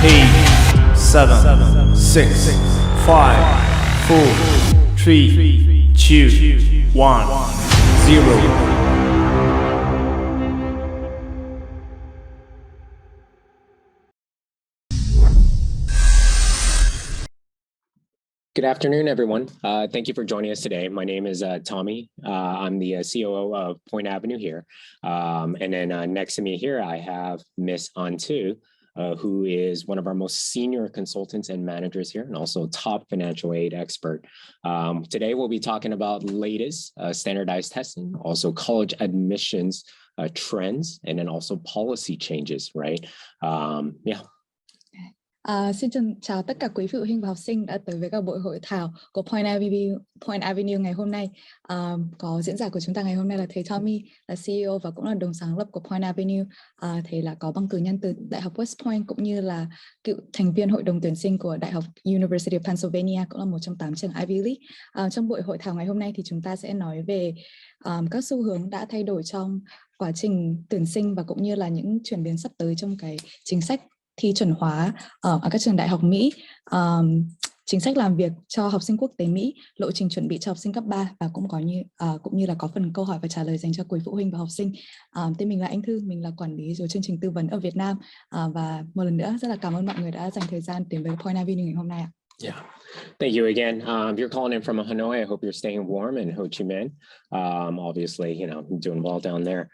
8, 7, 6, 5, 4, 3, 2, 1, 0. Good afternoon, everyone. Thank you for joining us today. My name is Tommy. I'm the COO of Point Avenue here. And then next to me here, I have Miss Antu, who is one of our most senior consultants and managers here, and also top financial aid expert. Today, we'll be talking about latest standardized testing, also college admissions trends, and then also policy changes, right? Yeah. Xin chào tất cả quý phụ huynh và học sinh đã tới với các buổi hội thảo của Point Avenue ngày hôm nay. Có diễn giả của chúng ta ngày hôm nay là thầy Tommy, là CEO và cũng là đồng sáng lập của Point Avenue. Thầy là có bằng cử nhân từ Đại học West Point cũng như là cựu thành viên hội đồng tuyển sinh của Đại học University of Pennsylvania, cũng là một trong 8 trường Ivy League. Trong buổi hội thảo ngày hôm nay thì chúng ta sẽ nói về các xu hướng đã thay đổi trong quá trình tuyển sinh và cũng như là những chuyển biến sắp tới trong cái chính sách thi chuẩn hóa ở các trường đại học Mỹ, chính sách làm việc cho học sinh quốc tế Mỹ, lộ trình chuẩn bị cho học sinh cấp 3 và cũng như là có phần câu hỏi và trả lời dành cho quý phụ huynh và học sinh. Tên mình là Anh Thư, mình là quản lý của chương trình tư vấn ở Việt Nam, và một lần nữa rất là cảm ơn mọi người đã dành thời gian đến với Point Avenue ngày hôm nay ạ. Yeah, thank you again. If you're calling in from Hanoi, I hope you're staying warm in Ho Chi Minh. Obviously, doing well down there.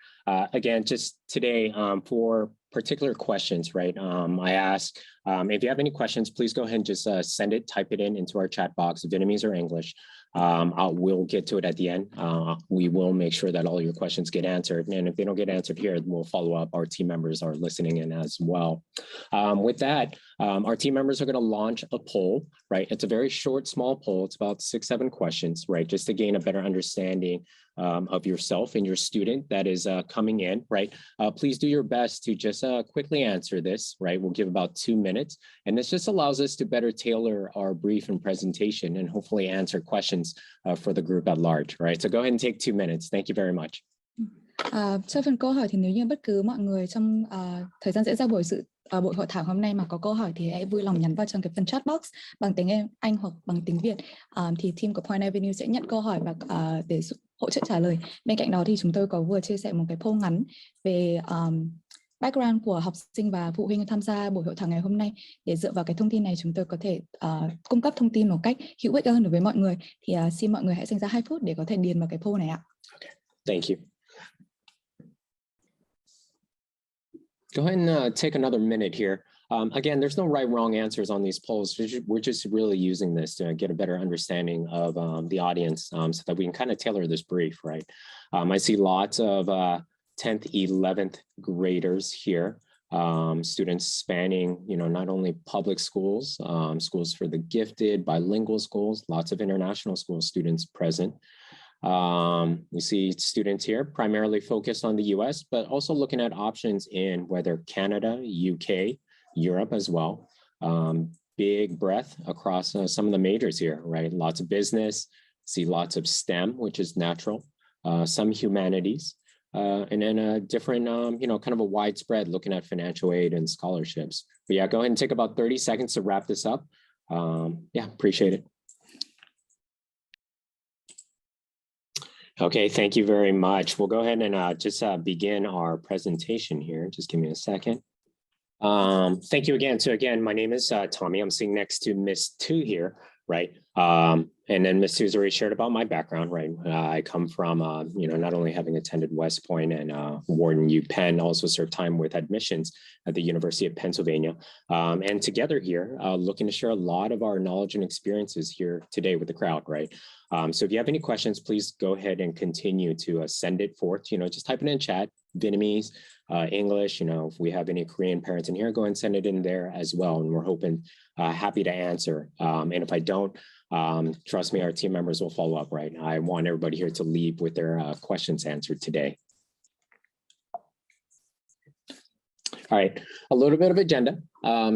Again, just today for particular questions, right? I ask if you have any questions, please go ahead and just send it, type it into our chat box, Vietnamese or English. We'll get to it at the end. We will make sure that all your questions get answered. And if they don't get answered here, we'll follow up. Our team members are listening in as well. With that, our team members are going to launch a poll, right? It's a very short, small poll. It's about 6-7 questions, right? Just to gain a better understanding of yourself and your student that is coming in, right? Please do your best to just quickly answer this, right? We'll give about 2 minutes. And this just allows us to better tailor our brief and presentation and hopefully answer questions for the group at large, right? So go ahead and take 2 minutes. Thank you very much. Cho phần câu hỏi thì nếu như bất cứ mọi người trong thời gian diễn ra buổi hội thảo hôm nay mà có câu hỏi thì hãy vui lòng nhắn vào trong cái phần chat box bằng tiếng Anh hoặc bằng tiếng Việt, thì team của Point Avenue sẽ nhận câu hỏi và để hỗ trợ trả lời. Bên cạnh đó thì chúng tôi có vừa chia sẻ một cái poll ngắn về background của học sinh và phụ huynh tham gia buổi hội thảo ngày hôm nay. Để dựa vào cái thông tin này chúng tôi có thể cung cấp thông tin một cách hữu ích hơn đối với mọi người. Thì xin mọi người hãy dành ra 2 phút để có thể điền vào cái poll này ạ. Okay. Thank you. Go ahead and take another minute here. Again, there's no right, wrong answers on these polls. We're just really using this to get a better understanding of the audience so that we can kind of tailor this brief, right? I see lots of 10th, 11th graders here, students spanning, not only public schools, schools for the gifted, bilingual schools, lots of international school students present. We see students here primarily focused on the US, but also looking at options in whether Canada, UK, Europe as well. Big breadth across some of the majors here, right? Lots of business, see lots of STEM, which is natural, some humanities, and then a different, kind of a widespread looking at financial aid and scholarships. But yeah, go ahead and take about 30 seconds to wrap this up. Yeah, appreciate it. Okay, thank you very much. We'll go ahead and just begin our presentation here. Just give me a second. Thank you again. So again, my name is Tommy. I'm sitting next to Miss Tu here, right? And then Miss Tu's already shared about my background, right? I come from, not only having attended West Point and Wharton UPenn, also served time with admissions at the University of Pennsylvania. And together here, looking to share a lot of our knowledge and experiences here today with the crowd, right? So if you have any questions, please go ahead and continue to send it forth. Just type it in chat, Vietnamese, English. If we have any Korean parents in here, go ahead and send it in there as well. And we're happy to answer. And if I don't, trust me, our team members will follow up, right? I want everybody here to leave with their questions answered today. All right, a little bit of agenda.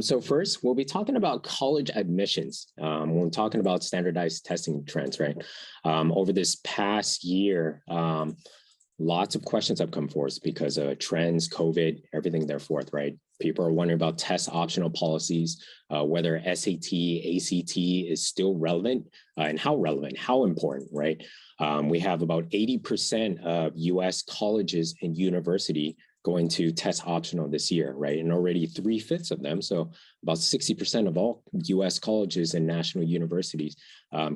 So first, we'll be talking about college admissions. When we're talking about standardized testing trends, right? Over this past year, lots of questions have come forth because of trends, COVID, everything therefore, right? People are wondering about test optional policies, whether SAT, ACT is still relevant, and how relevant, how important, right? We have about 80% of US colleges and university going to test optional this year, right? And already 3/5 of them, so about 60% of all US colleges and national universities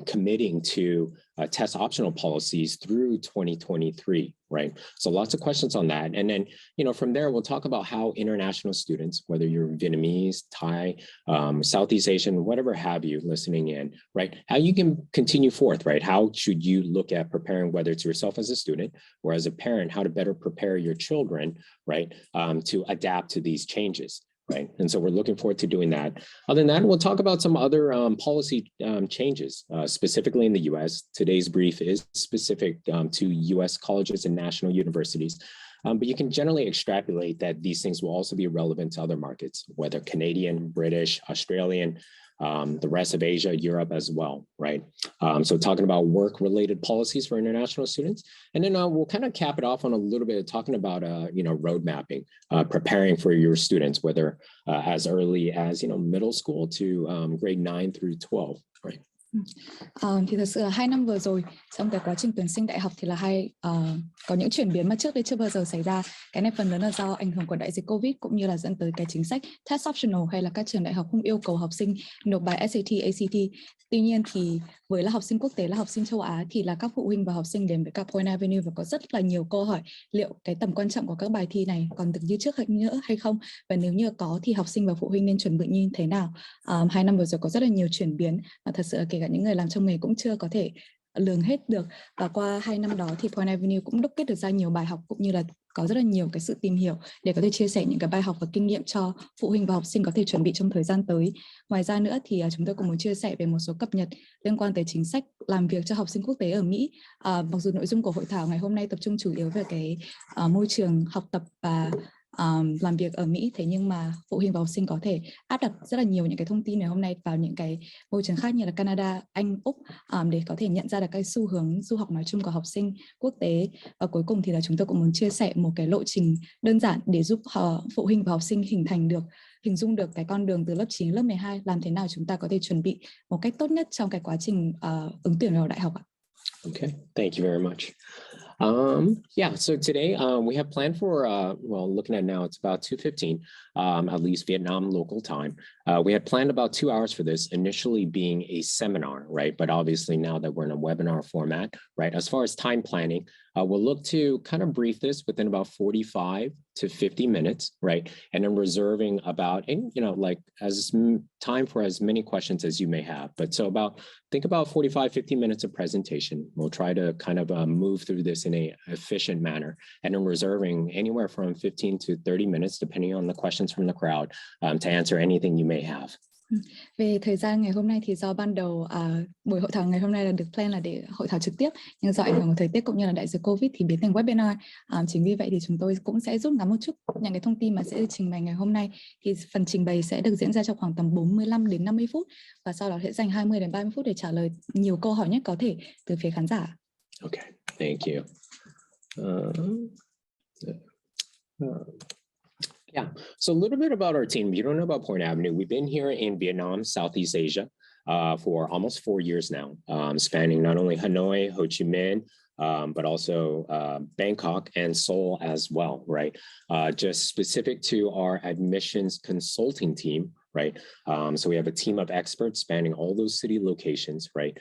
committing to test optional policies through 2023, right? So lots of questions on that. And then, from there, we'll talk about how international students, whether you're Vietnamese, Thai, Southeast Asian, whatever have you listening in, right? How you can continue forth, right? How should you look at preparing, whether it's yourself as a student or as a parent, how to better prepare your children, right? To adapt to these changes. Right. And so we're looking forward to doing that. Other than that, we'll talk about some other policy changes, specifically in the US. Today's brief is specific to US colleges and national universities. But you can generally extrapolate that these things will also be relevant to other markets, whether Canadian, British, Australian, the rest of Asia, Europe as well, right? So talking about work-related policies for international students. And then we'll kind of cap it off on a little bit of talking about, road mapping, preparing for your students, whether as early as, middle school to grade 9 through 12, right? Thì thật sự là 2 năm vừa rồi trong cái quá trình tuyển sinh đại học thì là có những chuyển biến mà trước đây chưa bao giờ xảy ra. Cái này phần lớn là do ảnh hưởng của đại dịch Covid cũng như là dẫn tới cái chính sách test optional hay là các trường đại học không yêu cầu học sinh nộp bài SAT, ACT. Tuy nhiên thì với là học sinh quốc tế, là học sinh châu Á thì là các phụ huynh và học sinh đến với cả Point Avenue và có rất là nhiều câu hỏi liệu cái tầm quan trọng của các bài thi này còn được như trước nữa hay không, và nếu như có thì học sinh và phụ huynh nên chuẩn bị như thế nào. 2 năm vừa rồi có rất là nhiều chuyển biến mà thật sự là kể cả những người làm trong nghề cũng chưa có thể lường hết được, và qua 2 năm đó thì Point Avenue cũng đúc kết được ra nhiều bài học cũng như là có rất là nhiều cái sự tìm hiểu để có thể chia sẻ những cái bài học và kinh nghiệm cho phụ huynh và học sinh có thể chuẩn bị trong thời gian tới. Ngoài ra nữa thì chúng tôi cũng muốn chia sẻ về một số cập nhật liên quan tới chính sách làm việc cho học sinh quốc tế ở Mỹ. Mặc dù nội dung của hội thảo ngày hôm nay tập trung chủ yếu về cái môi trường học tập và làm việc ở Mỹ, thế nhưng mà phụ huynh và học sinh có thể áp đặt rất là nhiều những cái thông tin ngày hôm nay vào những cái môi trường khác như là Canada, Anh, Úc để có thể nhận ra được cái xu hướng du học nói chung của học sinh quốc tế. Và cuối cùng thì là chúng tôi cũng muốn chia sẻ một cái lộ trình đơn giản để giúp phụ huynh và học sinh hình dung được cái con đường từ lớp 9 đến lớp 12, làm thế nào chúng ta có thể chuẩn bị một cách tốt nhất trong cái quá trình ứng tuyển vào đại học ạ. Okay, thank you very much. So today we have planned for, looking at now, it's about 2:15, at least Vietnam local time. We had planned about 2 hours for this, initially being a seminar, right? But obviously now that we're in a webinar format, right? As far as time planning, we'll look to kind of brief this within about 45 to 50 minutes, right? And then reserving about, as time for as many questions as you may have. But so think about 45, 50 minutes of presentation. We'll try to kind of move through this in a efficient manner, and then reserving anywhere from 15 to 30 minutes, depending on the questions from the crowd, to answer anything you may have. Về thời gian ngày hôm nay thì do ban đầu buổi hội thảo ngày hôm nay là được plan là để hội thảo trực tiếp, nhưng do ảnh hưởng của thời tiết cũng như là đại dịch Covid thì biến thành webinar. Chính vì vậy thì chúng tôi cũng sẽ rút ngắn một chút những cái thông tin mà sẽ trình bày ngày hôm nay. Thì phần trình bày sẽ được diễn ra trong khoảng tầm 45 đến 50 phút và sau đó sẽ dành 20 đến 30 phút để trả lời nhiều câu hỏi nhất có thể từ phía khán giả. Okay, thank you. So a little bit about our team. If you don't know about Point Avenue, we've been here in Vietnam, Southeast Asia, for almost 4 years now, spanning not only Hanoi, Ho Chi Minh, but also Bangkok and Seoul as well, right? Just specific to our admissions consulting team, right? So we have a team of experts spanning all those city locations, right?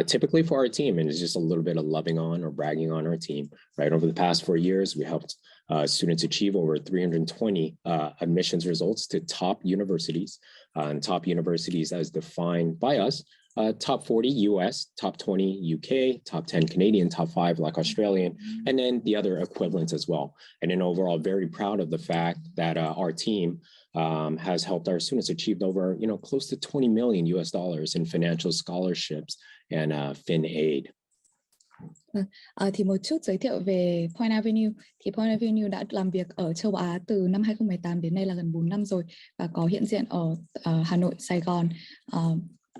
Typically for our team, and it's just a little bit of loving on or bragging on our team, right? Over the past 4 years, we helped students achieve over 320 admissions results to top universities, and top universities as defined by us. Top 40 US, top 20 UK, top 10 Canadian, top 5 like Australian, and then the other equivalents as well. And then overall, very proud of the fact that our team has helped our students achieve over, close to $20 million in financial scholarships and fin aid. Thì một chút giới thiệu về Point Avenue. Thì Point Avenue đã làm việc ở châu Á từ năm 2018 đến nay là gần 4 năm rồi và có hiện diện ở Hà Nội, Sài Gòn,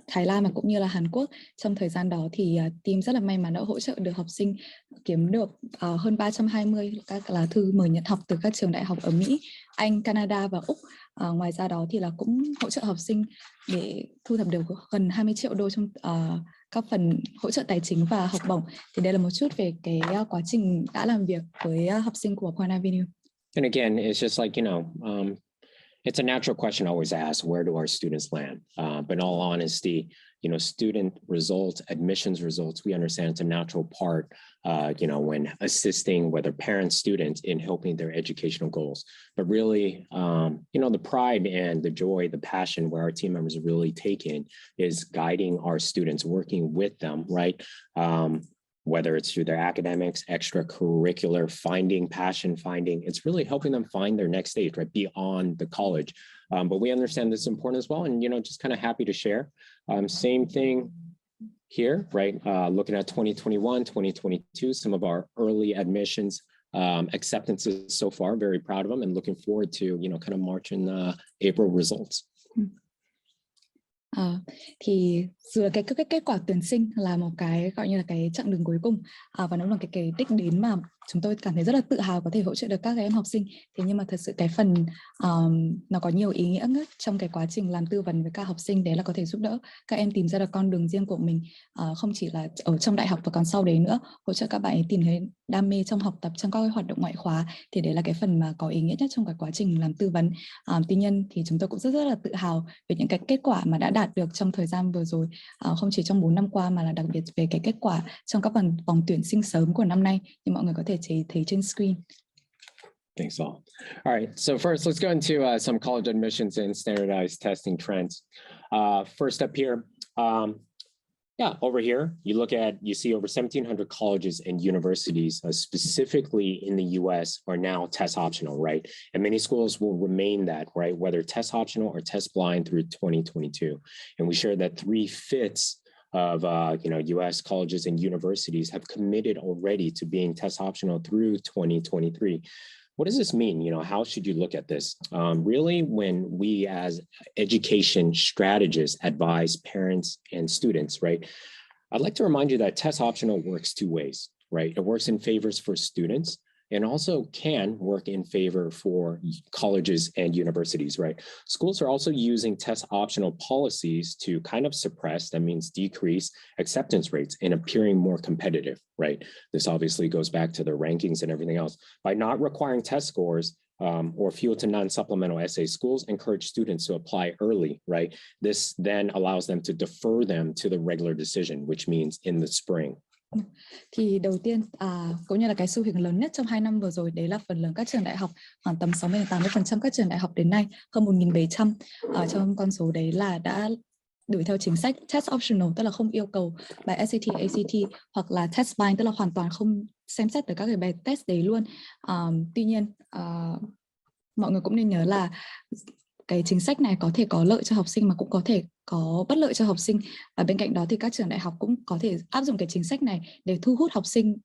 Thái Lan mà cũng như là Hàn Quốc. Trong thời gian đó thì team rất là may mắn đã hỗ trợ được học sinh kiếm được hơn 320 các lá thư mời nhận học từ các trường đại học ở Mỹ, Anh, Canada và Úc. Ngoài ra đó thì là cũng hỗ trợ học sinh để thu thập được gần 20 triệu đô trong các phần hỗ trợ tài chính và học bổng. Thì đây là một chút về cái quá trình đã làm việc với học sinh của Point Avenue. And again, it's just like, it's a natural question I always ask, where do our students land? But in all honesty, student results, admissions results, we understand it's a natural part, when assisting whether parents, students in helping their educational goals. But really, the pride and the joy, the passion where our team members are really taking is guiding our students, working with them, right? Whether it's through their academics, extracurricular, it's really helping them find their next stage, right, beyond the college. But we understand this is important as well, and just kind of happy to share. Same thing here, right? Looking at 2021, 2022, some of our early admissions acceptances so far, very proud of them, and looking forward to kind of March and April results. Thì dù là cái kết quả tuyển sinh là một cái gọi như là cái chặng đường cuối cùng và nó là cái đích đến mà chúng tôi cảm thấy rất là tự hào có thể hỗ trợ được các em học sinh. Thế nhưng mà thật sự cái phần nó có nhiều ý nghĩa nhất trong cái quá trình làm tư vấn với các học sinh, đấy là có thể giúp đỡ các em tìm ra được con đường riêng của mình, không chỉ là ở trong đại học và còn sau đấy nữa, hỗ trợ các bạn ấy tìm thấy đam mê trong học tập, trong các hoạt động ngoại khóa. Thì đấy là cái phần mà có ý nghĩa nhất trong cái quá trình làm tư vấn. Tuy nhiên thì chúng tôi cũng rất là tự hào về những cái kết quả mà đã đạt được trong thời gian vừa rồi, không chỉ trong 4 năm qua mà là đặc biệt về cái kết quả trong các vòng tuyển sinh sớm của năm nay như mọi người có thể thấy trên screen. Thanks all. All right, so first let's go into some college admissions and standardized testing trends. First up here, over here, you see over 1,700 colleges and universities, specifically in the US, are now test optional, right? And many schools will remain that, right? Whether test optional or test blind through 2022. And we share that 3/5 of US colleges and universities have committed already to being test optional through 2023. What does this mean? How should you look at this? Really, when we as education strategists advise parents and students, right? I'd like to remind you that test optional works two ways, right? It works in favors for students and also can work in favor for colleges and universities, right? Schools are also using test optional policies to kind of suppress, that means decrease, acceptance rates and appearing more competitive, right? This obviously goes back to their rankings and everything else. By not requiring test scores or fuel to non-supplemental essay, schools encourage students to apply early, right? This then allows them to defer them to the regular decision, which means in the spring. Thì đầu tiên cũng như là cái xu hướng lớn nhất trong 2 năm vừa rồi, đấy là phần lớn các trường đại học, khoảng tầm 60-80% các trường đại học đến nay, hơn 1.700 trong con số đấy là đã đuổi theo chính sách test optional, tức là không yêu cầu bài SAT, ACT hoặc là test blind, tức là hoàn toàn không xem xét được các cái bài test đấy luôn. Tuy nhiên mọi người cũng nên nhớ là cái chính sách này có thể có lợi cho học sinh mà cũng có thể có bất lợi cho học sinh, và bên cạnh đó thì các trường đại học cũng có thể áp dụng cái chính sách này để thu hút học sinh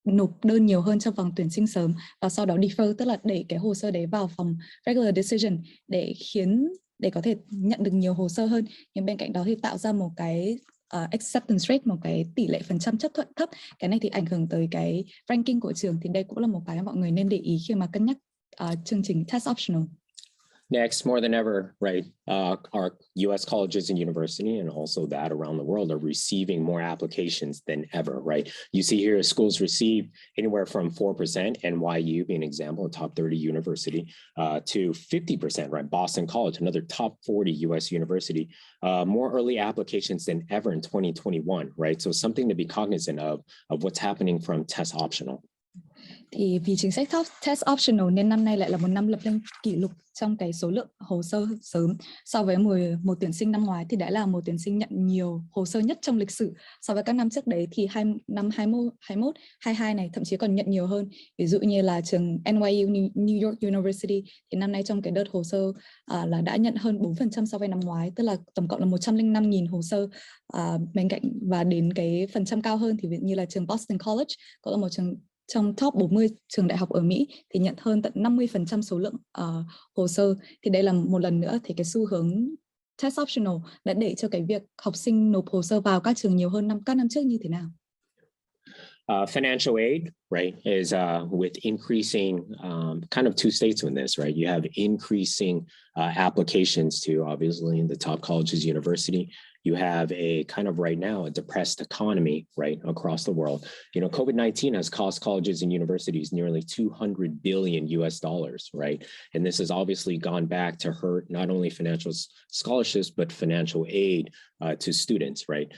nộp đơn nhiều hơn trong vòng tuyển sinh sớm và sau đó defer, tức là đẩy cái hồ sơ đấy vào phòng regular decision để có thể nhận được nhiều hồ sơ hơn. Nhưng bên cạnh đó thì tạo ra một cái acceptance rate, một cái tỷ lệ phần trăm chấp thuận thấp. Cái này thì ảnh hưởng tới cái ranking của trường, thì đây cũng là một cái mọi người nên để ý khi mà cân nhắc chương trình test optional. Next, more than ever, right, our U.S. colleges and university, and also that around the world, are receiving more applications than ever, right? You see here, schools receive anywhere from 4%, NYU being an example, a top 30 university, to 50%, right? Boston College, another top 40 U.S. university, more early applications than ever in 2021, right? So something to be cognizant of what's happening from test optional. Thì vì chính sách test optional nên năm nay lại là một năm lập lên kỷ lục trong cái số lượng hồ sơ sớm. So với một tuyển sinh năm ngoái thì đã là một tuyển sinh nhận nhiều hồ sơ nhất trong lịch sử. So với các năm trước đấy thì năm 21, 22 này thậm chí còn nhận nhiều hơn. Ví dụ như là trường NYU, New York University, thì năm nay trong cái đợt hồ sơ là đã nhận hơn 4% so với năm ngoái, tức là tổng cộng là 105.000 hồ sơ. Bên cạnh và đến cái phần trăm cao hơn thì ví dụ như là trường Boston College, cũng là một trường trong top 40 trường đại học ở Mỹ, thì nhận hơn tận 50% số lượng hồ sơ. Thì đây là một lần nữa thì cái xu hướng test optional đã để cho cái việc học sinh nộp hồ sơ vào các trường nhiều hơn các năm trước như thế nào? Financial aid, right, is with increasing kind of two states in this, right? You have increasing applications to obviously in the top colleges, university. You have a kind of right now a depressed economy, right, across the world. You know, COVID-19 has cost colleges and universities nearly $200 billion US, right? And this has obviously gone back to hurt not only financial scholarships, but financial aid to students, right?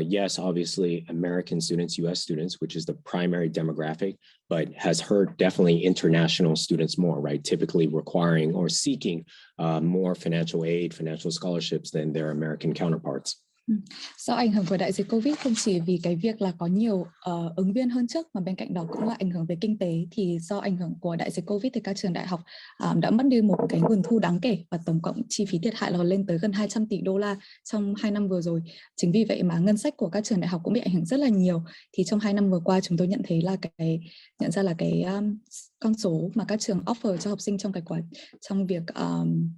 Yes, obviously American students, US students, which is the primary demographic, but has hurt definitely international students more, right? Typically requiring or seeking more financial aid, financial scholarships than their American counterparts. Do ảnh hưởng của đại dịch Covid không chỉ vì cái việc là có nhiều ứng viên hơn trước mà bên cạnh đó cũng là ảnh hưởng về kinh tế, thì do ảnh hưởng của đại dịch Covid thì các trường đại học đã mất đi một cái nguồn thu đáng kể và tổng cộng chi phí thiệt hại là lên tới gần 200 tỷ đô la trong 2 năm vừa rồi. Chính vì vậy mà ngân sách của các trường đại học cũng bị ảnh hưởng rất là nhiều. Thì trong 2 năm vừa qua chúng tôi nhận ra là cái con số mà các trường offer cho học sinh trong việc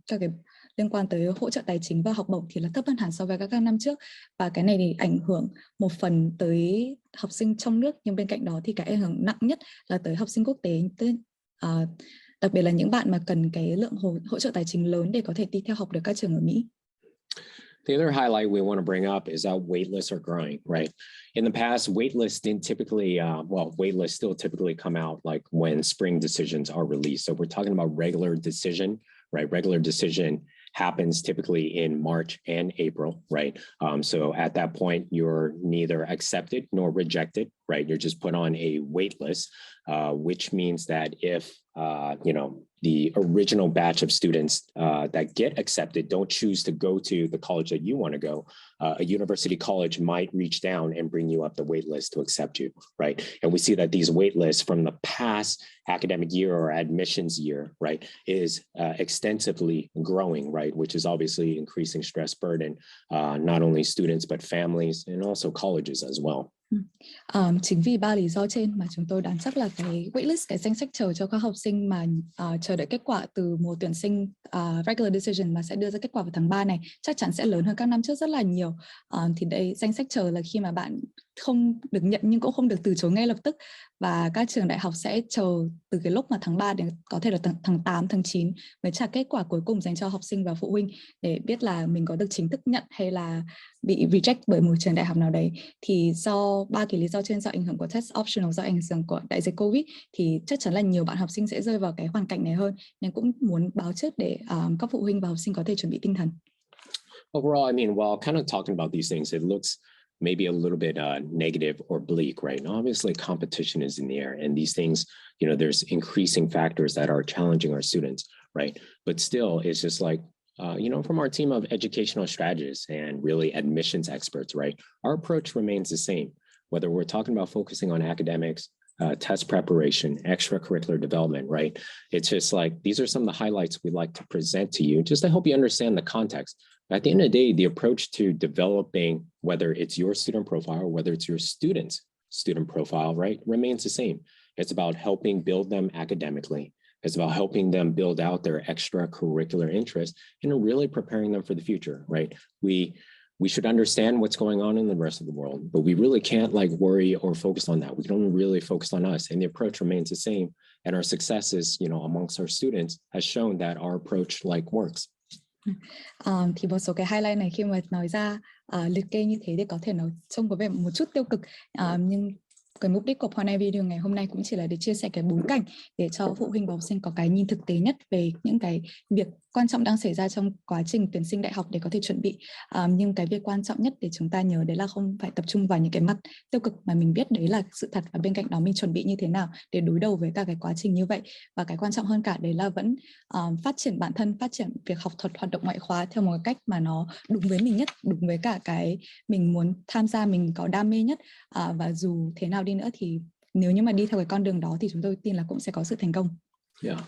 các cái liên quan tới hỗ trợ tài chính và học bổng thì là thấp hơn hẳn so với các năm trước, và cái này thì ảnh hưởng một phần tới học sinh trong nước, nhưng bên cạnh đó thì cái ảnh hưởng nặng nhất là tới học sinh quốc tế, đặc biệt là những bạn mà cần cái lượng hỗ trợ tài chính lớn để có thể đi theo học được các trường ở Mỹ. The other highlight we want to bring up is that waitlists are growing, right? In the past, waitlists didn't typically, waitlists still typically come out like when spring decisions are released. So we're talking about regular decision, right? Regular decision happens typically in March and April, right? So at that point, you're neither accepted nor rejected, right? You're just put on a wait list, which means that if, the original batch of students that get accepted don't choose to go to the college that you want to go, a university college might reach down and bring you up the wait list to accept you, right? And we see that these wait lists from the past academic year or admissions year, right, is extensively growing, right, which is obviously increasing stress burden, not only students, but families and also colleges as well. Chính vì 3 lý do trên mà chúng tôi đoán chắc là cái waitlist, cái danh sách chờ cho các học sinh mà chờ đợi kết quả từ mùa tuyển sinh regular decision mà sẽ đưa ra kết quả vào tháng 3 này chắc chắn sẽ lớn hơn các năm trước rất là nhiều. Thì đây, danh sách chờ là khi mà bạn không được nhận nhưng cũng không được từ chối ngay lập tức, và các trường đại học sẽ chờ từ cái lúc mà tháng 3 đến có thể là tháng 8, tháng 9 mới trả kết quả cuối cùng dành cho học sinh và phụ huynh để biết là mình có được chính thức nhận hay là bị reject bởi một trường đại học nào đấy. Thì do 3 cái lý do trên, do ảnh hưởng của test optional, do ảnh hưởng của đại dịch Covid, thì chắc chắn là nhiều bạn học sinh sẽ rơi vào cái hoàn cảnh này hơn, nên cũng muốn báo trước để các phụ huynh và học sinh có thể chuẩn bị tinh thần. Overall, I mean, while kind of talking about these things, it looks maybe a little bit negative or bleak, right? And obviously, competition is in the air, and these things, there's increasing factors that are challenging our students, right? But still, it's just like, from our team of educational strategists and really admissions experts, right? Our approach remains the same, whether we're talking about focusing on academics, test preparation, extracurricular development, right? It's just like, these are some of the highlights we like to present to you, just to help you understand the context. But at the end of the day, the approach to developing, whether it's your student profile or whether it's your student's student profile, right, remains the same. It's about helping build them academically. It's about helping them build out their extracurricular interests and really preparing them for the future, right? We should understand what's going on in the rest of the world, but we really can't worry or focus on that. We can only really focus on us, and the approach remains the same. And our successes, amongst our students has shown that our approach works. Thì một số cái highlight này khi mà nói ra liệt kê như thế thì có thể nó trông có vẻ một chút tiêu cực, nhưng cái mục đích của point này video ngày hôm nay cũng chỉ là để chia sẻ cái bối cảnh để cho phụ huynh và học sinh có cái nhìn thực tế nhất về những cái việc quan trọng đang xảy ra trong quá trình tuyển sinh đại học để có thể chuẩn bị. Nhưng cái việc quan trọng nhất để chúng ta nhớ đấy là không phải tập trung vào những cái mặt tiêu cực, mà mình biết đấy là sự thật, và bên cạnh đó mình chuẩn bị như thế nào để đối đầu với cả cái quá trình như vậy. Và cái quan trọng hơn cả đấy là vẫn phát triển bản thân, phát triển việc học thuật, hoạt động ngoại khóa theo một cách mà nó đúng với mình nhất, đúng với cả cái mình muốn tham gia, mình có đam mê nhất. Và dù thế nào đi nữa thì nếu như mà đi theo cái con đường đó thì chúng tôi tin là cũng sẽ có sự thành công. Yeah.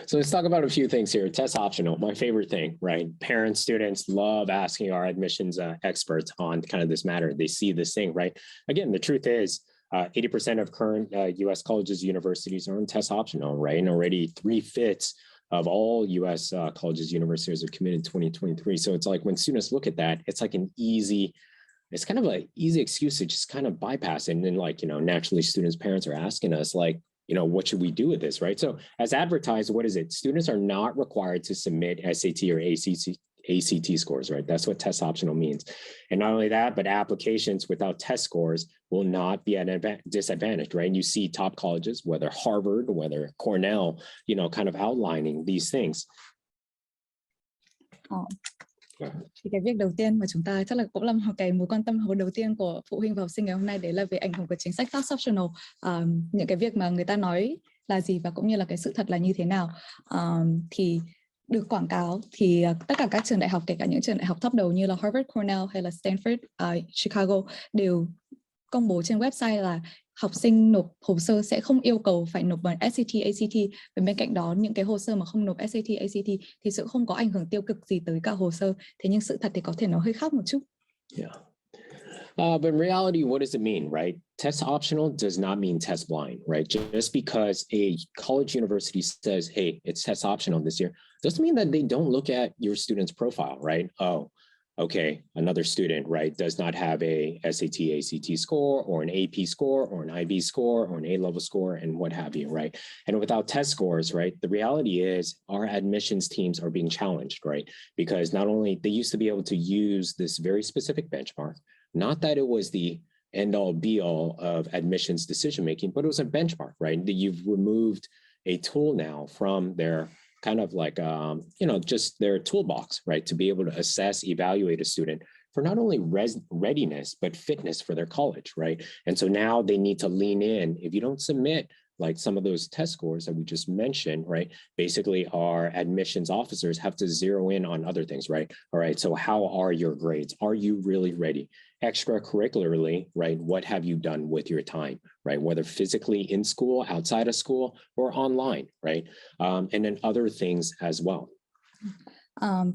So let's talk about a few things here. Test optional, my favorite thing, right? Parents, students love asking our admissions experts on kind of this matter. They see this thing, right? Again, the truth is 80% of current US colleges, universities are on test optional, right? And already 3/5 of all U.S. Colleges, universities are committed in 2023. So it's like when students look at that, it's like it's kind of an easy excuse to just kind of bypass it. And then like, naturally students' parents are asking us like, what should we do with this, right? So as advertised, what is it? Students are not required to submit SAT or ACT scores, right? That's what test optional means. And not only that, but applications without test scores will not be at a disadvantage, right? And you see top colleges, whether Harvard, whether Cornell, kind of outlining these things. Thì cái việc đầu tiên mà chúng ta chắc là cũng là một cái mối quan tâm đầu tiên của phụ huynh và học sinh ngày hôm nay, đấy là về ảnh hưởng của chính sách tax optional, những cái việc mà người ta nói là gì và cũng như là cái sự thật là như thế nào. Thì được quảng cáo thì tất cả các trường đại học, kể cả những trường đại học top đầu như là Harvard, Cornell hay là Stanford, Chicago đều công bố trên website là học sinh nộp hồ sơ sẽ không yêu cầu phải nộp bằng SAT, ACT. Và bên cạnh đó những cái hồ sơ mà không nộp SAT, ACT thì sẽ không có ảnh hưởng tiêu cực gì tới cả hồ sơ. Thế nhưng sự thật thì có thể nó hơi khác một chút. Yeah. But in reality, what does it mean, right? Test optional does not mean test blind, right? Just because a college university says, hey, it's test optional this year, doesn't mean that they don't look at your student's profile, right? Oh, okay, another student, right, does not have a SAT, ACT score or an AP score or an IB score or an A-level score and what have you, right? And without test scores, right, the reality is our admissions teams are being challenged, right? Because not only they used to be able to use this very specific benchmark, not that it was the end all be all of admissions decision making, but it was a benchmark, right? That you've removed a tool now from their kind of like, just their toolbox, right? To be able to assess, evaluate a student for not only readiness, but fitness for their college, right? And so now they need to lean in. If you don't submit like some of those test scores that we just mentioned, right? Basically our admissions officers have to zero in on other things, right? All right, so how are your grades? Are you really ready? Extracurricularly, right? What have you done with your time, right? Whether physically in school, outside of school, or online, right? And then other things as well.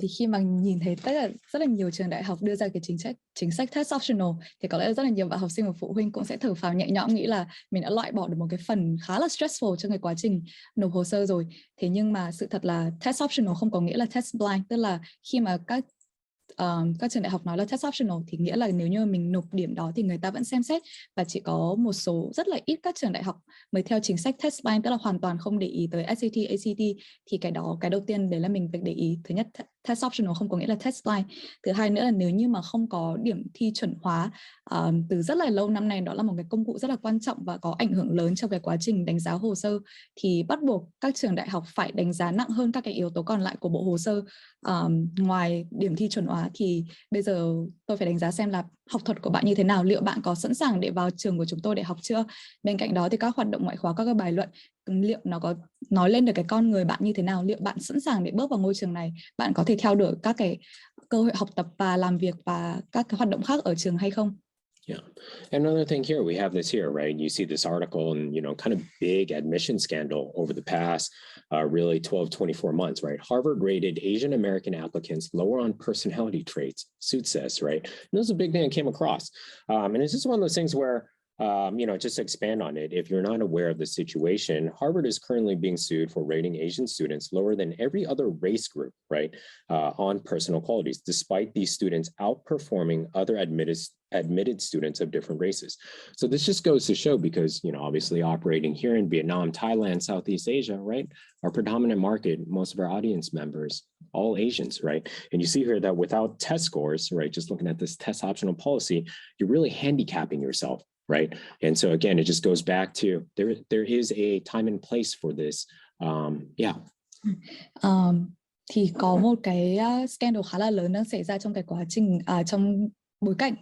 Thì khi mà nhìn thấy rất là nhiều trường đại học đưa ra cái chính sách test optional thì có lẽ rất là nhiều bạn học sinh và phụ huynh cũng sẽ thở phào nhẹ nhõm, nghĩ là mình đã loại bỏ được một cái phần khá là stressful trong cái quá trình nộp hồ sơ rồi. Thế nhưng mà sự thật là test optional không có nghĩa là test blind, tức là khi mà các trường đại học nói là test optional thì nghĩa là nếu như mình nộp điểm đó thì người ta vẫn xem xét, và chỉ có một số rất là ít các trường đại học mới theo chính sách test blind, tức là hoàn toàn không để ý tới SAT, ACT. Thì cái đầu tiên đấy là mình phải để ý. Thứ nhất, test optional không có nghĩa là test blind. Thứ hai nữa là nếu như mà không có điểm thi chuẩn hóa từ rất là lâu năm nay, đó là một cái công cụ rất là quan trọng và có ảnh hưởng lớn trong cái quá trình đánh giá hồ sơ, thì bắt buộc các trường đại học phải đánh giá nặng hơn các cái yếu tố còn lại của bộ hồ sơ. Ngoài điểm thi chuẩn hóa thì bây giờ tôi phải đánh giá xem là học thuật của bạn như thế nào, liệu bạn có sẵn sàng để vào trường của chúng tôi để học chưa. Bên cạnh đó thì các hoạt động ngoại khóa, các cái bài luận, liệu nó có nói lên được cái con người bạn như thế nào, liệu bạn sẵn sàng để bước vào ngôi trường này, bạn có thể theo đuổi các cái cơ hội học tập và làm việc và các cái hoạt động khác ở trường hay không. Yeah. Another thing here, we have this here, right? You see this article and, kind of big admission scandal over the past really 12, 24 months, right? Harvard rated Asian American applicants lower on personality traits, suit says, right? And this is a big thing I came across. And it's just one of those things where, just to expand on it, if you're not aware of the situation, Harvard is currently being sued for rating Asian students lower than every other race group, right, on personal qualities, despite these students outperforming other admitted students of different races. So this just goes to show, because, obviously operating here in Vietnam, Thailand, Southeast Asia, right, our predominant market, most of our audience members, all Asians, right? And you see here that without test scores, right, just looking at this test optional policy, you're really handicapping yourself, right? And so again, it just goes back to there is a time and place for this. Thì có một cái scandal khá là lớn đang xảy ra trong cái quá trình trong bối cảnh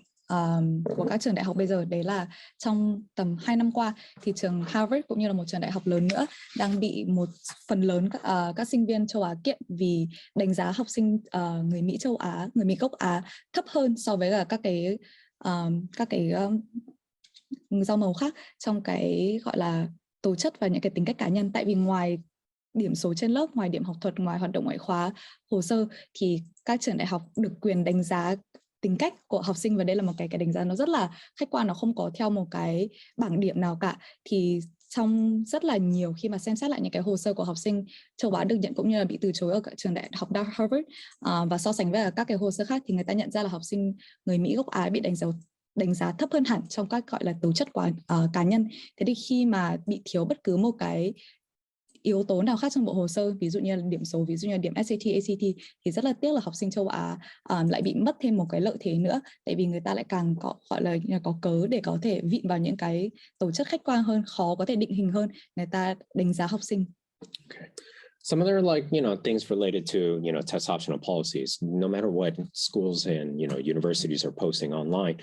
của các trường đại học bây giờ, đấy là trong tầm 2 năm qua thì trường Harvard cũng như là một trường đại học lớn nữa đang bị một phần lớn các sinh viên châu Á kiện vì đánh giá học sinh người Mỹ châu Á, người Mỹ gốc Á thấp hơn so với các cái rau màu khác trong cái gọi là tố chất và những cái tính cách cá nhân. Tại vì ngoài điểm số trên lớp, ngoài điểm học thuật, ngoài hoạt động ngoại khóa, hồ sơ, thì các trường đại học được quyền đánh giá tính cách của học sinh, và đây là một cái đánh giá nó rất là khách quan, nó không có theo một cái bảng điểm nào cả. Thì trong rất là nhiều khi mà xem xét lại những cái hồ sơ của học sinh châu Á được nhận cũng như là bị từ chối ở các trường đại học Harvard và so sánh với các cái hồ sơ khác thì người ta nhận ra là học sinh người Mỹ gốc Á bị đánh giá thấp hơn hẳn trong các gọi là tố chất của cá nhân. Thế thì khi mà bị thiếu bất cứ một cái yếu tố nào khác trong bộ hồ sơ, ví dụ như là điểm số, ví dụ như là điểm SAT, ACT, thì rất là tiếc là học sinh châu Á lại bị mất thêm một cái lợi thế nữa, tại vì người ta lại càng có gọi là có cớ để có thể vịn vào những cái tố chất khách quan hơn, khó có thể định hình hơn, người ta đánh giá học sinh. Okay. Some other things related to test optional policies. No matter what schools and universities are posting online,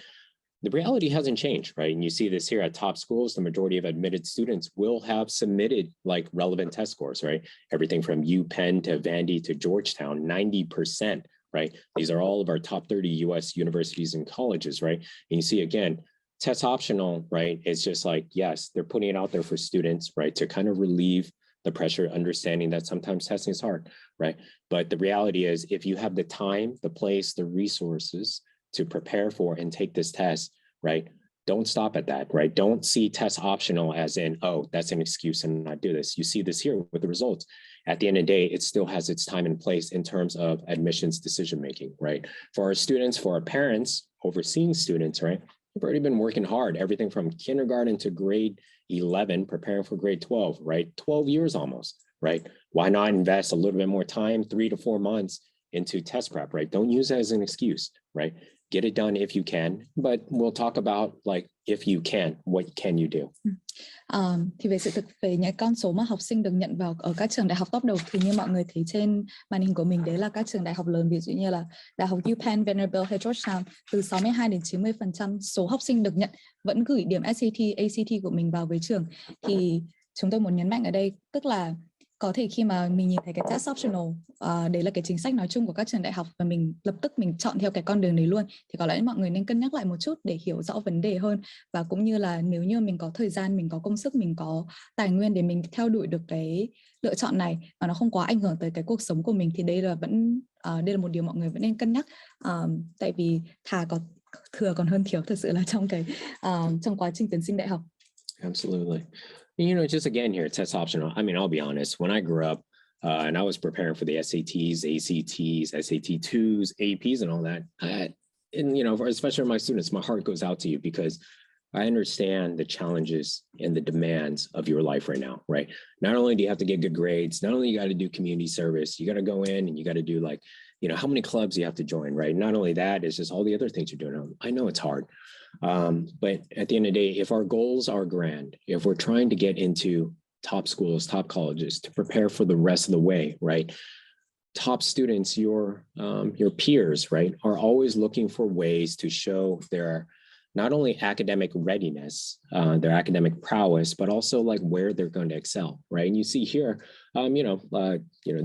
the reality hasn't changed, right? And you see this here at top schools, the majority of admitted students will have submitted like relevant test scores, right? Everything from UPenn to Vandy to Georgetown, 90%, right? These are all of our top 30 US universities and colleges, right? And you see again, test optional, right? It's just like, yes, they're putting it out there for students, right? To kind of relieve the pressure, understanding that sometimes testing is hard, right? But the reality is if you have the time, the place, the resources to prepare for and take this test, right? Don't stop at that, right? Don't see test optional as in, oh, that's an excuse and not do this. You see this here with the results. At the end of the day, it still has its time and place in terms of admissions decision-making, right? For our students, for our parents, overseeing students, right? We've already been working hard, everything from kindergarten to grade 11, preparing for grade 12, right? 12 years almost, right? Why not invest a little bit more time, 3 to 4 months into test prep, right? Don't use it as an excuse, right? Get it done if you can, but we'll talk about like if you can, what can you do? Thì về sự thực về những con số mà học sinh được nhận vào ở các trường đại học top đầu thì như mọi người thấy trên màn hình của mình, đấy là các trường đại học lớn, ví dụ như là đại học UPenn, Vanderbilt hay Georgetown. Từ 62 đến 90% số học sinh được nhận vẫn gửi điểm SAT, ACT của mình vào với trường. Thì chúng tôi muốn nhấn mạnh ở đây, tức là có thể khi mà mình nhìn thấy cái test optional, đấy là cái chính sách nói chung của các trường đại học và mình lập tức mình chọn theo cái con đường đấy luôn, thì có lẽ mọi người nên cân nhắc lại một chút để hiểu rõ vấn đề hơn, và cũng như là nếu như mình có thời gian, mình có công sức, mình có tài nguyên để mình theo đuổi được cái lựa chọn này và nó không quá ảnh hưởng tới cái cuộc sống của mình, thì đây là một điều mọi người vẫn nên cân nhắc, tại vì thà có thừa còn hơn thiếu thật sự là trong quá trình tuyển sinh đại học. Absolutely. Just again here, test optional. I mean, I'll be honest, when I grew up and I was preparing for the SATs, ACTs, SAT2s, APs, and all that, especially for my students, my heart goes out to you because I understand the challenges and the demands of your life right now, right? Not only do you have to get good grades, not only you got to do community service, you got to go in and you got to do like, how many clubs you have to join, right? Not only that, it's just all the other things you're doing. I know it's hard. But at the end of the day, if our goals are grand, if we're trying to get into top schools, top colleges, to prepare for the rest of the way, right? Top students, your peers, right, are always looking for ways to show their not only academic readiness, their academic prowess, but also like where they're going to excel, right? And you see here,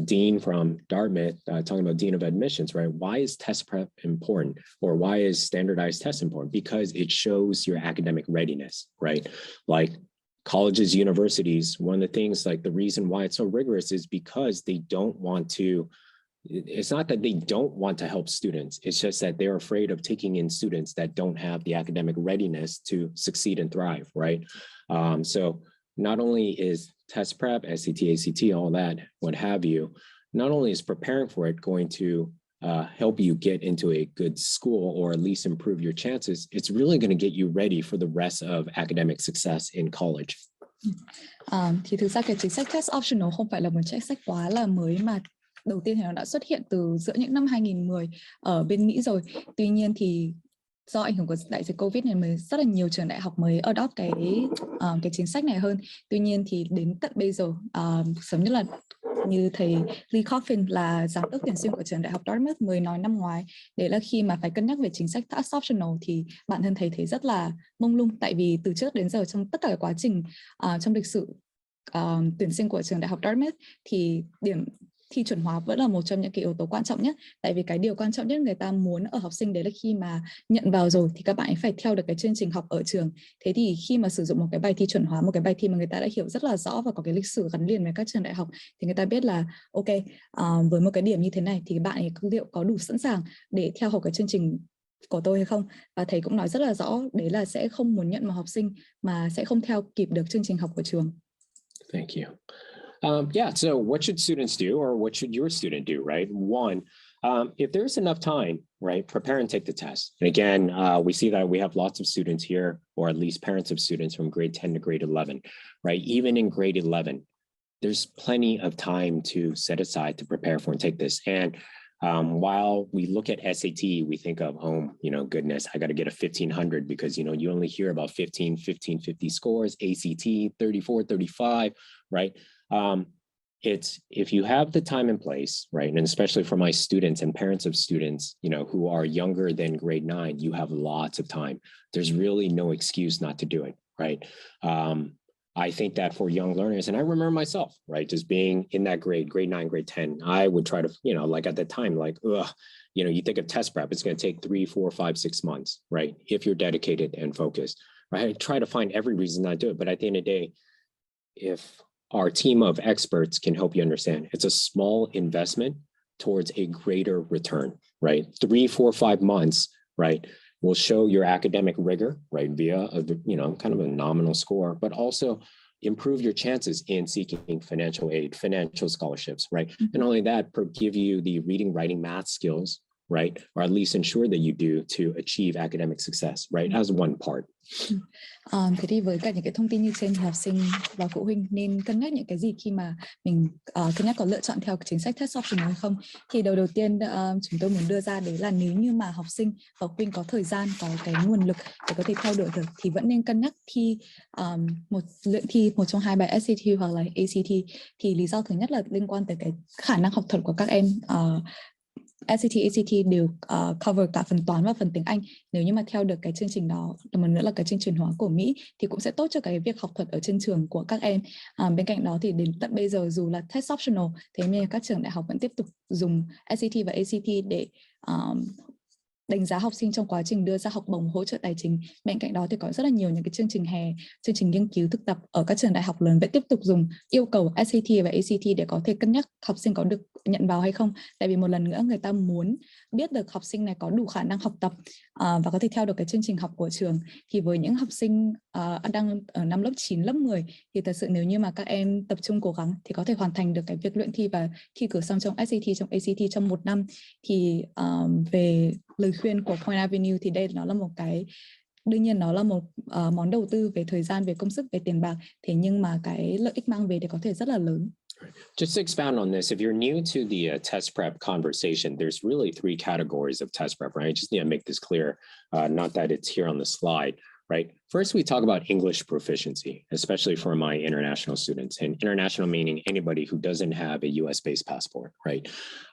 Dean from Dartmouth talking about Dean of Admissions, right? Why is test prep important, or why is standardized tests important? Because it shows your academic readiness, right? Like colleges, universities, one of the things, like the reason why it's so rigorous is because they don't want to. It's not that they don't want to help students. It's just that they're afraid of taking in students that don't have the academic readiness to succeed and thrive, right? So not only is test prep, SAT, ACT, all that, what have you, not only is preparing for it going to help you get into a good school or at least improve your chances, it's really going to get you ready for the rest of academic success in college. Thì thực ra cái chính sách test optional không phải là một chính sách quá là mới, mà đầu tiên thì nó đã xuất hiện từ giữa những năm 2010 ở bên Mỹ rồi. Tuy nhiên thì do ảnh hưởng của đại dịch Covid này mới rất là nhiều trường đại học mới adopt cái chính sách này hơn. Tuy nhiên thì đến tận bây giờ, sớm nhất là như thầy Lee Coffin là giám đốc tuyển sinh của trường đại học Dartmouth mới nói năm ngoái, đấy là khi mà phải cân nhắc về chính sách test optional thì bản thân thầy thấy rất là mông lung, tại vì từ trước đến giờ trong tất cả quá trình trong lịch sử tuyển sinh của trường đại học Dartmouth thì điểm thi chuẩn hóa vẫn là một trong những cái yếu tố quan trọng nhất, tại vì cái điều quan trọng nhất người ta muốn ở học sinh đấy là khi mà nhận vào rồi thì các bạn ấy phải theo được cái chương trình học ở trường. Thế thì khi mà sử dụng một cái bài thi chuẩn hóa, một cái bài thi mà người ta đã hiểu rất là rõ và có cái lịch sử gắn liền với các trường đại học, thì người ta biết là ok, với một cái điểm như thế này thì bạn ấy liệu có đủ sẵn sàng để theo học cái chương trình của tôi hay không, và thầy cũng nói rất là rõ đấy là sẽ không muốn nhận một học sinh mà sẽ không theo kịp được chương trình học của trường. Thank you. Yeah, so what should students do, or what should your student do, right? One, if there's enough time, right, prepare and take the test. And again, we see that we have lots of students here, or at least parents of students from grade 10 to grade 11, right? Even in grade 11, there's plenty of time to set aside to prepare for and take this. And while we look at SAT, we think of, oh, goodness, I got to get a 1500 because, you only hear about 1550 scores, ACT, 34, 35, right? It's if you have the time and place, right? And especially for my students and parents of students, who are younger than grade 9, you have lots of time. There's really no excuse not to do it, right? I think that for young learners, and I remember myself, right, just being in that grade 9, grade 10, I would try to, like at the time, like, you think of test prep, it's going to take 3, 4, 5, 6 months, right? If you're dedicated and focused, right? I try to find every reason not to do it. But at the end of the day, if our team of experts can help you understand, it's a small investment towards a greater return, right? 3, 4, 5 months, right, will show your academic rigor, right, via kind of a nominal score, but also improve your chances in seeking financial aid, financial scholarships, right? Mm-hmm. And only that, give you the reading, writing, math skills, right? Or at least ensure that you do to achieve academic success, right? As one part. Thế thì với cả những cái thông tin như trên thì học sinh và phụ huynh nên cân nhắc những cái gì khi mà mình cân nhắc có lựa chọn theo chính sách test optional hay không. Thì đầu tiên chúng tôi muốn đưa ra đấy là nếu như mà học sinh và phụ huynh có thời gian, có cái nguồn lực để có thể theo đuổi được thì vẫn nên cân nhắc thi một trong 2 bài SAT hoặc là ACT. Thì lý do thứ nhất là liên quan tới cái khả năng học thuật của các em. SAT, ACT đều cover cả phần toán và phần tiếng Anh. Nếu như mà theo được cái chương trình đó, một nữa là cái chương trình hóa của Mỹ, thì cũng sẽ tốt cho cái việc học thuật ở trên trường của các em. Bên cạnh đó thì đến tận bây giờ dù là test optional, thế nên các trường đại học vẫn tiếp tục dùng SAT và ACT để đánh giá học sinh trong quá trình đưa ra học bổng hỗ trợ tài chính. Bên cạnh đó thì có rất là nhiều những cái chương trình hè, chương trình nghiên cứu thực tập ở các trường đại học lớn vẫn tiếp tục dùng yêu cầu SAT và ACT để có thể cân nhắc học sinh có được nhận vào hay không. Tại vì một lần nữa người ta muốn biết được học sinh này có đủ khả năng học tập và có thể theo được cái chương trình học của trường. Thì với những học sinh đang ở năm lớp 9, lớp 10 thì thật sự nếu như mà các em tập trung cố gắng thì có thể hoàn thành được cái việc luyện thi và thi cử xong trong SAT, trong ACT trong 1 năm. Thì về lời khuyên của Point Avenue thì đây nó là một cái, đương nhiên nó là một món đầu tư về thời gian, về công sức, về tiền bạc, thế nhưng mà cái lợi ích mang về thì có thể rất là lớn. Just to expound on this, if you're new to the test prep conversation, there's really 3 categories of test prep, right? I just need to make this clear, not that it's here on the slide, right? First, we talk about English proficiency, especially for my international students, and international meaning anybody who doesn't have a US-based passport, right?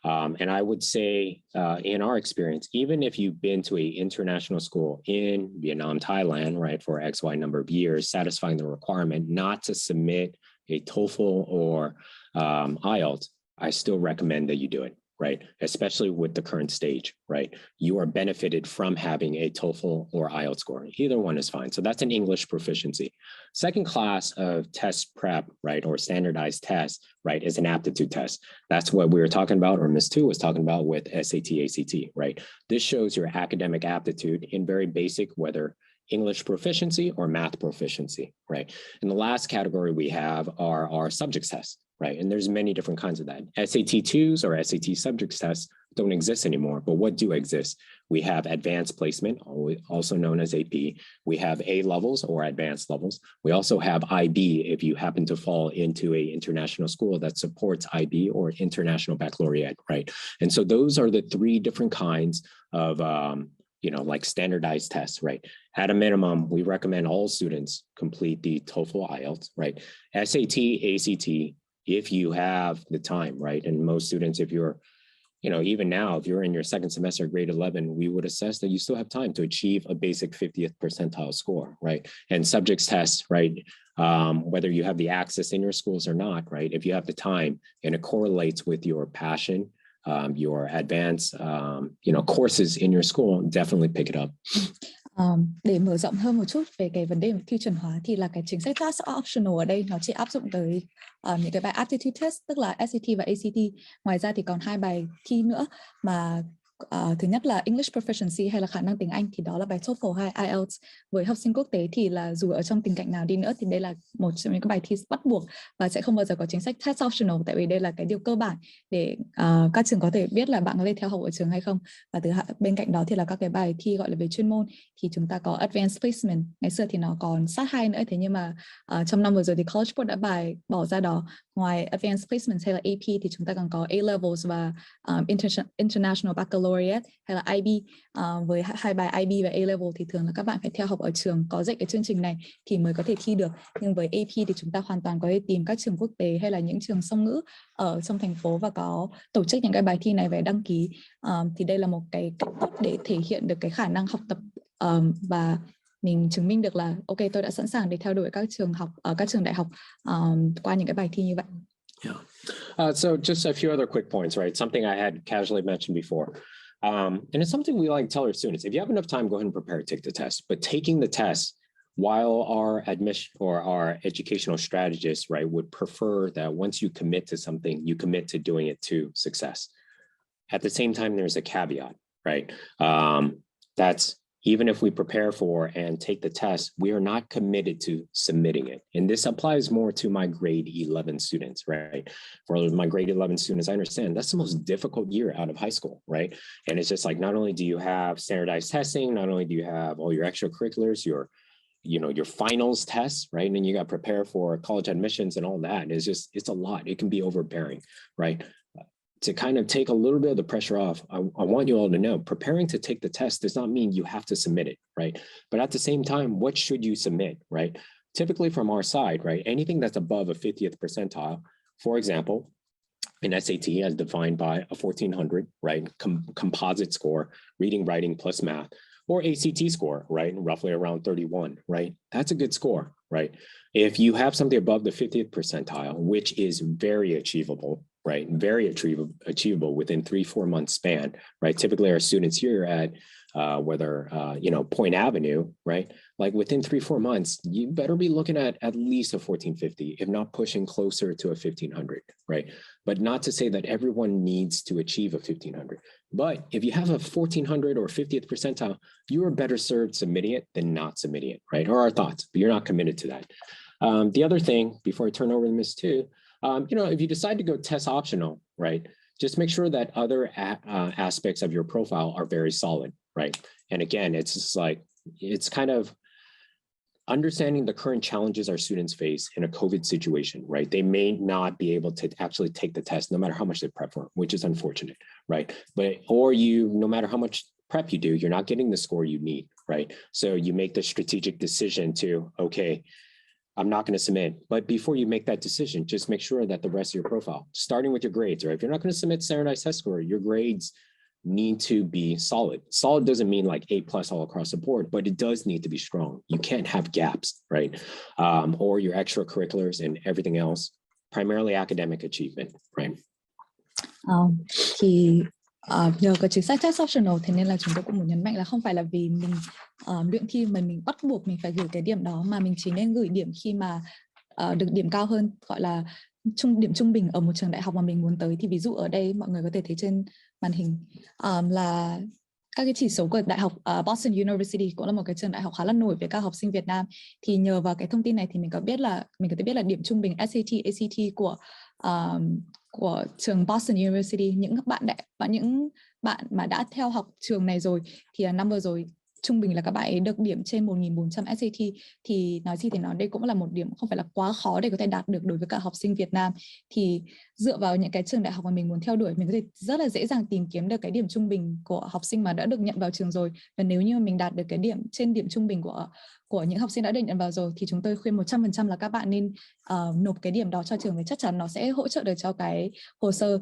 And I would say, in our experience, even if you've been to an international school in Vietnam, Thailand, right, for XY number of years, satisfying the requirement not to submit a TOEFL or IELTS, I still recommend that you do it, right? Especially with the current stage, right? You are benefited from having a TOEFL or IELTS score. Either one is fine. So that's an English proficiency. Second class of test prep, right, or standardized test, right, is an aptitude test. That's what we were talking about, or Ms. Tu was talking about with SAT, ACT, right? This shows your academic aptitude in very basic, whether English proficiency or math proficiency, right? And the last category we have are our subjects tests, right? And there's many different kinds of that. SAT2s or SAT subjects tests don't exist anymore, but what do exist? We have advanced placement, also known as AP. We have A levels or advanced levels. We also have IB if you happen to fall into an international school that supports IB or international baccalaureate, right? And so those are the 3 different kinds of like standardized tests, right? At a minimum, we recommend all students complete the TOEFL IELTS, right? SAT, ACT, if you have the time, right? And most students, if you're, even now, if you're in your 2nd semester, grade 11, we would assess that you still have time to achieve a basic 50th percentile score, right? And subjects tests, right? Whether you have the access in your schools or not, right? If you have the time and it correlates with your passion, your advanced, courses in your school, definitely pick it up. Để mở rộng hơn một chút về cái vấn đề thi chuẩn hóa thì là cái chính sách test optional ở đây nó chỉ áp dụng tới những cái bài aptitude test, tức là SAT và ACT. Ngoài ra thì còn 2 bài thi nữa mà thứ nhất là English proficiency hay là khả năng tiếng Anh, thì đó là bài TOEFL hay IELTS. Với học sinh quốc tế thì là dù ở trong tình cảnh nào đi nữa thì đây là một trong những cái bài thi bắt buộc và sẽ không bao giờ có chính sách test optional, tại vì đây là cái điều cơ bản để các trường có thể biết là bạn có thể theo học ở trường hay không. Và bên cạnh đó thì là các cái bài thi gọi là về chuyên môn, thì chúng ta có Advanced Placement, ngày xưa thì nó còn sát 2 nữa, thế nhưng mà trong năm vừa rồi thì College Board đã bỏ ra đó. Ngoài Advanced Placement hay là AP thì chúng ta còn có A-levels và International Baccalaureate hay là IB. Với hai bài IB và A-level thì thường là các bạn phải theo học ở trường có dạy cái chương trình này thì mới có thể thi được. Nhưng với AP thì chúng ta hoàn toàn có thể tìm các trường quốc tế hay là những trường song ngữ ở trong thành phố và có tổ chức những cái bài thi này về đăng ký. Thì đây là một cái cách tốt để thể hiện được cái khả năng học tập và mình chứng minh được là ok, tôi đã sẵn sàng để theo đuổi các trường học ở các trường đại học qua những cái bài thi như vậy. Yeah. So just a few other quick points, right? Something I had casually mentioned before. And it's something we like to tell our students. If you have enough time, go ahead and prepare to take the test. But taking the test, while our admission or our educational strategists, right, would prefer that once you commit to something, you commit to doing it to success. At the same time, there's a caveat, right? That's even if we prepare for and take the test, we are not committed to submitting it. And this applies more to my grade 11 students, right? For my grade 11 students, I understand that's the most difficult year out of high school, right? And it's just like, not only do you have standardized testing, not only do you have all your extracurriculars, your finals tests, right? And then you got to prepare for college admissions and all that. It's a lot. It can be overbearing, right? To kind of take a little bit of the pressure off, I want you all to know, preparing to take the test does not mean you have to submit it, right? But at the same time, what should you submit, right? Typically from our side, right, anything that's above a 50th percentile, for example, an SAT as defined by a 1400, right, composite score, reading, writing plus math, or ACT score, right, roughly around 31, right? That's a good score, right? If you have something above the 50th percentile, which is very achievable, right? Very achievable within 3-4 month span, right? Typically our students here at Point Avenue, right? Like within 3-4 months, you better be looking at least a 1450, if not pushing closer to a 1500, right? But not to say that everyone needs to achieve a 1500. But if you have a 1400 or 50th percentile, you are better served submitting it than not submitting it, right? Or our thoughts, but you're not committed to that. The other thing, before I turn over to Ms. Tu, if you decide to go test optional, right, just make sure that other aspects of your profile are very solid, right? And again, it's just like, it's kind of understanding the current challenges our students face in a COVID situation, right? They may not be able to actually take the test no matter how much they prep for, which is unfortunate, right? No matter how much prep you do, you're not getting the score you need, right? So you make the strategic decision to, okay, I'm not going to submit. But before you make that decision, just make sure that the rest of your profile, starting with your grades, right? If you're not going to submit standardized test score, your grades need to be solid. Solid doesn't mean like A+ all across the board, but it does need to be strong. You can't have gaps, right? Or your extracurriculars and everything else, primarily academic achievement, right? Nhờ có chính sách test optional thế nên là chúng tôi cũng muốn nhấn mạnh là không phải là vì mình luyện thi mà mình bắt buộc mình phải gửi cái điểm đó, mà mình chỉ nên gửi điểm khi mà được điểm cao hơn, gọi là điểm trung bình ở một trường đại học mà mình muốn tới. Thì ví dụ ở đây mọi người có thể thấy trên màn hình là các cái chỉ số của đại học Boston University, cũng là một cái trường đại học khá là nổi với các học sinh Việt Nam. Thì nhờ vào cái thông tin này thì mình có thể biết là điểm trung bình SAT, ACT của trường Boston University, những bạn mà đã theo học trường này rồi thì năm vừa rồi trung bình là các bạn ấy được điểm trên 1.400 SAT. Thì nói gì thì nói, đây cũng là một điểm không phải là quá khó để có thể đạt được đối với cả học sinh Việt Nam. Thì dựa vào những cái trường đại học mà mình muốn theo đuổi, mình có thể rất là dễ dàng tìm kiếm được cái điểm trung bình của học sinh mà đã được nhận vào trường rồi. Và nếu như mình đạt được cái điểm trên điểm trung bình của những học sinh đã được nhận vào rồi thì chúng tôi khuyên 100% là các bạn nên nộp cái điểm đó cho trường, vì chắc chắn nó sẽ hỗ trợ được cho cái hồ sơ.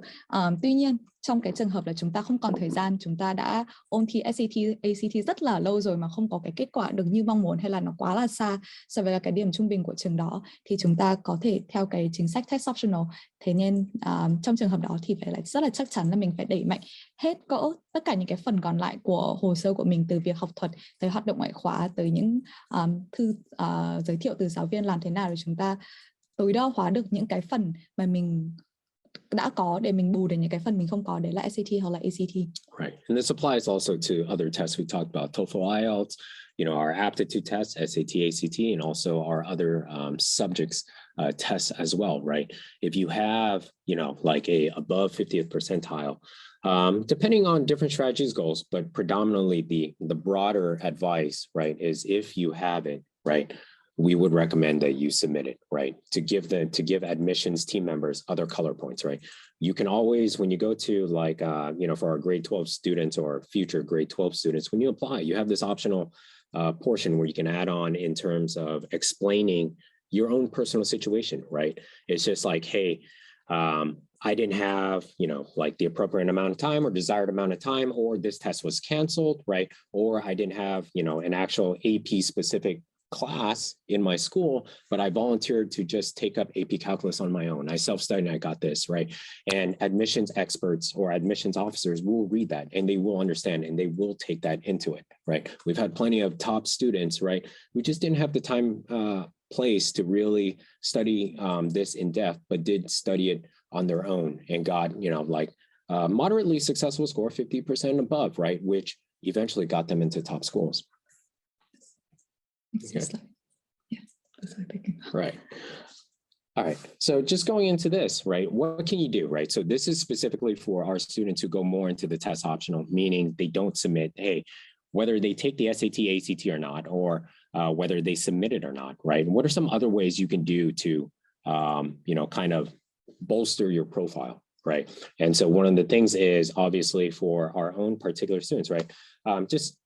Tuy nhiên trong cái trường hợp là chúng ta không còn thời gian, chúng ta đã ôn thi SAT, ACT rất là lâu rồi mà không có cái kết quả được như mong muốn, hay là nó quá là xa so với cái điểm trung bình của trường đó, thì chúng ta có thể theo cái chính sách test optional. Thế nên trong trường hợp đó thì phải là rất là chắc chắn là mình phải đẩy mạnh hết tất cả những cái phần còn lại của hồ sơ của mình, từ việc học thuật tới hoạt động ngoại khóa, tới những thư giới thiệu từ giáo viên, làm thế nào để chúng ta tối đa hóa được những cái phần mà mình đã có để mình bù được những cái phần mình không có, đấy là SAT hoặc là ACT. Right, and this applies also to other tests we talked about, TOEFL, IELTS, our aptitude tests, SAT, ACT, and also our other subjects tests as well, right? If you have, like a above 50th percentile, depending on different strategies, goals, but predominantly the broader advice, right, is if you have it, right, we would recommend that you submit it, right, to give admissions team members other color points, right? You can always, when you go to like, for our grade 12 students or future grade 12 students, when you apply, you have this optional portion where you can add on in terms of explaining your own personal situation, right? It's just like, hey, I didn't have, like the appropriate amount of time or desired amount of time, or this test was canceled, right? Or I didn't have, an actual AP specific class in my school, but I volunteered to just take up AP calculus on my own. I self-studied and I got this, right? And admissions experts or admissions officers will read that and they will understand and they will take that into it, right? We've had plenty of top students, right, who just didn't have the time, place to really study this in depth, but did study it on their own and got, moderately successful score, 50% above, right? Which eventually got them into top schools. Okay. Yeah, that's what I'm thinking. Right. All right. So just going into this, right, what can you do, right? So this is specifically for our students who go more into the test optional, meaning they don't submit, hey, whether they take the SAT, ACT or not, or whether they submit it or not, right? What are some other ways you can do to, kind of bolster your profile, right? And so one of the things is obviously for our own particular students, right? Just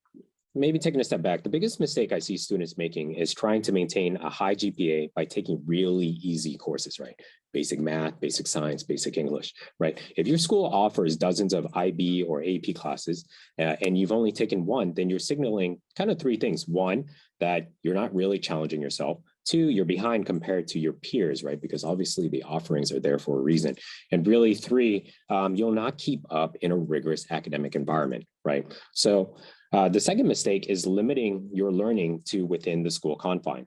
maybe taking a step back, the biggest mistake I see students making is trying to maintain a high GPA by taking really easy courses, right? Basic math, basic science, basic English, right? If your school offers dozens of IB or AP classes and you've only taken one, then you're signaling kind of three things. One, that you're not really challenging yourself. Two, you're behind compared to your peers, right? Because obviously the offerings are there for a reason. And really, three, you'll not keep up in a rigorous academic environment, right? So the second mistake is limiting your learning to within the school confine.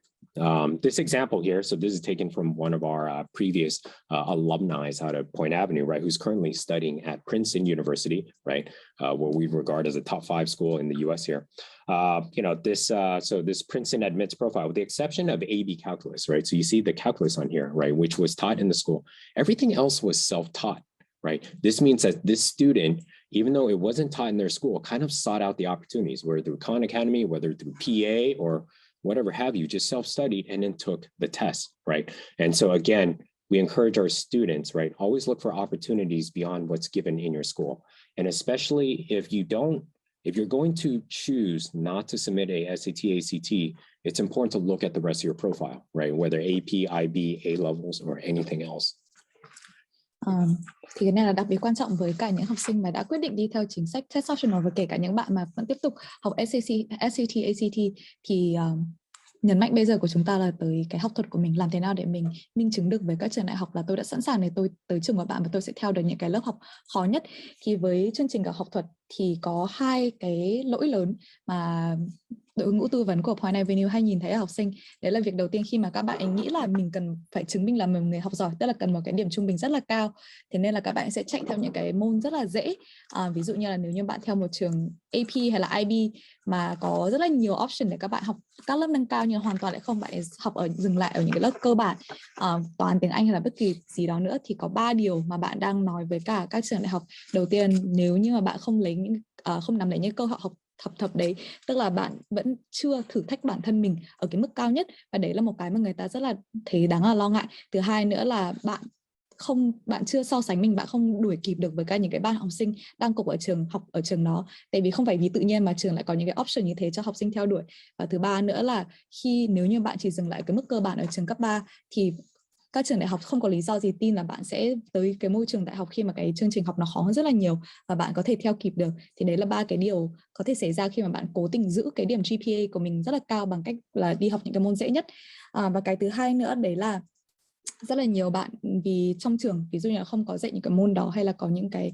This example here, so this is taken from one of our previous alumni out of Point Avenue, right, who's currently studying at Princeton University, right, what we regard as a top 5 school in the US here. This Princeton admits profile, with the exception of AB calculus, right? So you see the calculus on here, right, which was taught in the school. Everything else was self-taught, right? This means that this student, even though it wasn't taught in their school, kind of sought out the opportunities, whether through Khan Academy, whether through PA or whatever have you, just self-studied and then took the test, right? And so again, we encourage our students, right, always look for opportunities beyond what's given in your school. And especially if you're going to choose not to submit a SAT, ACT, it's important to look at the rest of your profile, right? Whether AP, IB, A levels, or anything else. Thì cái này là đặc biệt quan trọng với cả những học sinh mà đã quyết định đi theo chính sách test optional, và kể cả những bạn mà vẫn tiếp tục học SAT, ACT thì nhấn mạnh bây giờ của chúng ta là tới cái học thuật của mình, làm thế nào để mình minh chứng được với các trường đại học là tôi đã sẵn sàng để tôi tới trường của bạn và tôi sẽ theo được những cái lớp học khó nhất. Thì với chương trình cả học thuật thì có hai cái lỗi lớn mà đội ngũ tư vấn của Point Avenue hay nhìn thấy ở học sinh. Đấy là việc đầu tiên, khi mà các bạn ấy nghĩ là mình cần phải chứng minh là mình người học giỏi, tức là cần một cái điểm trung bình rất là cao, thế nên là các bạn sẽ chạy theo những cái môn rất là dễ. Ví dụ như là nếu như bạn theo một trường AP hay là IB mà có rất là nhiều option để các bạn học các lớp nâng cao, nhưng hoàn toàn lại không, bạn ấy học dừng lại ở những cái lớp cơ bản, toán, tiếng Anh hay là bất kỳ gì đó nữa, thì có 3 điều mà bạn đang nói với cả các trường đại học. Đầu tiên, nếu như mà bạn không nắm lấy những cơ hội học thập đấy, tức là bạn vẫn chưa thử thách bản thân mình ở cái mức cao nhất, và đấy là một cái mà người ta rất là thấy đáng là lo ngại. Thứ hai nữa là bạn chưa so sánh mình, bạn không đuổi kịp được với các những cái bạn học sinh đang cùng học ở trường đó, tại vì không phải vì tự nhiên mà trường lại có những cái option như thế cho học sinh theo đuổi. Và thứ ba nữa là nếu như bạn chỉ dừng lại cái mức cơ bản ở trường cấp 3 thì các trường đại học không có lý do gì tin là bạn sẽ tới cái môi trường đại học khi mà cái chương trình học nó khó hơn rất là nhiều và bạn có thể theo kịp được. Thì đấy là 3 cái điều có thể xảy ra khi mà bạn cố tình giữ cái điểm GPA của mình rất là cao bằng cách là đi học những cái môn dễ nhất. Và cái thứ hai nữa đấy là rất là nhiều bạn vì trong trường ví dụ như là không có dạy những cái môn đó, hay là có những cái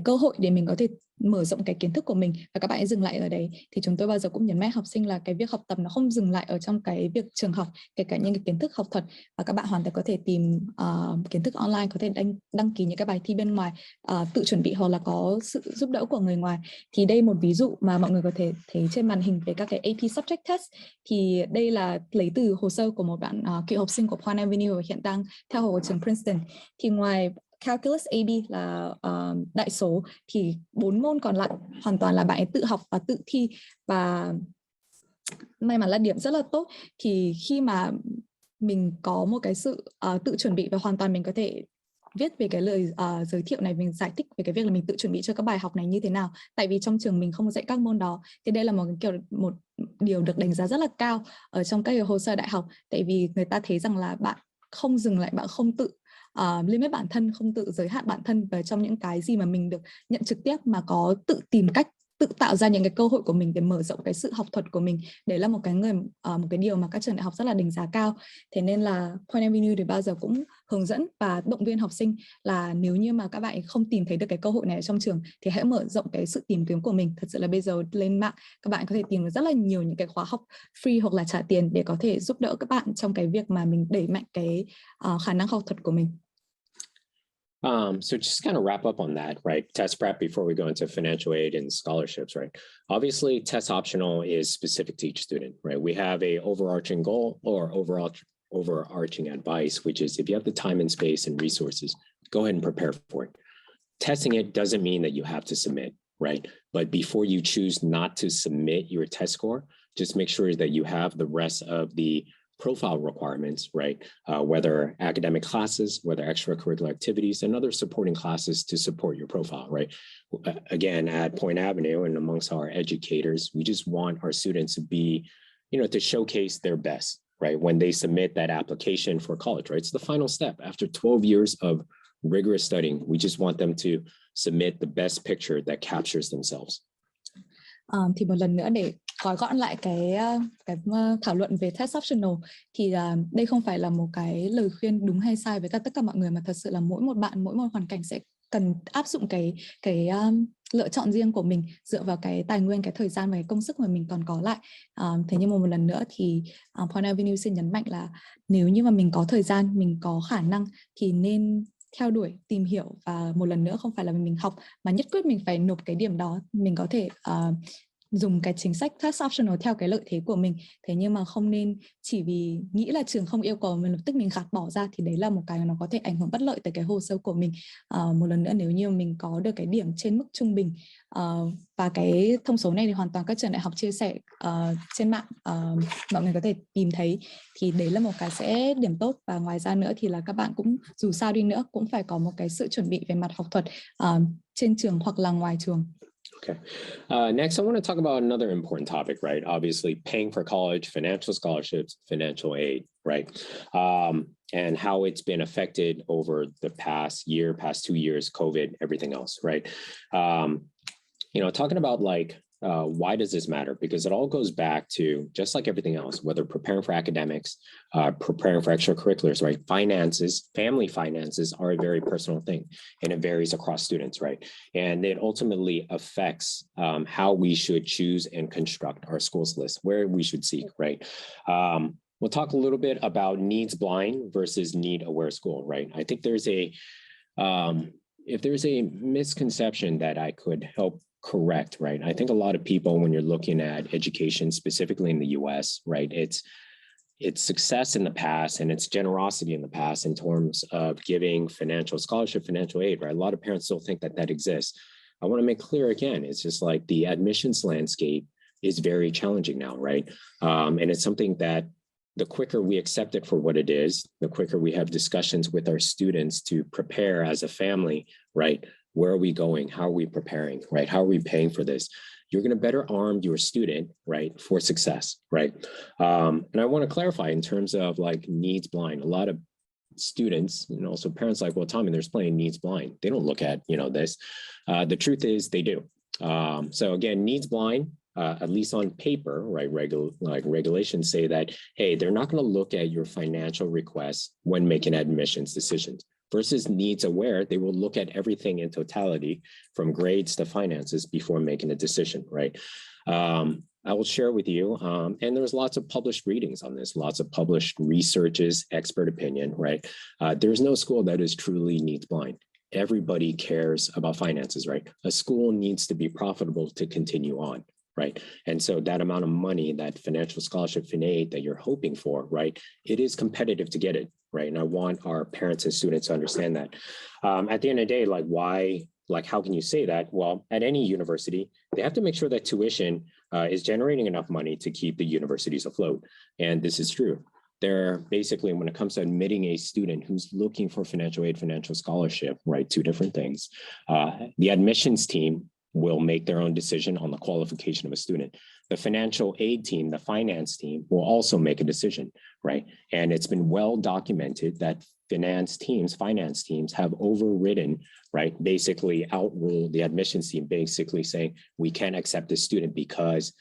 cơ hội để mình có thể mở rộng cái kiến thức của mình và các bạn ấy dừng lại ở đấy. Thì chúng tôi bao giờ cũng nhấn mạnh học sinh là cái việc học tập nó không dừng lại ở trong cái việc trường học, kể cả những cái kiến thức học thuật, và các bạn hoàn toàn có thể tìm kiến thức online, có thể đăng ký những cái bài thi bên ngoài, tự chuẩn bị hoặc là có sự giúp đỡ của người ngoài. Thì đây một ví dụ mà mọi người có thể thấy trên màn hình về các cái AP Subject Test. Thì đây là lấy từ hồ sơ của một bạn cựu học sinh của Point Avenue và hiện đang theo học ở trường Princeton. Thì ngoài Calculus AB là đại số thì 4 môn còn lại hoàn toàn là bạn ấy tự học và tự thi, và may mắn là điểm rất là tốt. Thì khi mà mình có một cái sự tự chuẩn bị và hoàn toàn mình có thể viết về cái lời giới thiệu này, mình giải thích về cái việc là mình tự chuẩn bị cho các bài học này như thế nào, tại vì trong trường mình không dạy các môn đó. Thì đây là một điều được đánh giá rất là cao ở trong các hồ sơ đại học, tại vì người ta thấy rằng là bạn không dừng lại, bạn không tự limit bản thân, không tự giới hạn bản thân về trong những cái gì mà mình được nhận trực tiếp, mà có tự tìm cách tự tạo ra những cái cơ hội của mình để mở rộng cái sự học thuật của mình. Đấy là một cái điều mà các trường đại học rất là đánh giá cao. Thế nên là Point Avenue thì bao giờ cũng hướng dẫn và động viên học sinh là nếu như mà các bạn không tìm thấy được cái cơ hội này ở trong trường thì hãy mở rộng cái sự tìm kiếm của mình. Thật sự là bây giờ lên mạng các bạn có thể tìm được rất là nhiều những cái khóa học free hoặc là trả tiền để có thể giúp đỡ các bạn trong cái việc mà mình đẩy mạnh cái khả năng học thuật của mình. So just kind of wrap up on that, right? Test prep before we go into financial aid and scholarships, right? Obviously, test optional is specific to each student, right? We have a overarching goal or overarching advice, which is if you have the time and space and resources, go ahead and prepare for it. Testing it doesn't mean that you have to submit, right? But before you choose not to submit your test score, just make sure that you have the rest of the profile requirements, right? Whether academic classes, whether extracurricular activities, and other supporting classes to support your profile, right? Again, at Point Avenue and amongst our educators, we just want our students to be, to showcase their best, right? When they submit that application for college, right? It's the final step. After 12 years of rigorous studying, we just want them to submit the best picture that captures themselves. Thì một lần nữa để gói gọn lại cái thảo luận về test optional, thì đây không phải là một cái lời khuyên đúng hay sai với tất cả mọi người, mà thật sự là mỗi một bạn, mỗi một hoàn cảnh sẽ cần áp dụng cái lựa chọn riêng của mình dựa vào cái tài nguyên, cái thời gian và cái công sức mà mình còn có lại. Thế nhưng mà một lần nữa thì Point Avenue xin nhấn mạnh là nếu như mà mình có thời gian, mình có khả năng thì nên theo đuổi, tìm hiểu, và một lần nữa không phải là mình học mà nhất quyết mình phải nộp cái điểm đó. Mình có thể dùng cái chính sách test optional theo cái lợi thế của mình. Thế nhưng mà không nên chỉ vì nghĩ là trường không yêu cầu mình lập tức mình gạt bỏ ra, thì đấy là một cái nó có thể ảnh hưởng bất lợi tới cái hồ sơ của mình. Một lần nữa, nếu như mình có được cái điểm trên mức trung bình, và cái thông số này thì hoàn toàn các trường đại học chia sẻ trên mạng, mọi người có thể tìm thấy, thì đấy là một cái sẽ điểm tốt. Và ngoài ra nữa thì là các bạn cũng dù sao đi nữa cũng phải có một cái sự chuẩn bị về mặt học thuật trên trường hoặc là ngoài trường. Okay. Next, I want to talk about another important topic, right? Obviously, paying for college, financial scholarships, financial aid, right? And how it's been affected over the past year, past 2 years, COVID, everything else, right? Talking about why does this matter? Because it all goes back to, just like everything else, whether preparing for academics, preparing for extracurriculars, right? Finances, family finances are a very personal thing, and it varies across students, right? And it ultimately affects how we should choose and construct our schools list, where we should seek, right? We'll talk a little bit about needs blind versus need aware school, right? I think there's if there's a misconception that I could help correct, right? I think a lot of people, when you're looking at education, specifically in the US, right, it's success in the past and it's generosity in the past in terms of giving financial scholarship, financial aid, right? A lot of parents still think that exists. I want to make clear again, it's just like the admissions landscape is very challenging now, right? And it's something that the quicker we accept it for what it is, the quicker we have discussions with our students to prepare as a family, right? Where are we going? How are we preparing, right? How are we paying for this? You're going to better arm your student, right, for success, right? And I want to clarify in terms of needs blind. A lot of students, so parents well, Tommy, there's plenty of needs blind. They don't look at, this. The truth is they do. So again, needs blind, at least on paper, right? Regulations say that, hey, they're not going to look at your financial requests when making admissions decisions. Versus needs aware, they will look at everything in totality from grades to finances before making a decision, right? I will share with you, and there's lots of published readings on this, lots of published researches, expert opinion, right? There's no school that is truly needs blind. Everybody cares about finances, right? A school needs to be profitable to continue on, right? And so that amount of money, that financial scholarship, FinAid that you're hoping for, right? It is competitive to get it, right? And I want our parents and students to understand that. At the end of the day, like why, like how can you say that? Well, at any university, they have to make sure that tuition is generating enough money to keep the universities afloat. And this is true. They're basically, when it comes to admitting a student who's looking for financial aid, financial scholarship, right? Two different things. The admissions team will make their own decision on the qualification of a student. The financial aid team, the finance team will also make a decision, right? And it's been well documented that finance teams have overridden, right? Basically outruled the admissions team, basically saying, we can't accept this student because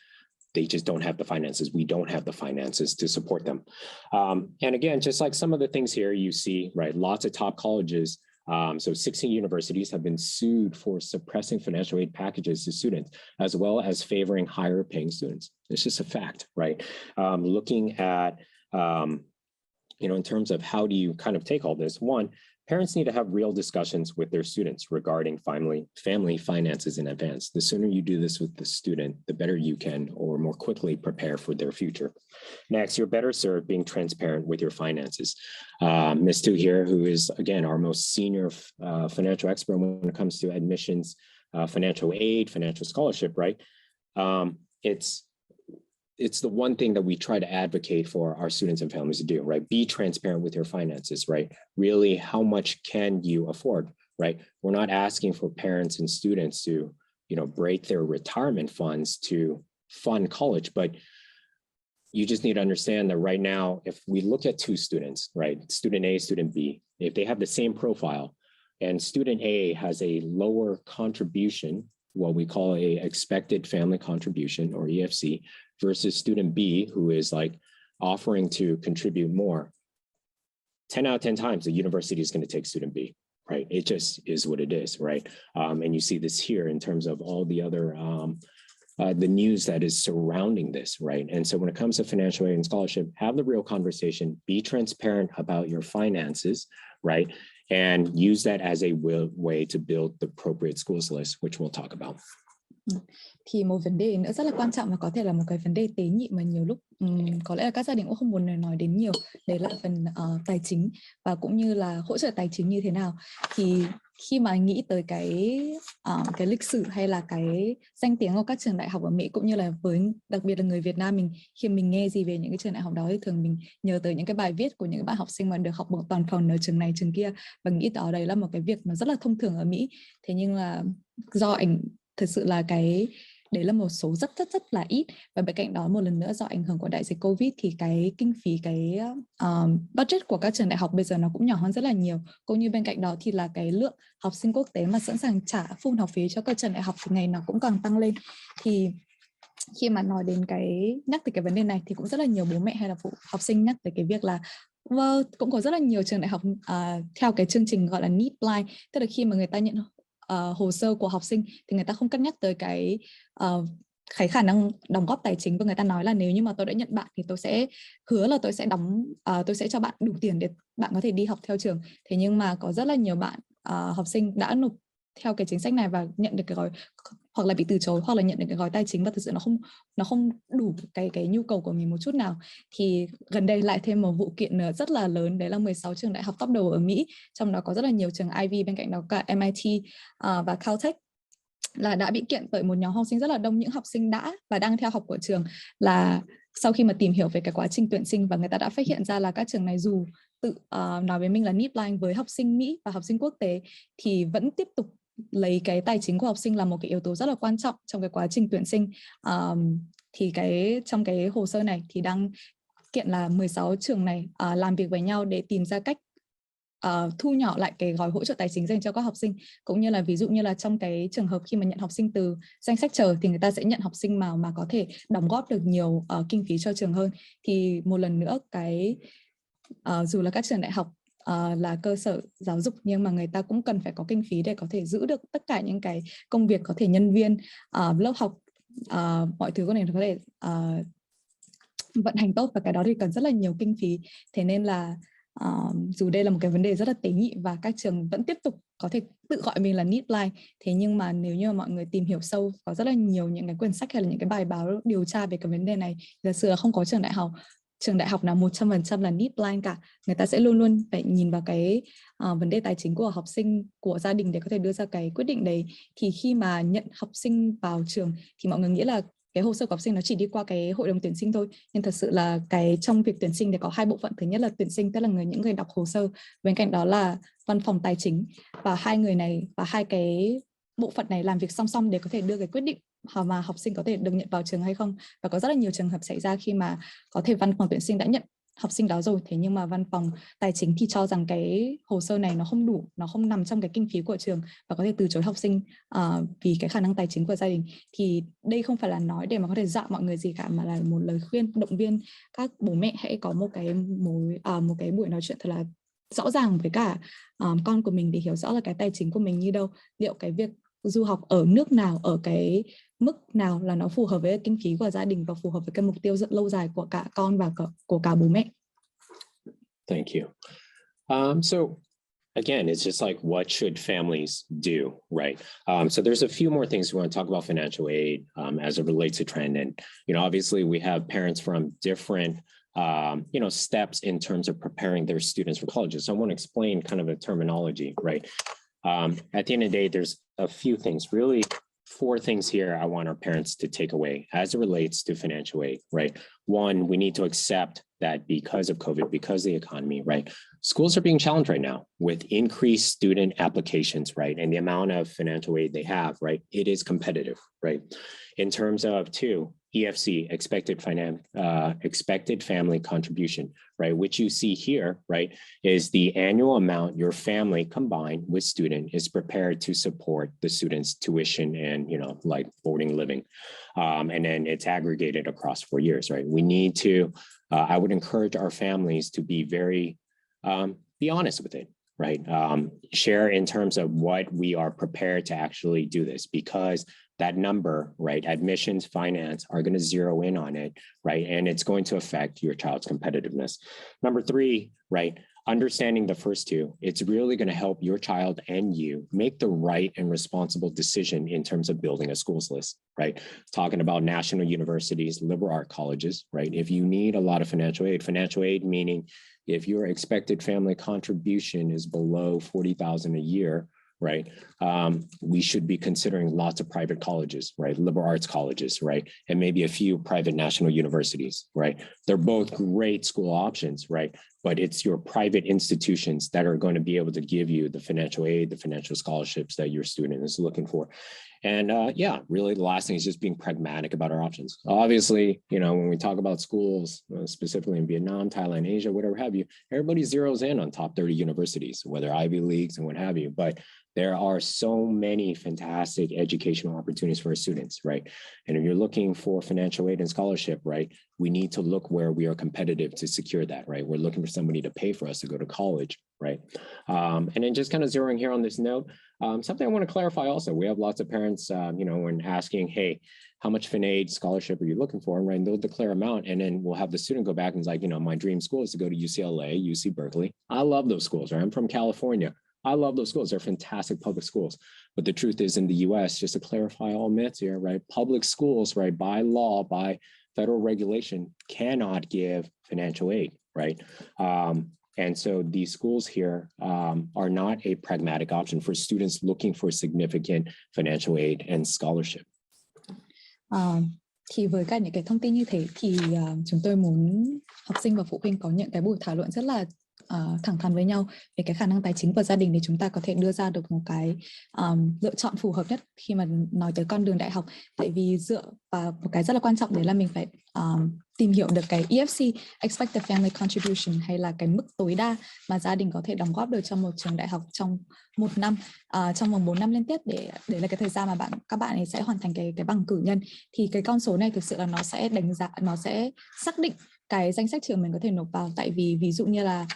they just don't have the finances. We don't have the finances to support them. And again, just like some of the things here you see, right? Lots of top colleges, so 16 universities have been sued for suppressing financial aid packages to students, as well as favoring higher paying students. It's just a fact, right? Looking at, in terms of how do you kind of take all this, one, parents need to have real discussions with their students regarding family finances in advance. The sooner you do this with the student, the better you can, or more quickly prepare for their future. Next, you're better served being transparent with your finances. Ms. Tu here, who is, again, our most senior financial expert when it comes to admissions, financial aid, financial scholarship, right? It's the one thing that we try to advocate for our students and families to do, right? Be transparent with your finances, right? Really, how much can you afford, right? We're not asking for parents and students to, break their retirement funds to fund college, but you just need to understand that right now, if we look at two students, right? Student A, student B, if they have the same profile and student A has a lower contribution, what we call a expected family contribution or EFC, versus student B, who is like offering to contribute more, 10 out of 10 times the university is going to take student B, right? It just is what it is, right? And you see this here in terms of all the other, the news that is surrounding this, right? And so when it comes to financial aid and scholarship, have the real conversation, be transparent about your finances, right? And use that as a way to build the appropriate schools list, which we'll talk about. Thì một vấn đề nữa rất là quan trọng và có thể là một cái vấn đề tế nhị mà nhiều lúc có lẽ là các gia đình cũng không muốn nói đến nhiều, đấy là phần tài chính và cũng như là hỗ trợ tài chính như thế nào. Thì khi mà nghĩ tới cái lịch sử hay là cái danh tiếng của các trường đại học ở Mỹ, cũng như là với đặc biệt là người Việt Nam mình, khi mình nghe gì về những cái trường đại học đó thì thường mình nhớ tới những cái bài viết của những bạn học sinh mà được học bổng toàn phần ở trường này trường kia, và nghĩ tới đấy là một cái việc mà rất là thông thường ở Mỹ. Thế nhưng là do thật sự là đấy là một số rất là ít, và bên cạnh đó một lần nữa do ảnh hưởng của đại dịch Covid thì cái kinh phí, cái budget của các trường đại học bây giờ nó cũng nhỏ hơn rất là nhiều, cũng như bên cạnh đó thì là cái lượng học sinh quốc tế mà sẵn sàng trả full học phí cho các trường đại học thì ngày nào cũng càng tăng lên. Thì khi mà nói đến nhắc tới cái vấn đề này thì cũng rất là nhiều bố mẹ hay là phụ học sinh nhắc tới cái việc là cũng có rất là nhiều trường đại học theo cái chương trình gọi là need blind, tức là khi mà người ta nhận hồ sơ của học sinh thì người ta không cân nhắc tới cái khả năng đóng góp tài chính, và người ta nói là nếu như mà tôi đã nhận bạn thì tôi sẽ hứa là tôi sẽ cho bạn đủ tiền để bạn có thể đi học theo trường. Thế nhưng mà có rất là nhiều bạn học sinh đã nộp theo cái chính sách này và nhận được cái gói, hoặc là bị từ chối, hoặc là nhận được cái gói tài chính và thực sự nó không đủ cái nhu cầu của mình một chút nào. Thì gần đây lại thêm một vụ kiện nữa rất là lớn, đấy là 16 trường đại học top đầu ở Mỹ, trong đó có rất là nhiều trường Ivy, bên cạnh đó cả MIT và Caltech, là đã bị kiện bởi một nhóm học sinh rất là đông, những học sinh đã và đang theo học của trường, là sau khi mà tìm hiểu về cái quá trình tuyển sinh và người ta đã phát hiện ra là các trường này dù tự nói với mình là need blind với học sinh Mỹ và học sinh quốc tế thì vẫn tiếp tục lấy cái tài chính của học sinh là một cái yếu tố rất là quan trọng trong cái quá trình tuyển sinh. Thì trong cái hồ sơ này thì đang kiện là 16 trường này làm việc với nhau để tìm ra cách thu nhỏ lại cái gói hỗ trợ tài chính dành cho các học sinh, cũng như là ví dụ như là trong cái trường hợp khi mà nhận học sinh từ danh sách chờ thì người ta sẽ nhận học sinh mà có thể đóng góp được nhiều kinh phí cho trường hơn. Thì một lần nữa dù là các trường đại học là cơ sở giáo dục, nhưng mà người ta cũng cần phải có kinh phí để có thể giữ được tất cả những cái công việc, có thể nhân viên, lớp học, mọi thứ có thể vận hành tốt, và cái đó thì cần rất là nhiều kinh phí. Thế nên là dù đây là một cái vấn đề rất là tế nhị và các trường vẫn tiếp tục có thể tự gọi mình là Needline, thế nhưng mà nếu như mọi người tìm hiểu sâu, có rất là nhiều những cái quyển sách hay là những cái bài báo điều tra về cái vấn đề này. Giả sử là không có trường đại học nào 100% là Needline cả, người ta sẽ luôn luôn phải nhìn vào cái vấn đề tài chính của học sinh, của gia đình để có thể đưa ra cái quyết định đấy. Thì khi mà nhận học sinh vào trường thì mọi người nghĩ là cái hồ sơ của học sinh nó chỉ đi qua cái hội đồng tuyển sinh thôi, nhưng thật sự là trong việc tuyển sinh thì có hai bộ phận. Thứ nhất là tuyển sinh, tức là những người đọc hồ sơ, bên cạnh đó là văn phòng tài chính, và hai cái bộ phận này làm việc song song để có thể đưa cái quyết định mà học sinh có thể được nhận vào trường hay không. Và có rất là nhiều trường hợp xảy ra khi mà có thể văn phòng tuyển sinh đã nhận học sinh đó rồi, thế nhưng mà văn phòng tài chính thì cho rằng cái hồ sơ này nó không đủ, nó không nằm trong cái kinh phí của trường, và có thể từ chối học sinh vì cái khả năng tài chính của gia đình. Thì đây không phải là nói để mà có thể dọa mọi người gì cả, mà là một lời khuyên động viên các bố mẹ hãy có một cái buổi nói chuyện thật là rõ ràng với cả con của mình, để hiểu rõ là cái tài chính của mình như đâu, liệu cái việc du học ở nước nào, ở cái mức nào là nó phù hợp với kinh phí của gia đình và phù hợp với cái mục tiêu lâu dài của cả con và của cả bố mẹ. Thank you. So again, it's just like, what should families do, right? So there's a few more things we want to talk about financial aid as it relates to trend. And, obviously we have parents from different steps in terms of preparing their students for colleges. So I want to explain kind of a terminology, right? At the end of the day, there's a few things, really 4 things here I want our parents to take away as it relates to financial aid, right? One, we need to accept that because of COVID, because of the economy, right? Schools are being challenged right now with increased student applications, right? And the amount of financial aid they have, right? It is competitive, right? In terms of 2, EFC, expected family contribution, right? Which you see here, right, is the annual amount your family combined with student is prepared to support the student's tuition and, like boarding, living. And then it's aggregated across 4 years, right? We need to, I would encourage our families to be very, be honest with it, right? Share in terms of what we are prepared to actually do this, because that number, right, admissions, finance are going to zero in on it, right? And it's going to affect your child's competitiveness. Number 3, right, understanding the first 2, it's really going to help your child and you make the right and responsible decision in terms of building a schools list, right? Talking about national universities, liberal art colleges, right? If you need a lot of financial aid meaning if your expected family contribution is below $40,000 a year, right? We should be considering lots of private colleges, right? Liberal arts colleges, right? And maybe a few private national universities, right? They're both great school options, right? But it's your private institutions that are going to be able to give you the financial aid, the financial scholarships that your student is looking for. And really the last thing is just being pragmatic about our options. Obviously, when we talk about schools, specifically in Vietnam, Thailand, Asia, whatever have you, everybody zeroes in on top 30 universities, whether Ivy Leagues and what have you. But there are so many fantastic educational opportunities for our students, right? And if you're looking for financial aid and scholarship, right, we need to look where we are competitive to secure that, right? We're looking for somebody to pay for us to go to college, right? And then just kind of zeroing here on this note, something I want to clarify also, we have lots of parents, when asking, hey, how much fin aid scholarship are you looking for? And right, they'll declare amount, and then we'll have the student go back and it's like, my dream school is to go to UCLA, UC Berkeley. I love those schools, right? I'm from California. I love those schools. They're fantastic public schools. But the truth is, in the US, just to clarify all myths here, right? Public schools, right, by law, by federal regulation, cannot give financial aid, right? And so these schools here are not a pragmatic option for students looking for significant financial aid and scholarship. Thì với cả những cái thông tin như thế thì chúng tôi muốn học sinh và phụ huynh có những cái buổi thảo luận rất là thẳng thắn với nhau về cái khả năng tài chính của gia đình, để chúng ta có thể đưa ra được một cái lựa chọn phù hợp nhất khi mà nói tới con đường đại học. Tại vì dựa vào một cái rất là quan trọng đấy là mình phải tìm hiểu được cái EFC, Expected Family Contribution, hay là cái mức tối đa mà gia đình có thể đóng góp được trong một trường đại học trong một năm, trong vòng 4 năm liên tiếp, để đấy là cái thời gian mà các bạn ấy sẽ hoàn thành cái bằng cử nhân. Thì cái con số này thực sự là nó sẽ đánh giá, nó sẽ xác định cái danh sách trường mình có thể nộp vào. Tại vì ví dụ như là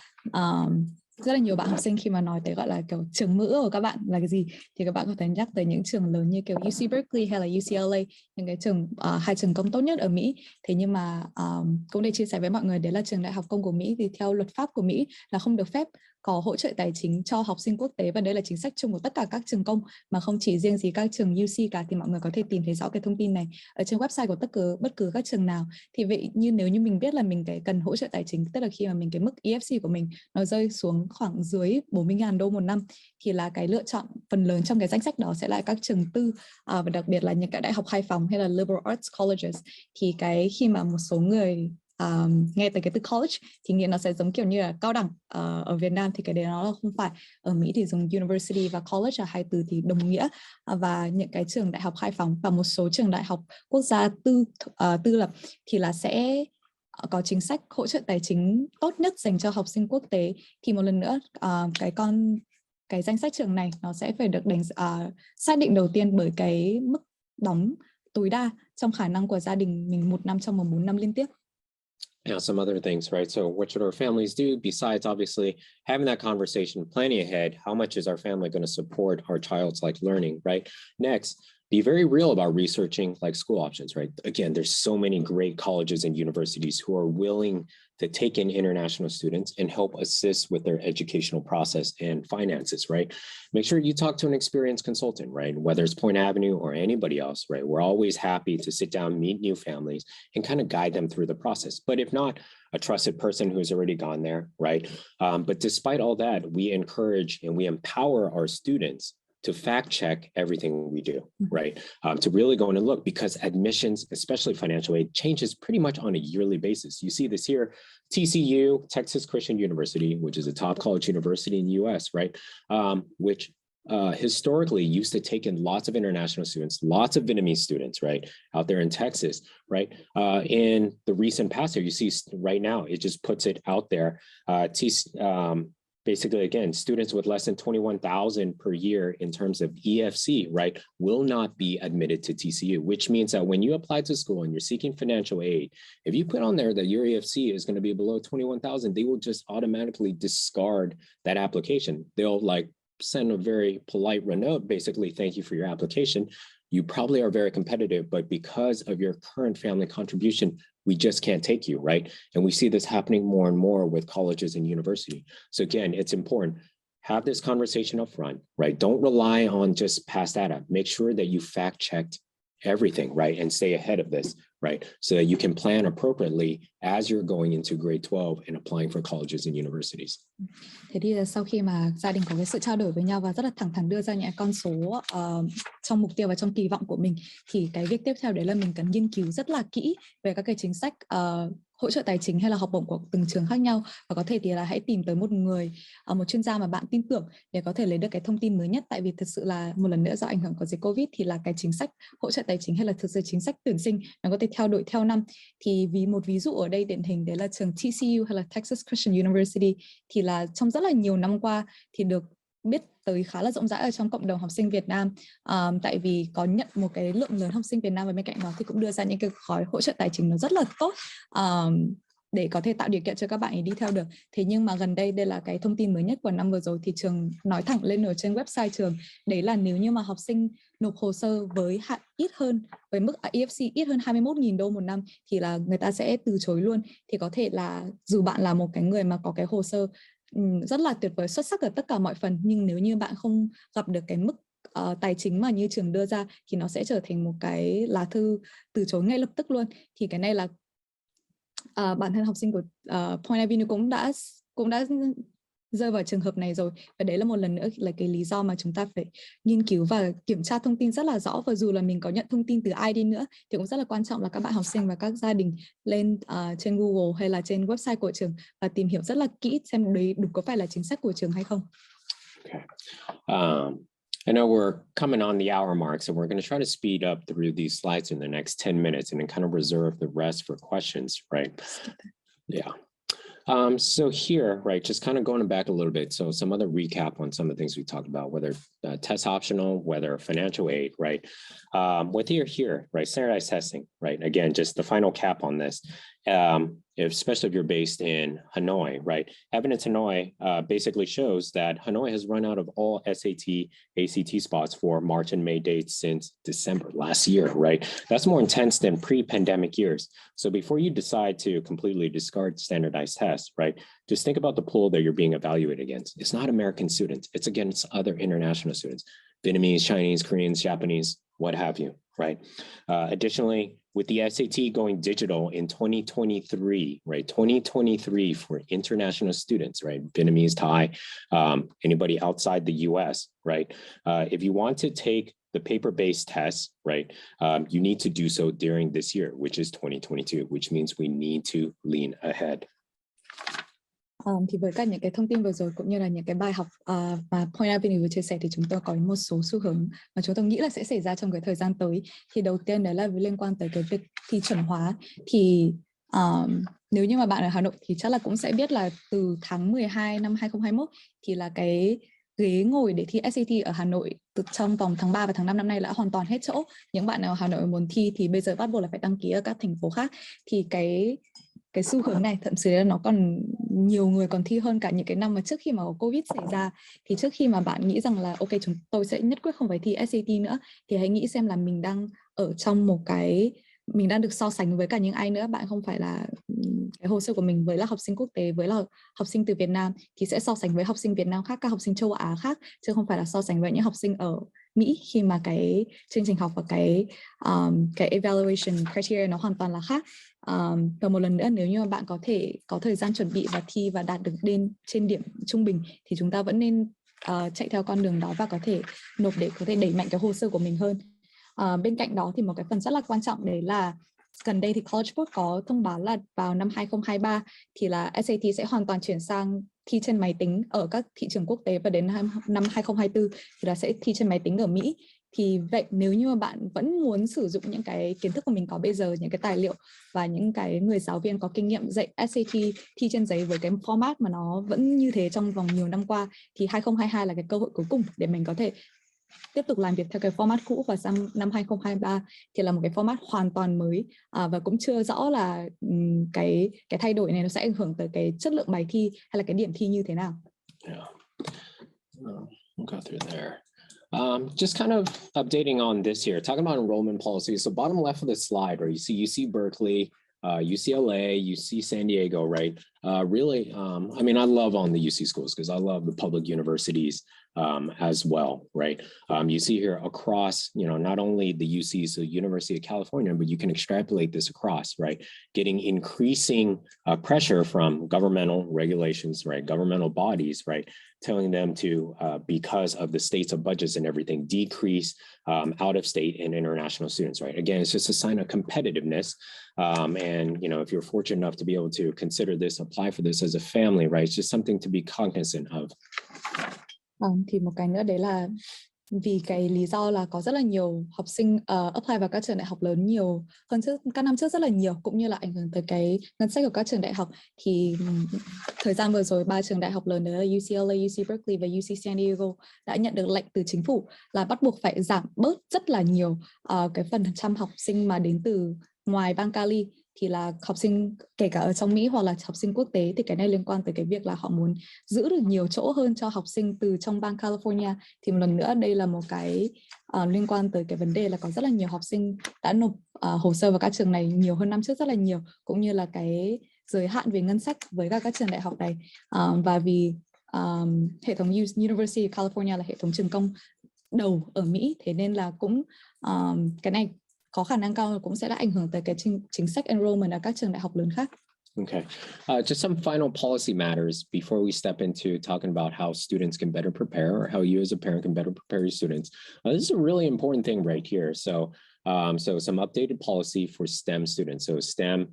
rất là nhiều bạn học sinh khi mà nói tới gọi là kiểu trường mơ ước của các bạn là cái gì thì các bạn có thể nhắc tới những trường lớn như kiểu UC Berkeley hay là UCLA, những cái trường hai trường công tốt nhất ở Mỹ. Thế nhưng mà cũng để chia sẻ với mọi người, đấy là trường đại học công của Mỹ thì theo luật pháp của Mỹ là không được phép có hỗ trợ tài chính cho học sinh quốc tế, và đây là chính sách chung của tất cả các trường công mà không chỉ riêng gì các trường UC cả. Thì mọi người có thể tìm thấy rõ cái thông tin này ở trên website của bất cứ các trường nào. Thì vậy như nếu như mình biết là mình cần hỗ trợ tài chính, tức là khi mà mình cái mức EFC của mình nó rơi xuống khoảng dưới 40.000 đô một năm, thì là cái lựa chọn phần lớn trong cái danh sách đó sẽ là các trường tư, và đặc biệt là những cái đại học khai phóng hay là liberal arts colleges. Thì cái khi mà một số người nghe tới cái từ college thì nghĩa nó sẽ giống kiểu như là cao đẳng ở Việt Nam, thì cái đấy nó là không phải. Ở Mỹ thì dùng university và college là hai từ thì đồng nghĩa, và những cái trường đại học khai phóng và một số trường đại học quốc gia tư lập thì là sẽ có chính sách hỗ trợ tài chính tốt nhất dành cho học sinh quốc tế. Thì một lần nữa cái danh sách trường này nó sẽ phải được xác định đầu tiên bởi cái mức đóng tối đa trong khả năng của gia đình mình một năm trong 4 năm liên tiếp. Now, some other things, right? So what should our families do besides obviously having that conversation, planning ahead? How much is our family going to support our child's like learning, right? Next, be very real about researching like school options, right? Again, there's so many great colleges and universities who are willing to take in international students and help assist with their educational process and finances, right? Make sure you talk to an experienced consultant, right? Whether it's Point Avenue or anybody else, right? We're always happy to sit down, meet new families and kind of guide them through the process. But if not, a trusted person who's already gone there, right? But despite all that, we encourage and we empower our students to fact check everything we do, right? To really go in and look, because admissions, especially financial aid, changes pretty much on a yearly basis. You see this here, TCU, Texas Christian University, which is a top college university in the US, right? Which historically used to take in lots of international students, lots of Vietnamese students, right? Out there in Texas, right? In the recent past here, you see right now, it just puts it out there. Basically, again, students with less than 21,000 per year in terms of EFC, right, will not be admitted to TCU, which means that when you apply to school and you're seeking financial aid, if you put on there that your EFC is going to be below 21,000, they will just automatically discard that application. They'll like send a very polite note, basically, thank you for your application. You probably are very competitive, but because of your current family contribution, we just can't take you, right? And we see this happening more and more with colleges and university. So again, it's important. Have this conversation up front, right? Don't rely on just past data. Make sure that you fact checked everything, right? And stay ahead of this, right? So that you can plan appropriately as you're going into grade 12 and applying for colleges and universities. Thế thì sau khi mà gia đình có cái sự trao đổi với nhau và rất là thẳng thắn đưa ra những con số trong mục tiêu và trong kỳ vọng của mình, thì cái việc tiếp theo đấy là mình cần nghiên cứu rất là kỹ về các cái chính sách hỗ trợ tài chính hay là học bổng của từng trường khác nhau, và có thể thì là hãy tìm tới một chuyên gia mà bạn tin tưởng để có thể lấy được cái thông tin mới nhất. Tại vì thực sự là một lần nữa do ảnh hưởng của dịch Covid thì là cái chính sách hỗ trợ tài chính hay là thực sự chính sách tuyển sinh nó có thể theo đổi theo năm. Thì một ví dụ ở đây điển hình đấy là trường TCU hay là Texas Christian University, thì là trong rất là nhiều năm qua thì được biết tới khá là rộng rãi ở trong cộng đồng học sinh Việt Nam, tại vì có nhận một cái lượng lớn học sinh Việt Nam, và bên cạnh đó thì cũng đưa ra những cái gói hỗ trợ tài chính nó rất là tốt để có thể tạo điều kiện cho các bạn ấy đi theo được. Thế nhưng mà gần đây là cái thông tin mới nhất của năm vừa rồi, thì trường nói thẳng lên ở trên website trường, đấy là nếu như mà học sinh nộp hồ sơ với hạn ít hơn, với mức EFC ít hơn 21.000 đô một năm thì là người ta sẽ từ chối luôn. Thì có thể là dù bạn là một cái người mà có cái hồ sơ rất là tuyệt vời, xuất sắc ở tất cả mọi phần, nhưng nếu như bạn không gặp được cái mức tài chính mà như trường đưa ra thì nó sẽ trở thành một cái lá thư từ chối ngay lập tức luôn. Thì cái này là bản thân học sinh của Point Avenue cũng đã rơi vào trường hợp này rồi, và đấy là một lần nữa là cái lý do mà chúng ta phải nghiên cứu và kiểm tra thông tin rất là rõ. Và dù là mình có nhận thông tin từ ai đi nữa thì cũng rất là quan trọng là các bạn học sinh và các gia đình lên trên Google hay là trên website của trường và tìm hiểu rất là kỹ xem đấy đúng có phải là chính sách của trường hay không. Okay. I know we're coming on the hour mark, so we're going to try to speed up through these slides in the next 10 minutes and then kind of reserve the rest for questions, right? Yeah. So here, right, just kind of going back a little bit. So some other recap on some of the things we talked about, whether test optional, whether financial aid, right? With here, right, standardized testing, right? Again, just the final cap on this. especially if you're based in Hanoi, right? Evidence Hanoi basically shows that Hanoi has run out of all SAT, ACT spots for March and May dates since December last year, right? That's more intense than pre-pandemic years. So before you decide to completely discard standardized tests, right, just think about the pool that you're being evaluated against. It's not American students. It's against other international students, Vietnamese, Chinese, Koreans, Japanese, what have you, right? Additionally, with the SAT going digital in 2023, right? 2023 for international students, right? Vietnamese, Thai, anybody outside the US, right? If you want to take the paper-based tests, right, you need to do so during this year, which is 2022, which means we need to lean ahead. Thì với cả những cái thông tin vừa rồi cũng như là những cái bài học mà Point Avenue vừa chia sẻ thì chúng tôi có một số xu hướng mà chúng tôi nghĩ là sẽ xảy ra trong cái thời gian tới. Thì đầu tiên đấy là liên quan tới cái việc thi chuẩn hóa. Thì nếu như mà bạn ở Hà Nội thì chắc là cũng sẽ biết là từ tháng 12 năm 2021 thì là cái ghế ngồi để thi SAT ở Hà Nội trong vòng tháng 3 và tháng 5 năm nay đã hoàn toàn hết chỗ. Những bạn nào ở Hà Nội muốn thi thì bây giờ bắt buộc là phải đăng ký ở các thành phố khác. Thì cái xu hướng này thậm chí là nó còn nhiều người còn thi hơn cả những cái năm mà trước khi mà Covid xảy ra. Thì trước khi mà bạn nghĩ rằng là ok chúng tôi sẽ nhất quyết không phải thi SAT nữa thì hãy nghĩ xem là mình đang ở trong một cái, mình đang được so sánh với cả những ai nữa. Bạn không phải là cái hồ sơ của mình với là học sinh quốc tế, với là học sinh từ Việt Nam thì sẽ so sánh với học sinh Việt Nam khác, các học sinh châu Á khác, chứ không phải là so sánh với những học sinh ở Mỹ khi mà cái chương trình học và cái evaluation criteria nó hoàn toàn là khác. Và một lần nữa, nếu như mà bạn có thể có thời gian chuẩn bị và thi và đạt được trên điểm trung bình thì chúng ta vẫn nên chạy theo con đường đó và có thể nộp để có thể đẩy mạnh cái hồ sơ của mình hơn. Bên cạnh đó thì một cái phần rất là quan trọng đấy là gần đây thì College Board có thông báo là vào năm 2023 thì là SAT sẽ hoàn toàn chuyển sang thi trên máy tính ở các thị trường quốc tế, và đến năm 2024 thì là sẽ thi trên máy tính ở Mỹ. Thì vậy nếu như mà bạn vẫn muốn sử dụng những cái kiến thức của mình có bây giờ, những cái tài liệu và những cái người giáo viên có kinh nghiệm dạy SAT thi trên giấy với cái format mà nó vẫn như thế trong vòng nhiều năm qua, thì 2022 là cái cơ hội cuối cùng để mình có thể tiếp tục làm việc theo cái format cũ, và sang năm 2023 thì là một cái format hoàn toàn mới, và cũng chưa rõ là cái thay đổi này nó sẽ ảnh hưởng tới cái chất lượng bài thi hay là cái điểm thi như thế nào. Yeah. We'll go through there. Just kind of updating on this here, talking about enrollment policy. So bottom left of the slide, right, you see UC Berkeley, UCLA, UC San Diego, right? Really, I mean, I love on the UC schools because I love the public universities as well, right? You see here across, you know, not only the UC, so University of California, but you can extrapolate this across, right? Getting increasing pressure from governmental regulations, right? Governmental bodies, right? Telling them to, because of the states of budgets and everything, decrease out of state and international students, right? Again, it's just a sign of competitiveness. And, you know, if you're fortunate enough to be able to consider this, apply for this as a family, right? It's just something to be cognizant of. Thì một cái nữa đấy là vì cái lý do là có rất là nhiều học sinh apply vào các trường đại học lớn nhiều hơn các năm trước rất là nhiều, cũng như là ảnh hưởng tới cái ngân sách của các trường đại học. Thì thời gian vừa rồi 3 trường đại học lớn đó là UCLA, UC Berkeley và UC San Diego đã nhận được lệnh từ chính phủ là bắt buộc phải giảm bớt rất là nhiều cái phần trăm học sinh mà đến từ ngoài bang Cali, thì là học sinh kể cả ở trong Mỹ hoặc là học sinh quốc tế. Thì cái này liên quan tới cái việc là họ muốn giữ được nhiều chỗ hơn cho học sinh từ trong bang California. Thì một lần nữa đây là một cái liên quan tới cái vấn đề là có rất là nhiều học sinh đã nộp hồ sơ vào các trường này nhiều hơn năm trước rất là nhiều, cũng như là cái giới hạn về ngân sách với các trường đại học này. Và vì hệ thống University of California là hệ thống trường công đầu ở Mỹ, thế nên là cũng cái này có khả năng cao cũng sẽ đã ảnh hưởng tới cái chính sách enrollment ở các trường đại học lớn khác. Okay, just some final policy matters before we step into talking about how students can better prepare, or how you as a parent can better prepare your students. This is a really important thing right here. So, so some updated policy for STEM students. So STEM,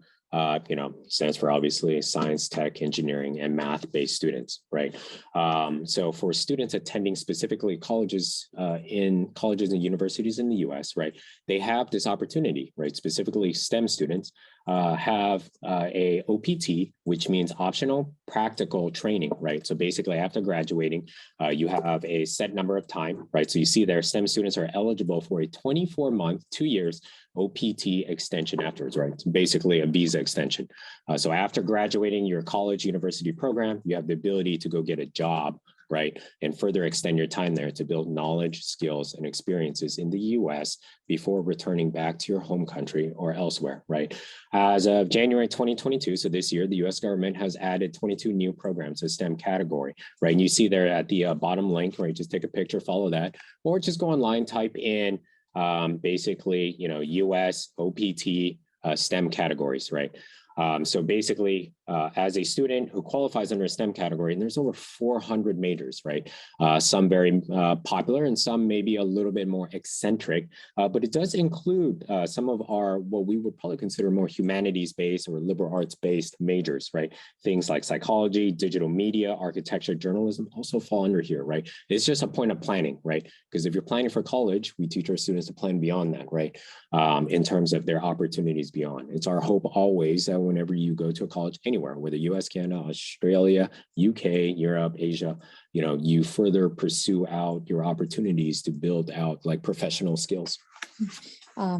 you know, stands for obviously science, tech, engineering, and math-based students, right? So for students attending specifically colleges and universities in the US, right, they have this opportunity, right? Specifically STEM students have a OPT, which means optional practical training, right? So basically after graduating, you have a set number of time, right? So you see there, STEM students are eligible for a 24-month, 2 years OPT extension afterwards, right? It's basically a visa extension. So after graduating your college university program, you have the ability to go get a job, right? And further extend your time there to build knowledge, skills, and experiences in the US before returning back to your home country or elsewhere, right? As of January 2022, so this year, the US government has added 22 new programs to STEM category, right? And you see there at the bottom link, right? Just take a picture, follow that, or just go online, type in basically, US OPT STEM categories, right? So basically, as a student who qualifies under a STEM category, and there's over 400 majors, right? Some very popular and some maybe a little bit more eccentric, but it does include some of our, what we would probably consider more humanities-based or liberal arts-based majors, right? Things like psychology, digital media, architecture, journalism also fall under here, right? It's just a point of planning, right? Because if you're planning for college, we teach our students to plan beyond that, right? In terms of their opportunities beyond. It's our hope always that whenever you go to a college anywhere, whether US, Canada, Australia, UK, Europe, Asia, you further pursue out your opportunities to build out like professional skills.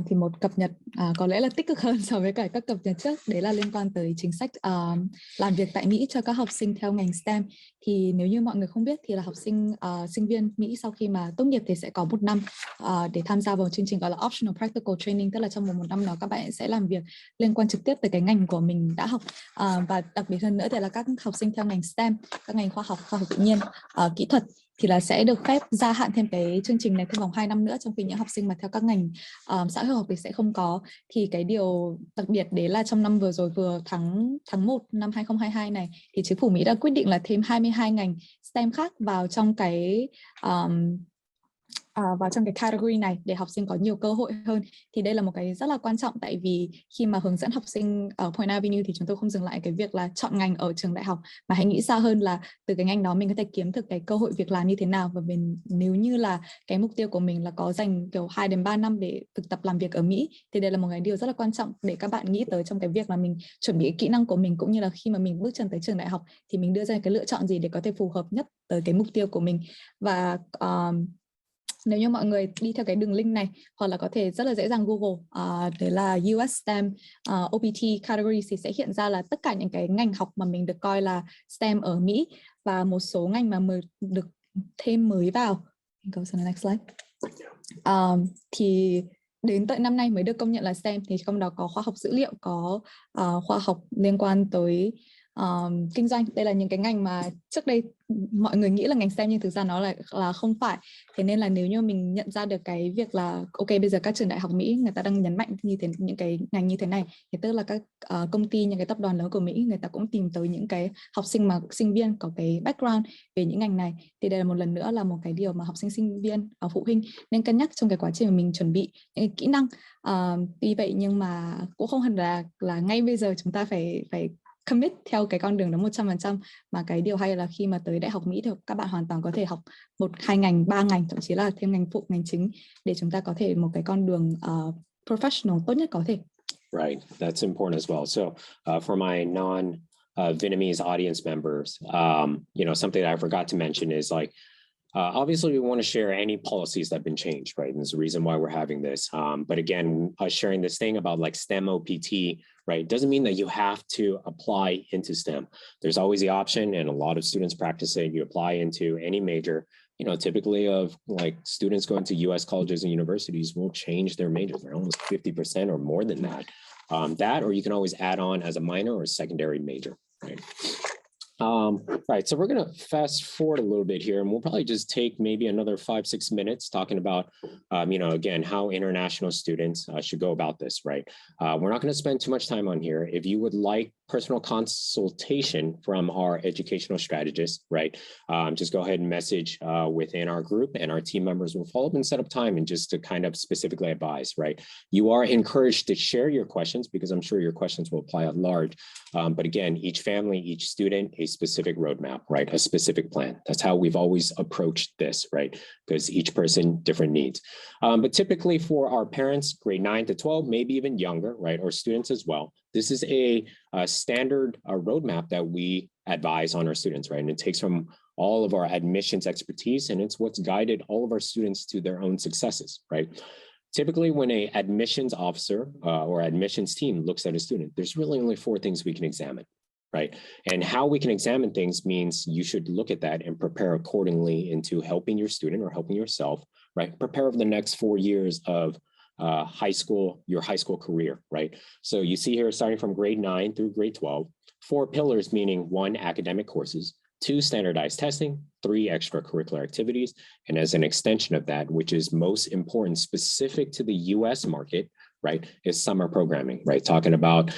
Thì một cập nhật có lẽ là tích cực hơn so với cả các cập nhật trước, đấy là liên quan tới chính sách làm việc tại Mỹ cho các học sinh theo ngành STEM. Thì nếu như mọi người không biết thì là học sinh sinh viên Mỹ sau khi mà tốt nghiệp thì sẽ có 1 năm để tham gia vào chương trình gọi là optional practical training, tức là trong 1 năm đó các bạn sẽ làm việc liên quan trực tiếp tới cái ngành của mình đã học. Và đặc biệt hơn nữa thì là các học sinh theo ngành STEM, các ngành khoa học tự nhiên, kỹ thuật thì là sẽ được phép gia hạn thêm cái chương trình này thêm vòng 2 năm nữa, trong khi những học sinh mà theo các ngành xã hội học thì sẽ không có. Thì cái điều đặc biệt đấy là trong năm vừa rồi, vừa tháng 1 năm 2022 này, thì chính phủ Mỹ đã quyết định là thêm 22 ngành STEM khác vào trong cái category này để học sinh có nhiều cơ hội hơn. Thì đây là một cái rất là quan trọng, tại vì khi mà hướng dẫn học sinh ở Point Avenue thì chúng tôi không dừng lại cái việc là chọn ngành ở trường đại học, mà hãy nghĩ xa hơn là từ cái ngành đó mình có thể kiếm được cái cơ hội việc làm như thế nào. Và nếu như là cái mục tiêu của mình là có dành kiểu 2 đến 3 năm để thực tập làm việc ở Mỹ, thì đây là một cái điều rất là quan trọng để các bạn nghĩ tới trong cái việc là mình chuẩn bị kỹ năng của mình, cũng như là khi mà mình bước chân tới trường đại học thì mình đưa ra cái lựa chọn gì để có thể phù hợp nhất tới cái mục tiêu của mình. Và nếu như mọi người đi theo cái đường link này, hoặc là có thể rất là dễ dàng Google đấy là US STEM OPT category, thì sẽ hiện ra là tất cả những cái ngành học mà mình được coi là STEM ở Mỹ, và một số ngành mà được thêm mới vào. Go to the next slide. Thì đến tận năm nay mới được công nhận là STEM, thì trong đó có khoa học dữ liệu, có khoa học liên quan tới kinh doanh. Đây là những cái ngành mà trước đây mọi người nghĩ là ngành STEM nhưng thực ra nó là không phải. Thế nên là nếu như mình nhận ra được cái việc là ok, bây giờ các trường đại học Mỹ người ta đang nhấn mạnh như thế, những cái ngành như thế này, thì tức là các công ty, những cái tập đoàn lớn của Mỹ người ta cũng tìm tới những cái học sinh mà sinh viên có cái background về những ngành này. Thì đây là một lần nữa là một cái điều mà học sinh sinh viên, phụ huynh nên cân nhắc trong cái quá trình mà mình chuẩn bị những cái kỹ năng. Vì vậy nhưng mà cũng không hẳn là ngay bây giờ chúng ta phải commit theo cái con đường đó 100%, mà cái điều hay là khi mà tới đại học Mỹ thì các bạn hoàn toàn có thể học 1, 2 ngành, 3 ngành, thậm chí là thêm ngành phụ, ngành chính, để chúng ta có thể một cái con đường professional tốt nhất có thể. Right, that's important as well. So for my non-Vietnamese audience members, something that I forgot to mention is like, obviously, we want to share any policies that have been changed, right? And there's a reason why we're having this. But again, us sharing this thing about like STEM OPT, right, doesn't mean that you have to apply into STEM. There's always the option, and a lot of students practice it. You apply into any major. Typically of like students going to US colleges and universities will change their majors. They're almost 50% or more than that. That, or you can always add on as a minor or secondary major, right? Right, so we're going to fast forward a little bit here, and we'll probably just take maybe another 5-6 minutes talking about, again, how international students should go about this, right? We're not going to spend too much time on here. If you would like personal consultation from our educational strategist, right, just go ahead and message within our group, and our team members will follow up and set up time and just to kind of specifically advise, right? You are encouraged to share your questions because I'm sure your questions will apply at large. But again, each family, each student, a specific roadmap, right? A specific plan. That's how we've always approached this, right? Because each person, different needs. But typically for our parents, grade 9 to 12, maybe even younger, right? Or students as well, This is a standard roadmap that we advise on our students, right? And it takes from all of our admissions expertise, and it's what's guided all of our students to their own successes, right? Typically, when an admissions officer or admissions team looks at a student, there's really only 4 things we can examine, right? And how we can examine things means you should look at that and prepare accordingly into helping your student or helping yourself, right? Prepare for the next 4 years of your high school career, right? So you see here, starting from grade 9 through grade 12, 4 pillars, meaning 1, academic courses, 2, standardized testing, 3, extracurricular activities, and as an extension of that, which is most important, specific to the US market, right, is summer programming, right? Talking about,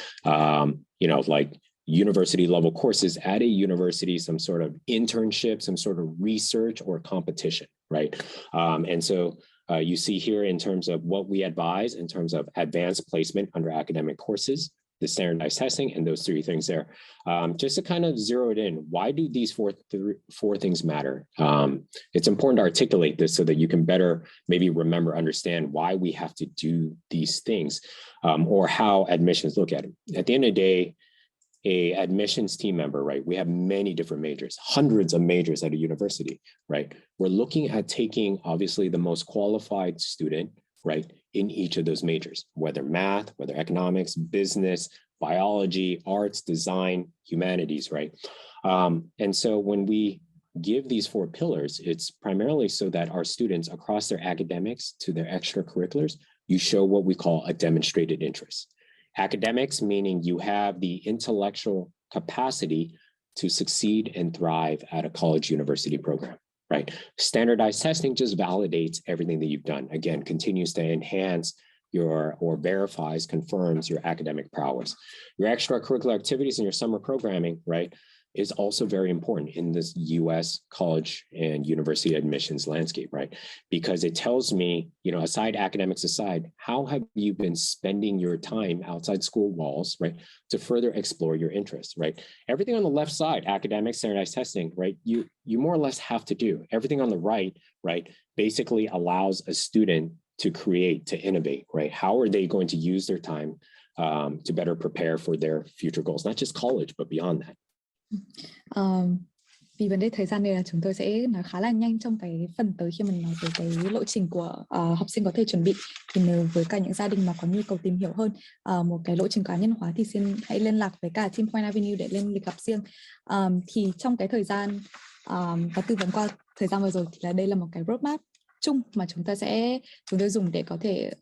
like university level courses at a university, some sort of internship, some sort of research or competition, right? And so you see here in terms of what we advise in terms of advanced placement under academic courses, the standardized testing, and those 3 things there. Just to kind of zero it in, why do these four things matter? It's important to articulate this so that you can better maybe remember, understand why we have to do these things, or how admissions look at it. At the end of the day, a admissions team member, right? We have many different majors, hundreds of majors at a university, right? We're looking at taking obviously the most qualified student, right, in each of those majors, whether math, whether economics, business, biology, arts, design, humanities, right? And so when we give these 4 pillars, it's primarily so that our students across their academics to their extracurriculars, you show what we call a demonstrated interest. Academics, meaning you have the intellectual capacity to succeed and thrive at a college university program, right? Standardized testing just validates everything that you've done. Again, continues to enhance or verifies, confirms your academic prowess. Your extracurricular activities and your summer programming, right, is also very important in this US college and university admissions landscape, right? Because it tells me, aside academics aside, how have you been spending your time outside school walls, right, to further explore your interests, right? Everything on the left side, academics, standardized testing, right, you more or less have to do. Everything on the right, basically allows a student to create, to innovate, right? How are they going to use their time to better prepare for their future goals, not just college, but beyond that? Vì vấn đề thời gian này là chúng tôi sẽ nói khá là nhanh trong cái phần tới khi mình nói về cái lộ trình của học sinh có thể chuẩn bị. Thì nếu với cả những gia đình mà có nhu cầu tìm hiểu hơn một cái lộ trình cá nhân hóa thì xin hãy liên lạc với cả team Point Avenue để lên lịch gặp riêng. Thì trong cái thời gian và tư vấn qua thời gian vừa rồi thì là đây là một cái roadmap chung mà chúng tôi dùng để có thể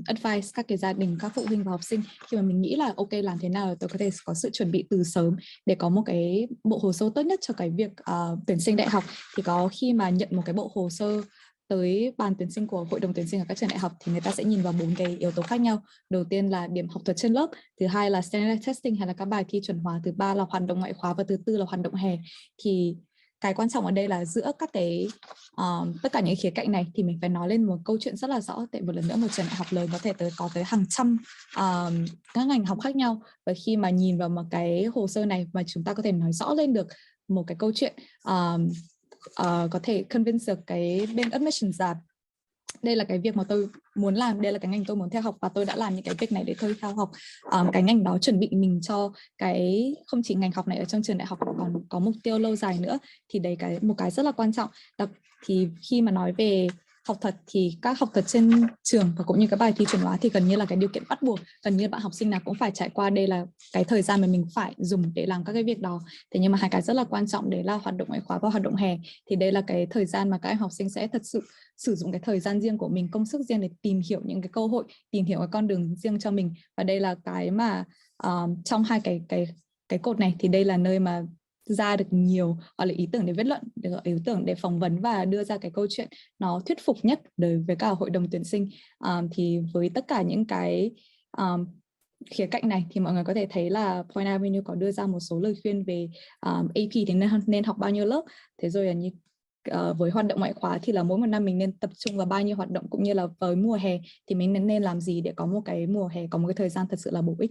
advise các cái gia đình, các phụ huynh và học sinh khi mà mình nghĩ là ok, làm thế nào tôi có thể có sự chuẩn bị từ sớm để có một cái bộ hồ sơ tốt nhất cho cái việc tuyển sinh đại học. Thì có khi mà nhận một cái bộ hồ sơ tới bàn tuyển sinh của hội đồng tuyển sinh ở các trường đại học thì người ta sẽ nhìn vào 4 cái yếu tố khác nhau. Đầu tiên là điểm học thuật trên lớp, thứ hai là standardized testing hay là các bài thi chuẩn hóa, thứ ba là hoạt động ngoại khóa và thứ tư là hoạt động hè. Thì cái quan trọng ở đây là giữa các cái tất cả những khía cạnh này thì mình phải nói lên một câu chuyện rất là rõ. Tại một lần nữa, một trường đại học lớn có thể có tới hàng trăm các ngành học khác nhau, và khi mà nhìn vào một cái hồ sơ này mà chúng ta có thể nói rõ lên được một cái câu chuyện, có thể convince được cái bên admissions là đây là cái việc mà tôi muốn làm, đây là cái ngành tôi muốn theo học và tôi đã làm những cái việc này để tôi theo học cái ngành đó, chuẩn bị mình cho cái không chỉ ngành học này ở trong trường đại học mà còn có mục tiêu lâu dài nữa. Thì đấy một cái rất là quan trọng. Thì khi mà nói về học thuật thì các học thuật trên trường và cũng như các bài thi chuẩn hóa thì gần như là cái điều kiện bắt buộc, gần như bạn học sinh nào cũng phải trải qua. Đây là cái thời gian mà mình phải dùng để làm các cái việc đó. Thế nhưng mà hai cái rất là quan trọng đấy là hoạt động ngoại khóa và hoạt động hè. Thì đây là cái thời gian mà các em học sinh sẽ thật sự sử dụng cái thời gian riêng của mình, công sức riêng để tìm hiểu những cái cơ hội, tìm hiểu cái con đường riêng cho mình. Và đây là cái mà trong hai cái cột này thì đây là nơi mà ra được nhiều gọi là ý tưởng để viết luận, ý tưởng để phỏng vấn và đưa ra cái câu chuyện nó thuyết phục nhất đối với cả hội đồng tuyển sinh. Thì với tất cả những cái khía cạnh này thì mọi người có thể thấy là Point Avenue có đưa ra một số lời khuyên về AP thì nên học bao nhiêu lớp. Thế rồi là như với hoạt động ngoại khóa thì là mỗi một năm mình nên tập trung vào bao nhiêu hoạt động, cũng như là với mùa hè thì mình nên làm gì để có một cái mùa hè, có một cái thời gian thật sự là bổ ích.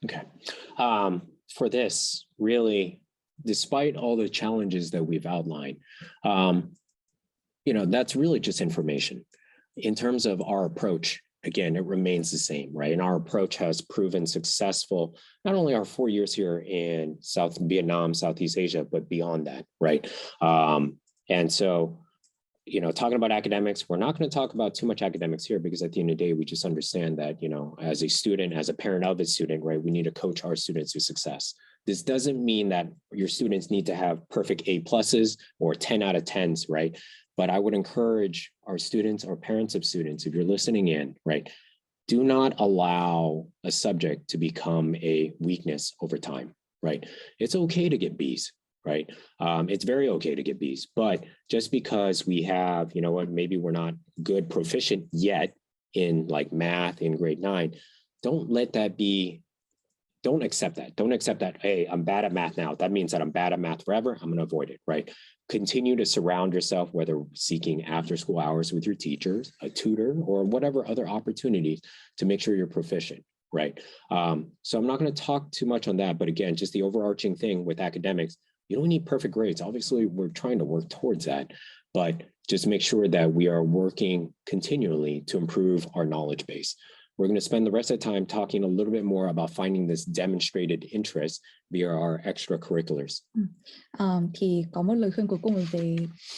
Okay. For this, really, despite all the challenges that we've outlined, that's really just information. In terms of our approach, again, it remains the same, right? And our approach has proven successful, not only our 4 years here in South Vietnam, Southeast Asia, but beyond that, right? And so, talking about academics, we're not going to talk about too much academics here because at the end of the day, we just understand that, as a student, as a parent of a student, right, we need to coach our students to success. This doesn't mean that your students need to have perfect A pluses or 10 out of 10s, right? But I would encourage our students or parents of students, if you're listening in, right, do not allow a subject to become a weakness over time, right? It's okay to get Bs, right? It's very okay to get Bs, but just because we have, maybe we're not good proficient yet in like math in grade 9, don't accept that. Don't accept that, hey, I'm bad at math now. That means that I'm bad at math forever. I'm going to avoid it, right? Continue to surround yourself, whether seeking after school hours with your teachers, a tutor, or whatever other opportunities to make sure you're proficient, right? So I'm not going to talk too much on that, but again, just the overarching thing with academics, you don't need perfect grades. Obviously, we're trying to work towards that, but just make sure that we are working continually to improve our knowledge base. We're going to spend the rest of the time talking a little bit more about finding this demonstrated interest via our extracurriculars. Thì có một lời khuyên cuối cùng về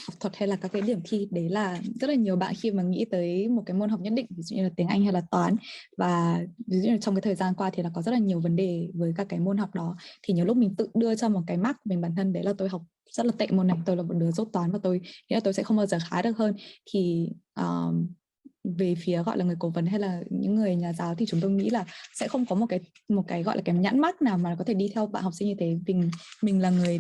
học thuật hay là các cái điểm thi, đấy là rất là nhiều bạn khi mà nghĩ tới một cái môn học nhất định, ví dụ như là tiếng Anh hay là toán, và ví dụ như trong cái thời gian qua thì là có rất là nhiều vấn đề với các cái môn học đó, thì nhiều lúc mình tự đưa cho một cái mark mình bản thân, đấy là tôi học rất là tệ môn này, tôi là một đứa dốt toán và tôi nghĩ là tôi sẽ không bao giờ khá được hơn. Thì về phía gọi là người cố vấn hay là những người nhà giáo thì chúng tôi nghĩ là sẽ không có một cái gọi là cái nhãn mác nào mà có thể đi theo bạn học sinh như thế. Mình là người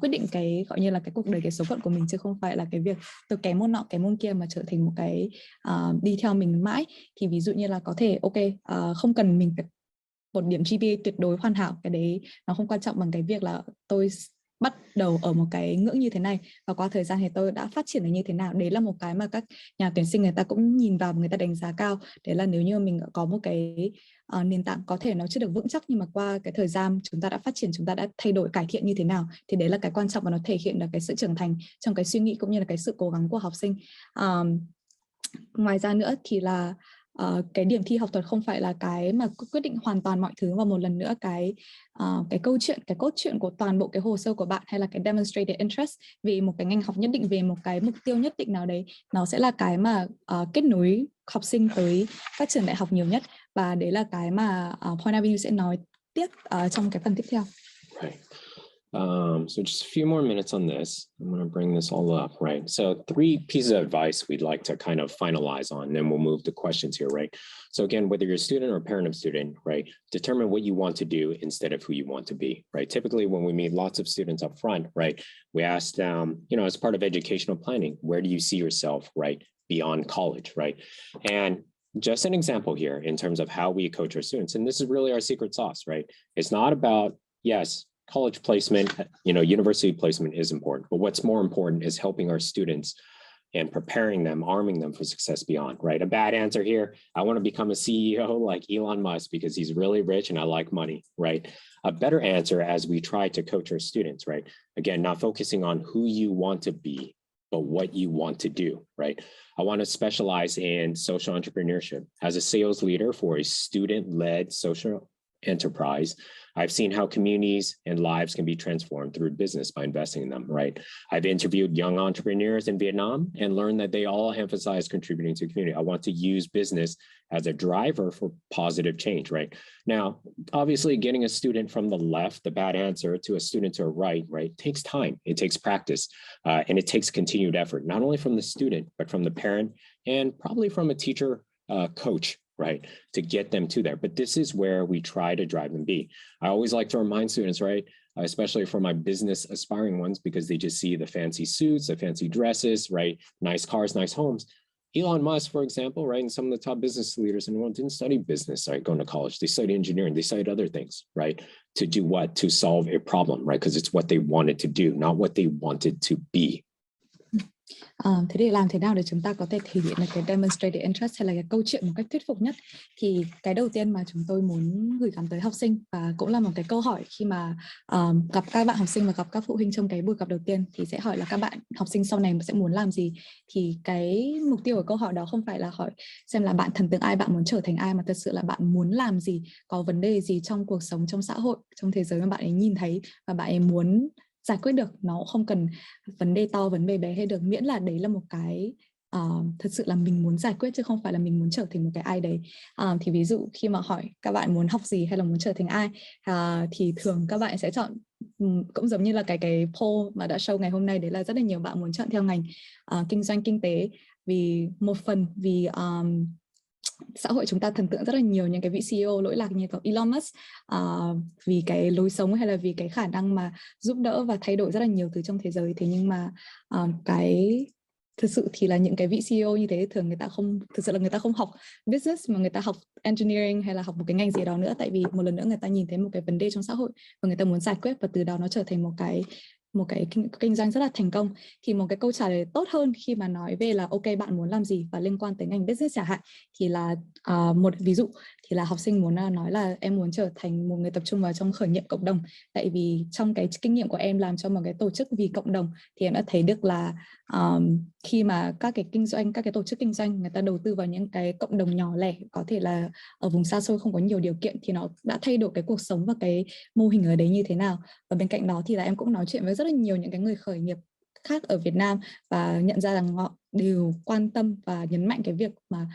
quyết định cái gọi như là cái cuộc đời, cái số phận của mình, chứ không phải là cái việc tôi kém môn nọ kém môn kia mà trở thành một cái đi theo mình mãi. Thì ví dụ như là có thể không cần mình phải một điểm GPA tuyệt đối hoàn hảo, cái đấy nó không quan trọng bằng cái việc là tôi bắt đầu ở một cái ngưỡng như thế này và qua thời gian thì tôi đã phát triển được như thế nào. Đấy là một cái mà các nhà tuyển sinh người ta cũng nhìn vào, người ta đánh giá cao. Đấy là nếu như mình có một cái nền tảng có thể nó chưa được vững chắc, nhưng mà qua cái thời gian chúng ta đã phát triển, chúng ta đã thay đổi, cải thiện như thế nào, thì đấy là cái quan trọng và nó thể hiện được cái sự trưởng thành trong cái suy nghĩ cũng như là cái sự cố gắng của học sinh. Ngoài ra nữa thì là cái điểm thi học thuật không phải là cái mà quyết định hoàn toàn mọi thứ, và một lần nữa cái câu chuyện, cái cốt truyện của toàn bộ cái hồ sơ của bạn hay là cái demonstrated interest về một cái ngành học nhất định, về một cái mục tiêu nhất định nào đấy, nó sẽ là cái mà kết nối học sinh tới các trường đại học nhiều nhất, và đấy là cái mà Point Avenue sẽ nói tiếp trong cái phần tiếp theo. Right. So just a few more minutes on this. I'm going to bring this all up, right? So 3 pieces of advice we'd like to kind of finalize on, and then we'll move to questions here, right? So again, whether you're a student or parent of student, right, determine what you want to do instead of who you want to be, right? Typically, when we meet lots of students up front, right, we ask them, as part of educational planning, where do you see yourself, right, beyond college, right? And just an example here in terms of how we coach our students, and this is really our secret sauce, right? It's not about, yes, college placement, university placement is important, but what's more important is helping our students and preparing them, arming them for success beyond, right? A bad answer here, I want to become a CEO like Elon Musk because he's really rich and I like money, right? A better answer as we try to coach our students, right? Again, not focusing on who you want to be, but what you want to do, right? I want to specialize in social entrepreneurship. As a sales leader for a student-led social enterprise, I've seen how communities and lives can be transformed through business by investing in them, right? I've interviewed young entrepreneurs in Vietnam and learned that they all emphasize contributing to the community. I want to use business as a driver for positive change, right? Now, obviously getting a student from the left, the bad answer, to a student to a right, takes time, it takes practice, and it takes continued effort, not only from the student, but from the parent and probably from a teacher, coach, right, to get them to there. But this is where we try to drive them be. I always like to remind students, right, especially for my business aspiring ones, because they just see the fancy suits, the fancy dresses, right, nice cars, nice homes. Elon Musk, for example, right, and some of the top business leaders in the world didn't study business, right, going to college. They studied engineering, they studied other things, right, to do what? To solve a problem, right, because it's what they wanted to do, not what they wanted to be. Thế để làm thế nào để chúng ta có thể thể hiện được cái demonstrated interest hay là cái câu chuyện một cách thuyết phục nhất, thì cái đầu tiên mà chúng tôi muốn gửi gắm tới học sinh, và cũng là một cái câu hỏi khi mà gặp các bạn học sinh và gặp các phụ huynh trong cái buổi gặp đầu tiên, thì sẽ hỏi là các bạn học sinh sau này sẽ muốn làm gì. Thì cái mục tiêu của câu hỏi đó không phải là hỏi xem là bạn thần tượng ai, bạn muốn trở thành ai, mà thật sự là bạn muốn làm gì, có vấn đề gì trong cuộc sống, trong xã hội, trong thế giới mà bạn ấy nhìn thấy và bạn ấy muốn giải quyết được. Nó không cần vấn đề to, vấn đề bé hay được, miễn là đấy là một cái thật sự là mình muốn giải quyết, chứ không phải là mình muốn trở thành một cái ai đấy. Thì ví dụ khi mà hỏi các bạn muốn học gì hay là muốn trở thành ai, thì thường các bạn sẽ chọn cũng giống như là cái poll mà đã show ngày hôm nay, đấy là rất là nhiều bạn muốn chọn theo ngành kinh doanh kinh tế, vì một phần vì xã hội chúng ta thần tượng rất là nhiều những cái vị CEO lỗi lạc như có Elon Musk, vì cái lối sống hay là vì cái khả năng mà giúp đỡ và thay đổi rất là nhiều thứ trong thế giới. Thế nhưng mà cái thực sự thì là những cái vị CEO như thế thường người ta không, thực sự là người ta không học business mà người ta học engineering hay là học một cái ngành gì đó nữa, tại vì một lần nữa người ta nhìn thấy một cái vấn đề trong xã hội và người ta muốn giải quyết, và từ đó nó trở thành một cái kinh doanh rất là thành công. Thì một cái câu trả lời tốt hơn khi mà nói về là ok bạn muốn làm gì và liên quan tới ngành business chẳng hạn, thì là một ví dụ thì là học sinh muốn nói là em muốn trở thành một người tập trung vào trong khởi nghiệp cộng đồng, tại vì trong cái kinh nghiệm của em làm cho một cái tổ chức vì cộng đồng, thì em đã thấy được là khi mà các cái tổ chức kinh doanh người ta đầu tư vào những cái cộng đồng nhỏ lẻ, có thể là ở vùng xa xôi không có nhiều điều kiện, thì nó đã thay đổi cái cuộc sống và cái mô hình ở đấy như thế nào. Và bên cạnh đó thì là em cũng nói chuyện với rất là nhiều những cái người khởi nghiệp khác ở Việt Nam và nhận ra rằng họ đều quan tâm và nhấn mạnh cái việc mà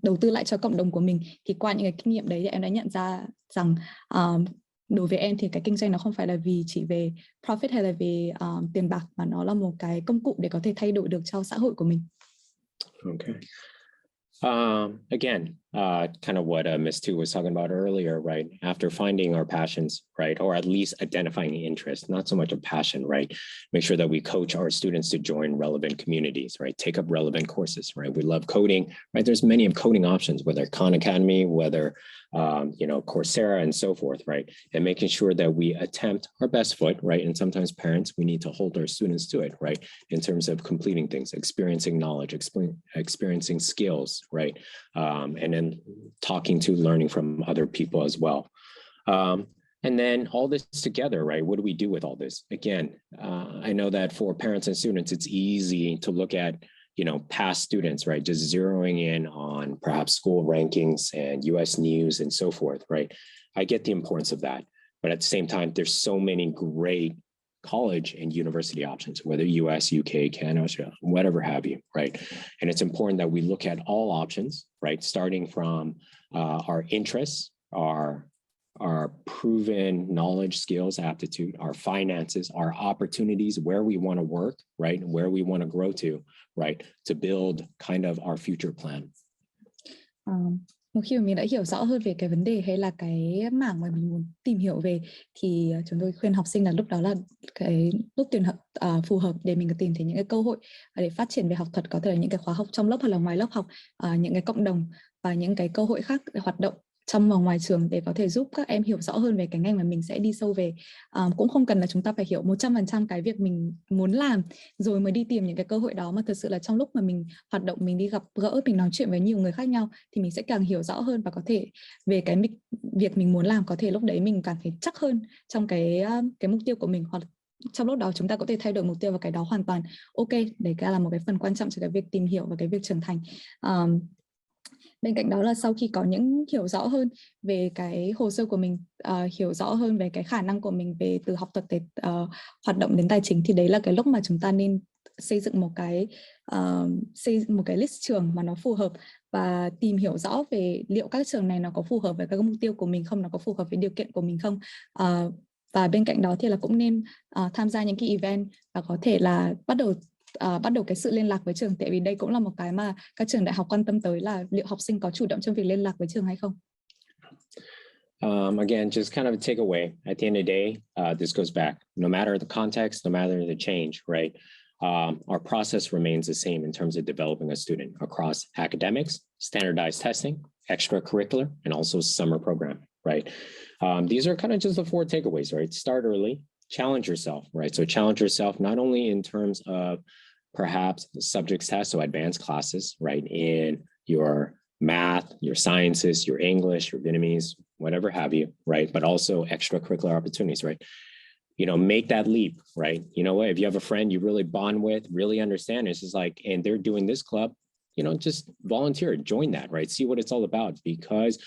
đầu tư lại cho cộng đồng của mình. Thì qua những cái kinh nghiệm đấy thì em đã nhận ra rằng đối với em thì cái kinh doanh nó không phải là chỉ về profit hay là về tiền bạc, mà nó là một cái công cụ để có thể thay đổi được cho xã hội của mình. Okay. Again, kind of what Ms. Tu was talking about earlier, right? After finding our passions, right? Or at least identifying the interest, not so much a passion, right? Make sure that we coach our students to join relevant communities, right? Take up relevant courses, right? We love coding, right? There's many of coding options, whether Khan Academy, whether, Coursera and so forth, right? And making sure that we attempt our best foot, right? And sometimes parents, we need to hold our students to it, right? In terms of completing things, experiencing knowledge, experiencing skills, right? And then talking to, learning from other people as well. And then all this together, right? What do we do with all this? Again, I know that for parents and students, it's easy to look at, past students, right? Just zeroing in on perhaps school rankings and US news and so forth, right? I get the importance of that. But at the same time, there's so many great college and university options, whether US, UK, Canada, Australia, whatever have you, right? And it's important that we look at all options, right? Starting from our interests, our proven knowledge, skills, aptitude, our finances, our opportunities, where we want to work, right? Where we want to grow to, right? To build kind of our future plan. Một khi mà mình đã hiểu rõ hơn về cái vấn đề hay là cái mảng mà mình muốn tìm hiểu về, thì chúng tôi khuyên học sinh là lúc đó là cái lúc tuyển phù hợp để mình tìm thấy những cái cơ hội để phát triển về học thuật, có thể là những cái khóa học trong lớp hay là ngoài lớp học, những cái cộng đồng và những cái cơ hội khác để hoạt động trong và ngoài trường, để có thể giúp các em hiểu rõ hơn về cái ngành mà mình sẽ đi sâu về. Cũng không cần là chúng ta phải hiểu 100% cái việc mình muốn làm rồi mới đi tìm những cái cơ hội đó, mà thực sự là trong lúc mà mình hoạt động, mình đi gặp gỡ, mình nói chuyện với nhiều người khác nhau, thì mình sẽ càng hiểu rõ hơn và có thể về cái việc mình muốn làm, có thể lúc đấy mình càng phải chắc hơn trong cái mục tiêu của mình, hoặc trong lúc đó chúng ta có thể thay đổi mục tiêu và cái đó hoàn toàn ok. Đấy là một cái phần quan trọng cho cái việc tìm hiểu và cái việc trưởng thành. Bên cạnh đó là sau khi có những hiểu rõ hơn về cái hồ sơ của mình, hiểu rõ hơn về cái khả năng của mình về từ học thuật đến hoạt động đến tài chính, thì đấy là cái lúc mà chúng ta nên xây dựng một cái list trường mà nó phù hợp, và tìm hiểu rõ về liệu các trường này nó có phù hợp với các mục tiêu của mình không, nó có phù hợp với điều kiện của mình không. Và bên cạnh đó thì là cũng nên tham gia những cái event và có thể là bắt đầu cái sự liên lạc với trường, tại vì đây cũng là một cái mà các trường đại học quan tâm tới, là liệu học sinh có chủ động trong việc liên lạc với trường hay không. Again, just kind of a takeaway. At the end of the day, this goes back. No matter the context, no matter the change, right? Our process remains the same in terms of developing a student across academics, standardized testing, extracurricular, and also summer program, right? These are kind of just the 4 takeaways, right? Start early, challenge yourself, right? So challenge yourself not only in terms of perhaps subjects tests, so advanced classes, right, in your math, your sciences, your English, your Vietnamese, whatever have you, right? But also extracurricular opportunities, right? Make that leap, right? You know what, if you have a friend you really bond with, really understand, it's just like, and they're doing this club, just volunteer, join that, right? See what it's all about, because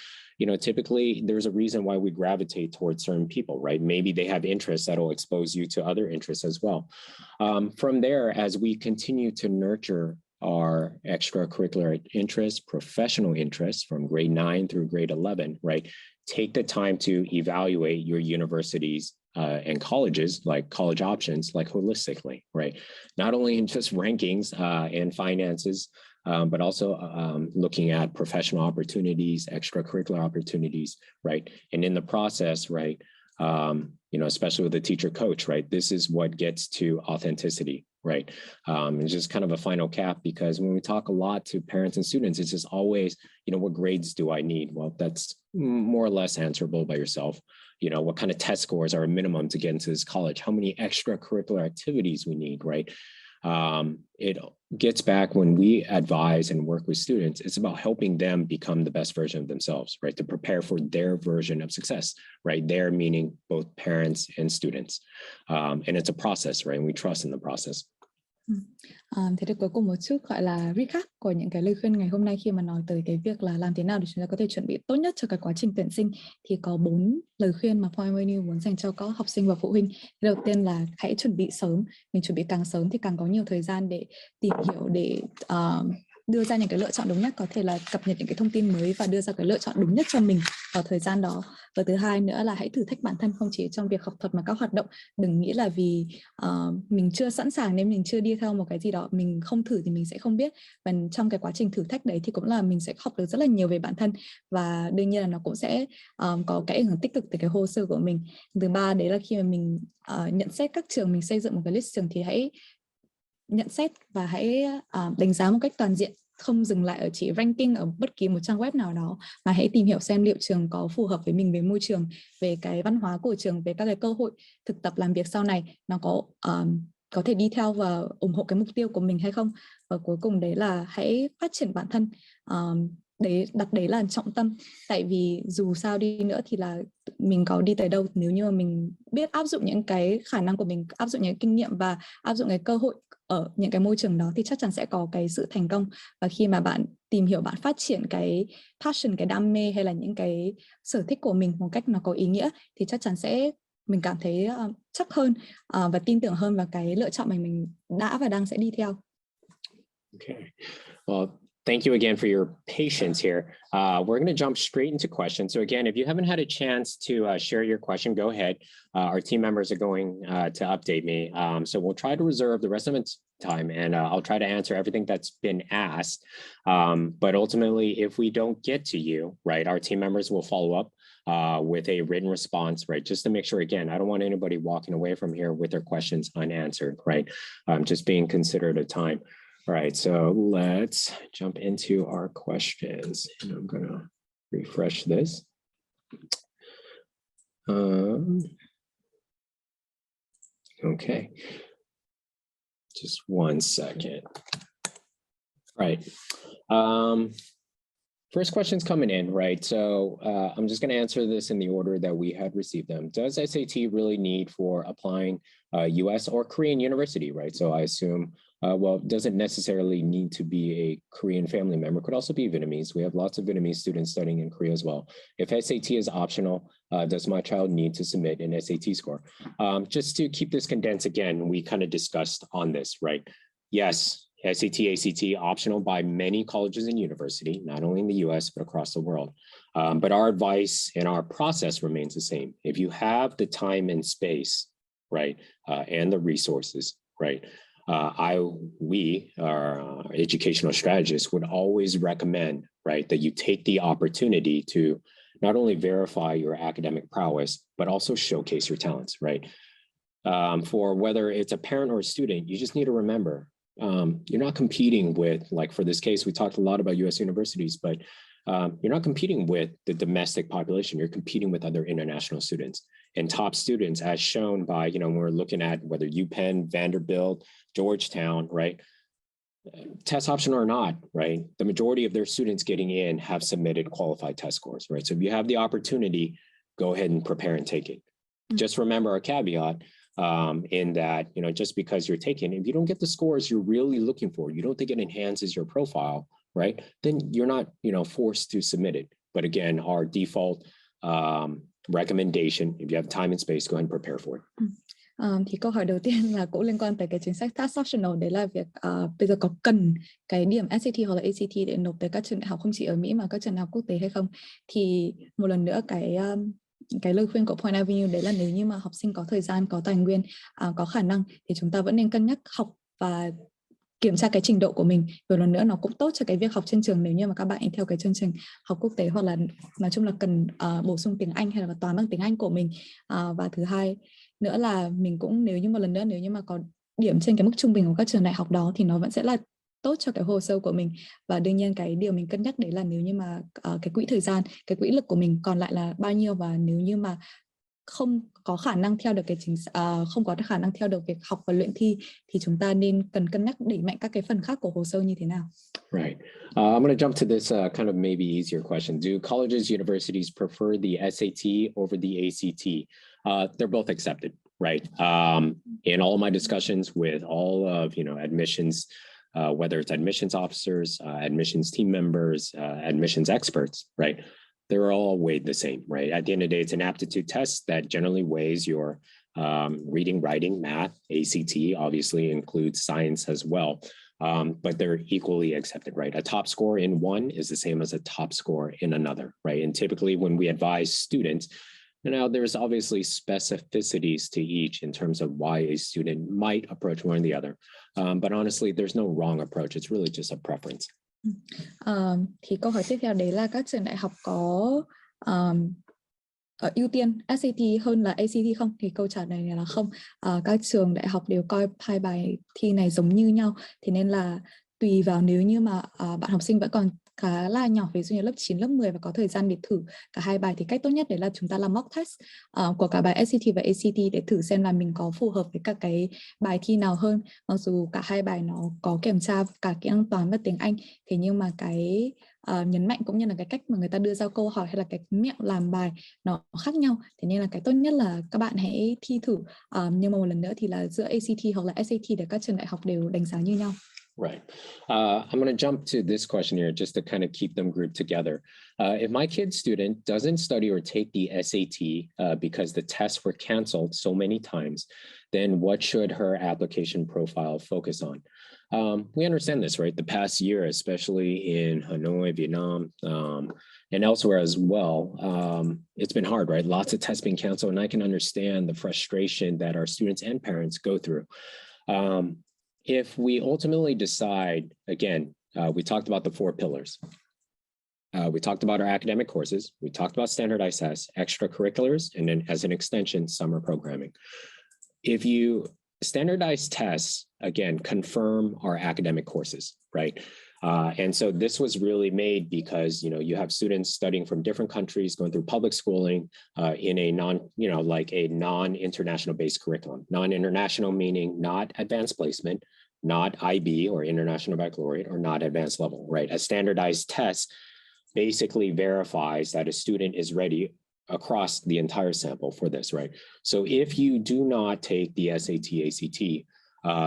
typically there's a reason why we gravitate towards certain people, right? Maybe they have interests that'll expose you to other interests as well. From there, as we continue to nurture our extracurricular interests, professional interests from grade 9 through grade 11, right? Take the time to evaluate your universities and colleges, like college options, like holistically, right? Not only in just rankings and finances, but also looking at professional opportunities, extracurricular opportunities, right? And in the process, right, especially with the teacher coach, right, this is what gets to authenticity, right? It's just kind of a final cap, because when we talk a lot to parents and students, it's just always, what grades do I need? Well, that's more or less answerable by yourself. What kind of test scores are a minimum to get into this college? How many extracurricular activities we need, right? It gets back when we advise and work with students, it's about helping them become the best version of themselves, right? To prepare for their version of success, right? Their meaning both parents and students. And it's a process, right? And we trust in the process. Thế thì cuối cùng một chút gọi là recap của những cái lời khuyên ngày hôm nay, khi mà nói tới cái việc là làm thế nào để chúng ta có thể chuẩn bị tốt nhất cho cái quá trình tuyển sinh, thì có 4 lời khuyên mà Point Menu muốn dành cho các học sinh và phụ huynh. Đầu tiên là hãy chuẩn bị sớm. Mình chuẩn bị càng sớm thì càng có nhiều thời gian để tìm hiểu, để đưa ra những cái lựa chọn đúng nhất, có thể là cập nhật những cái thông tin mới và đưa ra cái lựa chọn đúng nhất cho mình ở thời gian đó. Và thứ hai nữa là hãy thử thách bản thân, không chỉ trong việc học thuật mà các hoạt động. Đừng nghĩ là vì mình chưa sẵn sàng nên mình chưa đi theo một cái gì đó, mình không thử thì mình sẽ không biết. Và trong cái quá trình thử thách đấy thì cũng là mình sẽ học được rất là nhiều về bản thân, và đương nhiên là nó cũng sẽ có cái ảnh hưởng tích cực từ cái hồ sơ của mình. Thứ ba đấy là khi mà mình nhận xét các trường, mình xây dựng một cái list trường, thì hãy nhận xét và hãy đánh giá một cách toàn diện, không dừng lại ở chỉ ranking ở bất kỳ một trang web nào đó, mà hãy tìm hiểu xem liệu trường có phù hợp với mình về môi trường, về cái văn hóa của trường, về các cái cơ hội thực tập làm việc sau này, nó có thể đi theo và ủng hộ cái mục tiêu của mình hay không. Và cuối cùng đấy là hãy phát triển bản thân, đặt đấy là trọng tâm. Tại vì dù sao đi nữa thì là mình có đi tới đâu, nếu như mà mình biết áp dụng những cái khả năng của mình, áp dụng những kinh nghiệm và áp dụng cái cơ hội ở những cái môi trường đó, thì chắc chắn sẽ có cái sự thành công. Và khi mà bạn tìm hiểu, bạn phát triển cái passion, cái đam mê hay là những cái sở thích của mình một cách nó có ý nghĩa, thì chắc chắn mình cảm thấy chắc hơn và tin tưởng hơn vào cái lựa chọn mình đã và đang sẽ đi theo. Okay. Well, thank you again for your patience here. We're going to jump straight into questions. So again, if you haven't had a chance to share your question, go ahead. Our team members are going to update me. So we'll try to reserve the rest of its time, and I'll try to answer everything that's been asked. But ultimately, if we don't get to you, right, our team members will follow up with a written response, right? Just to make sure, again, I don't want anybody walking away from here with their questions unanswered, right? Just being considerate of time. All right, so let's jump into our questions. And I'm going to refresh this. Okay, just one second. All right. First question's coming in, right? So I'm just going to answer this in the order that we had received them. Does SAT really need for applying US or Korean university, right? So I assume, well, it doesn't necessarily need to be a Korean family member. It could also be Vietnamese. We have lots of Vietnamese students studying in Korea as well. If SAT is optional, does my child need to submit an SAT score? Just to keep this condensed again, we kind of discussed on this, right? Yes. SAT, ACT optional by many colleges and university, not only in the US, but across the world. But our advice and our process remains the same. If you have the time and space, right, and the resources, right, we, our educational strategists, would always recommend, right, that you take the opportunity to not only verify your academic prowess, but also showcase your talents, right? For whether it's a parent or a student, you just need to remember, you're not competing with, like for this case, we talked a lot about US universities, but you're not competing with the domestic population, you're competing with other international students. And top students, as shown by, when we're looking at whether UPenn, Vanderbilt, Georgetown, right? Test option or not, right? The majority of their students getting in have submitted qualified test scores, right? So if you have the opportunity, go ahead and prepare and take it. Just remember our caveat in that, just because you're taking, if you don't get the scores you're really looking for, you don't think it enhances your profile, right? Then you're not, forced to submit it. But again, our default recommendation, if you have time and space, go ahead and prepare for it. Thì câu hỏi đầu tiên là cũng liên quan tới cái chính sách tax optional, đấy là việc bây giờ có cần cái điểm SAT hoặc là ACT để nộp tới các trường đại học không chỉ ở Mỹ mà các trường đại học quốc tế hay không. Thì một lần nữa cái lời khuyên của Point Avenue đấy là nếu như mà học sinh có thời gian, có tài nguyên, có khả năng thì chúng ta vẫn nên cân nhắc học và kiểm tra cái trình độ của mình. Một lần nữa nó cũng tốt cho cái việc học trên trường nếu như mà các bạn theo cái chương trình học quốc tế hoặc là nói chung là cần bổ sung tiếng Anh hay là toán bằng tiếng Anh của mình. Và thứ hai nữa là mình cũng nếu như mà có điểm trên cái mức trung bình của các trường đại học đó thì nó vẫn sẽ là tốt cho cái hồ sơ của mình. Và đương nhiên cái điều mình cân nhắc đấy là nếu như mà cái quỹ thời gian, cái quỹ lực của mình còn lại là bao nhiêu, và nếu như mà không có khả năng theo được không có khả năng theo được việc học và luyện thi thì chúng ta cần cân nhắc đẩy mạnh các cái phần khác của hồ sơ như thế nào. Right. I'm going to jump to this kind of maybe easier question. Do colleges, universities prefer the SAT over the ACT? They're both accepted, right? In all of my discussions with all of, admissions, whether it's admissions officers, admissions team members, admissions experts, right? They're all weighed the same, right? At the end of the day, it's an aptitude test that generally weighs your reading, writing, math. ACT obviously includes science as well, but they're equally accepted, right? A top score in one is the same as a top score in another, right? And typically when we advise students, now there's obviously specificities to each in terms of why a student might approach one or the other. But honestly, there's no wrong approach. It's really just a preference. Thì câu hỏi tiếp theo đấy là các trường đại học có ưu tiên SAT hơn là ACT không? Thì câu trả lời này là không. Các trường đại học đều coi hai bài thi này giống như nhau. Thế nên là tùy vào nếu như mà bạn học sinh vẫn còn khá là nhỏ, ví dụ như lớp 9, lớp 10 và có thời gian để thử cả hai bài thì cách tốt nhất đấy là chúng ta làm mock test của cả bài SAT và ACT để thử xem là mình có phù hợp với các cái bài thi nào hơn. Mặc dù cả hai bài nó có kiểm tra cả kỹ năng toán và tiếng Anh, thế nhưng mà cái nhấn mạnh cũng như là cái cách mà người ta đưa ra câu hỏi hay là cái mẹo làm bài nó khác nhau. Thế nên là cái tốt nhất là các bạn hãy thi thử. Nhưng mà một lần nữa thì là giữa ACT hoặc là SAT để các trường đại học đều đánh giá như nhau. Right. I'm going to jump to this question here just to kind of keep them grouped together. If my kid's student doesn't study or take the SAT because the tests were canceled so many times, then what should her application profile focus on? We understand this, right? The past year, especially in Hanoi, Vietnam, and elsewhere as well, it's been hard, right? Lots of tests being canceled, and I can understand the frustration that our students and parents go through. If we ultimately decide, again, we talked about the 4 pillars. We talked about our academic courses. We talked about standardized tests, extracurriculars, and then as an extension, summer programming. If you standardize tests, again, confirm our academic courses, right? And so this was really made because, you have students studying from different countries, going through public schooling in a non-international based curriculum. Non-international meaning not advanced placement, not IB or international baccalaureate, or not advanced level, right? A standardized test basically verifies that a student is ready across the entire sample for this, right? So if you do not take the SAT, ACT,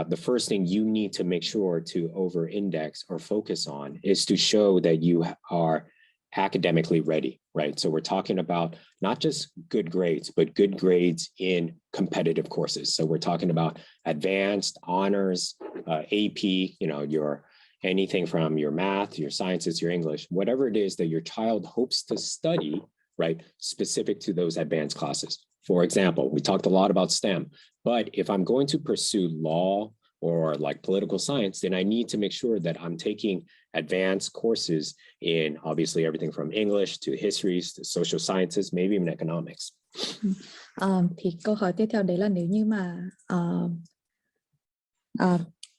the first thing you need to make sure to over-index or focus on is to show that you are academically ready, right? So we're talking about not just good grades, but good grades in competitive courses. So we're talking about advanced, honors, AP, your anything from your math, your sciences, your English, whatever it is that your child hopes to study, right? Specific to those advanced classes. For example, we talked a lot about STEM, but if I'm going to pursue law or like political science, then I need to make sure that I'm taking advanced courses in obviously everything from English to histories to social sciences, maybe even economics. Thì câu hỏi tiếp theo đấy là nếu như mà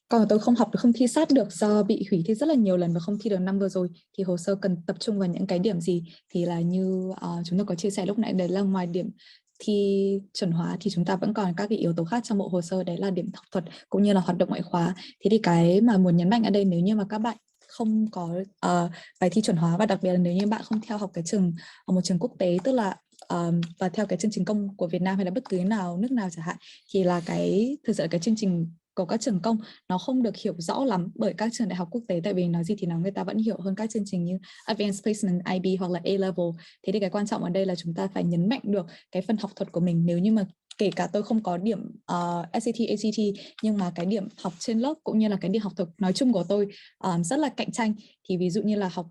Còn tôi không học được, không thi sát được do bị hủy thi rất là nhiều lần và không thi được năm vừa rồi, thì hồ sơ cần tập trung vào những cái điểm gì? Thì là như chúng tôi có chia sẻ lúc nãy, đấy là ngoài điểm thi chuẩn hóa thì chúng ta vẫn còn các cái yếu tố khác trong bộ hồ sơ, đấy là điểm học thuật cũng như là hoạt động ngoại khóa. Thế thì cái mà muốn nhấn mạnh ở đây, nếu như mà các bạn không có bài thi chuẩn hóa, và đặc biệt là nếu như bạn không theo học cái trường ở một trường quốc tế, tức là và theo cái chương trình công của Việt Nam hay là bất cứ nước nào chẳng hạn, thì là thực sự là cái chương trình của các trường công nó không được hiểu rõ lắm bởi các trường đại học quốc tế, tại vì nói gì thì nói người ta vẫn hiểu hơn các chương trình như Advanced Placement, IB hoặc là A-level. Thế thì cái quan trọng ở đây là chúng ta phải nhấn mạnh được cái phần học thuật của mình. Nếu như mà kể cả tôi không có điểm SAT, ACT, nhưng mà cái điểm học trên lớp cũng như là cái điểm học thuật nói chung của tôi rất là cạnh tranh, thì ví dụ như là học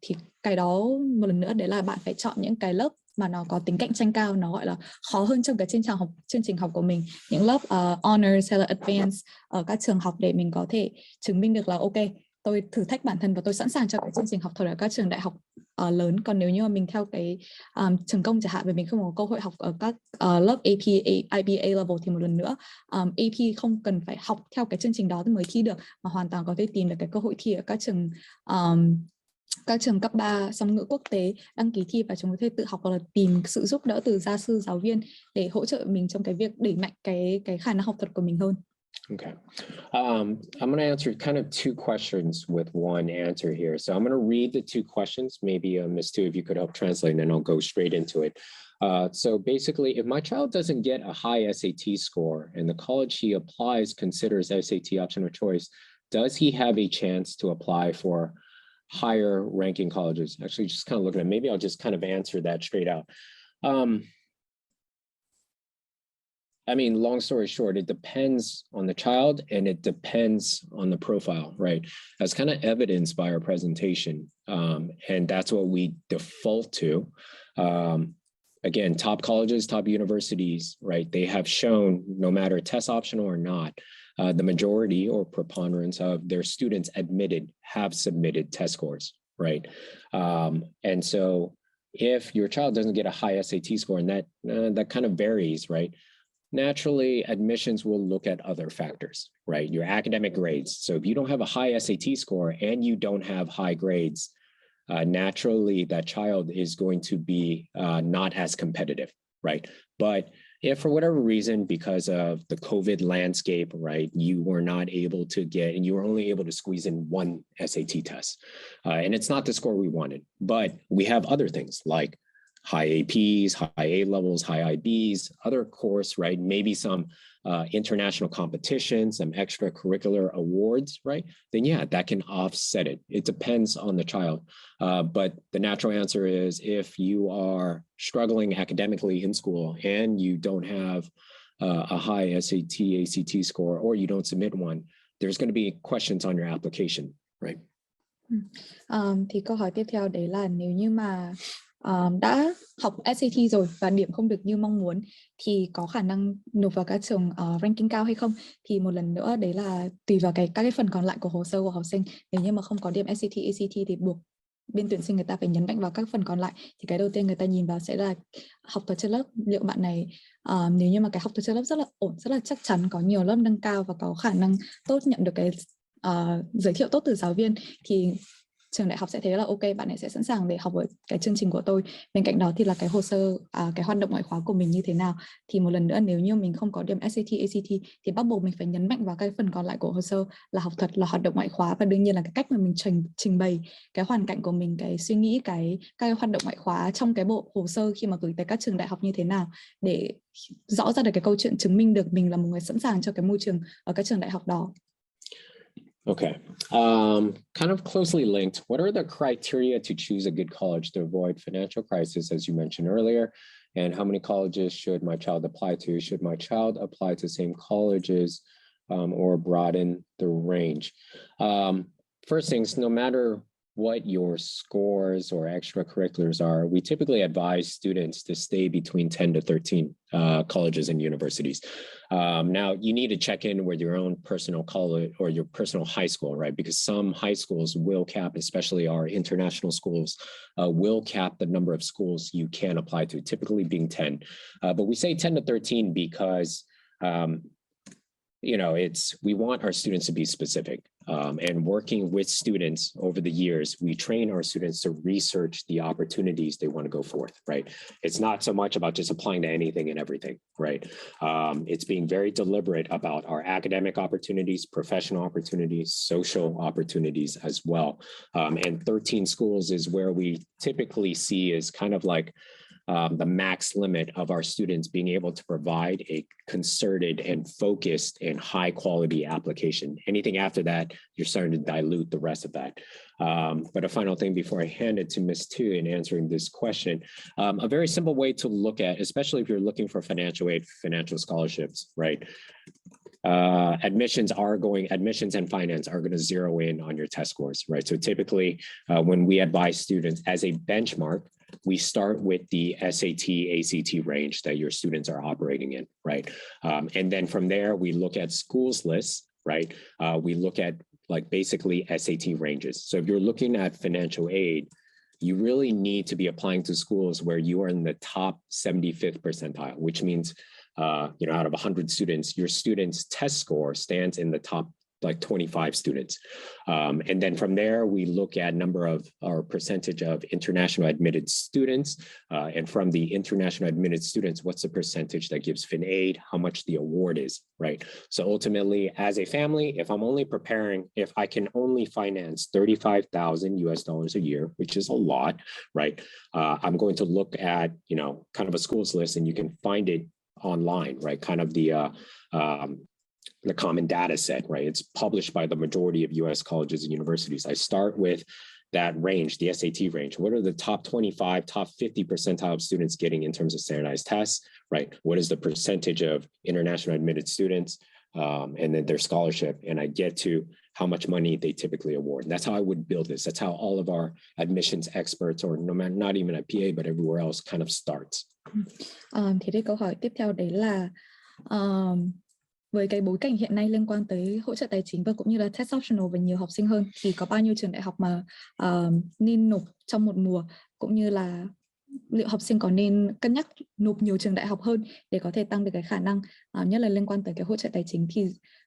thì cái đó một lần nữa đấy là bạn phải chọn những cái lớp mà nó có tính cạnh tranh cao, nó gọi là khó hơn trong cái chương trình học của mình, những lớp honors hay là advanced ở các trường học, để mình có thể chứng minh được là ok, tôi thử thách bản thân và tôi sẵn sàng cho cái chương trình học thuật ở các trường đại học lớn. Còn nếu như mà mình theo cái trường công chẳng hạn, và mình không có cơ hội học ở các lớp AP, IB, A-level, thì một lần nữa AP không cần phải học theo cái chương trình đó mới thi được, mà hoàn toàn có thể tìm được cái cơ hội thi ở các trường cấp 3 song ngữ quốc tế, đăng ký thi và chúng có thể tự học, hoặc là tìm sự giúp đỡ từ gia sư, giáo viên để hỗ trợ mình trong cái việc đẩy mạnh cái khả năng học thuật của mình hơn. Okay. I'm going to answer kind of two questions with one answer here. So I'm going to read the two questions. Maybe Ms. Tu, if you could help translate, and then I'll go straight into it. So basically, if my child doesn't get a high SAT score and the college he applies considers SAT optional choice, does he have a chance to apply for higher ranking colleges? Actually, just kind of looking at, maybe I'll just kind of answer that straight out. I mean, long story short, it depends on the child and it depends on the profile, right? That's kind of evidenced by our presentation. And that's what we default to. Again, top colleges, top universities, right? They have shown, no matter test optional or not, the majority or preponderance of their students admitted have submitted test scores, right? And so if your child doesn't get a high SAT score, and that kind of varies, right? Naturally, admissions will look at other factors, right? Your academic grades. So if you don't have a high SAT score and you don't have high grades, naturally that child is going to be not as competitive, right? But if for whatever reason, because of the COVID landscape, right, you were not able to get, and you were only able to squeeze in one SAT test, and it's not the score we wanted, but we have other things like high APs, high A levels, high IBs, other course, right? Maybe some international competitions, some extracurricular awards, right? Then yeah, that can offset it. It depends on the child. But the natural answer is if you are struggling academically in school and you don't have a high SAT, ACT score, or you don't submit one, there's going to be questions on your application, right? Thì câu hỏi tiếp theo đấy là nếu như mà đã học SAT rồi và điểm không được như mong muốn thì có khả năng nộp vào các trường ranking cao hay không? Thì một lần nữa đấy là tùy vào các cái phần còn lại của hồ sơ của học sinh. Nếu như mà không có điểm SAT, ACT thì buộc bên tuyển sinh người ta phải nhấn mạnh vào các phần còn lại. Thì cái đầu tiên người ta nhìn vào sẽ là học thuật trên lớp. Liệu bạn này nếu như mà cái học thuật trên lớp rất là ổn, rất là chắc chắn, có nhiều lớp nâng cao và có khả năng tốt, nhận được cái giới thiệu tốt từ giáo viên, thì trường đại học sẽ thấy là ok, bạn ấy sẽ sẵn sàng để học ở cái chương trình của tôi. Bên cạnh đó thì là cái hồ sơ, cái hoạt động ngoại khóa của mình như thế nào. Thì một lần nữa, nếu như mình không có điểm SAT, ACT thì bắt buộc mình phải nhấn mạnh vào cái phần còn lại của hồ sơ là học thuật, là hoạt động ngoại khóa, và đương nhiên là cái cách mà mình trình bày cái hoàn cảnh của mình, cái suy nghĩ, cái hoạt động ngoại khóa trong cái bộ hồ sơ khi mà gửi tới các trường đại học như thế nào, để rõ ra được cái câu chuyện chứng minh được mình là một người sẵn sàng cho cái môi trường ở các trường đại học đó. Okay, kind of closely linked. What are the criteria to choose a good college to avoid financial crisis, as you mentioned earlier? And how many colleges should my child apply to? Should my child apply to same colleges or broaden the range? First things, no matter what your scores or extracurriculars are, we typically advise students to stay between 10 to 13 colleges and universities. Now, you need to check in with your own personal college or your personal high school, right? Because some high schools will cap, especially our international schools, will cap the number of schools you can apply to, typically being 10. But we say 10 to 13 because we want our students to be specific, and working with students over the years, we train our students to research the opportunities they want to go forth, right? It's not so much about just applying to anything and everything, right? It's being very deliberate about our academic opportunities, professional opportunities, social opportunities as well. And 13 schools is where we typically see is kind of like the max limit of our students being able to provide a concerted and focused and high quality application. Anything after that, you're starting to dilute the rest of that. But a final thing before I hand it to Ms. Tu in answering this question, a very simple way to look at, especially if you're looking for financial aid, financial scholarships, right? Admissions and finance are going to zero in on your test scores, right? So typically when we advise students as a benchmark, we start with the SAT, ACT range that your students are operating in, right? And then from there, we look at schools lists, right? We look at like basically SAT ranges. So if you're looking at financial aid, you really need to be applying to schools where you are in the top 75th percentile, which means out of 100 students, your student's test score stands in the top like 25 students. And then from there, we look at percentage of international admitted students. And from the international admitted students, what's the percentage that gives fin aid, how much the award is, right? So ultimately, as a family, if I can only finance $35,000 a year, which is a lot, right? I'm going to look at, kind of a schools list, and you can find it online, right? Kind of the common data set, right? It's published by the majority of US colleges and universities. I start with that range, the SAT range. What are the top 25, top 50 percentile of students getting in terms of standardized tests, right? What is the percentage of international admitted students, and then their scholarship? And I get to how much money they typically award. And that's how I would build this. That's how all of our admissions experts, or no matter, not even at PA, but everywhere else, kind of starts. Thì đây câu hỏi tiếp theo đấy là với cái bối cảnh hiện nay liên quan tới hỗ trợ tài chính và cũng như là test optional và nhiều học sinh hơn, thì có bao nhiêu trường đại học mà nên nộp trong một mùa, cũng như là liệu học sinh có nên cân nhắc nộp nhiều trường đại học hơn để có thể tăng được cái khả năng, nhất là liên quan tới cái hỗ trợ tài chính. Thì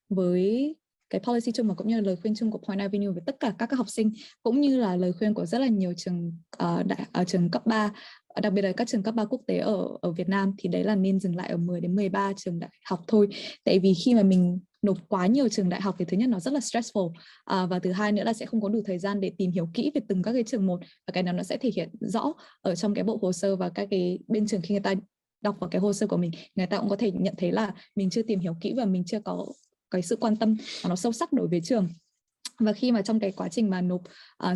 với cái policy chung và cũng như là lời khuyên chung của Point Avenue với tất cả các học sinh, cũng như là lời khuyên của rất là nhiều trường trường cấp 3, đặc biệt là các trường cấp 3 quốc tế ở Việt Nam, thì đấy là nên dừng lại ở 10 đến 13 trường đại học thôi. Tại vì khi mà mình nộp quá nhiều trường đại học thì thứ nhất nó rất là stressful, và thứ hai nữa là sẽ không có đủ thời gian để tìm hiểu kỹ về từng các cái trường một, và cái đó nó sẽ thể hiện rõ ở trong cái bộ hồ sơ, và các cái bên trường khi người ta đọc vào cái hồ sơ của mình, người ta cũng có thể nhận thấy là mình chưa tìm hiểu kỹ và mình chưa có cái sự quan tâm nó sâu sắc đối với trường. Và khi mà trong cái quá trình mà nộp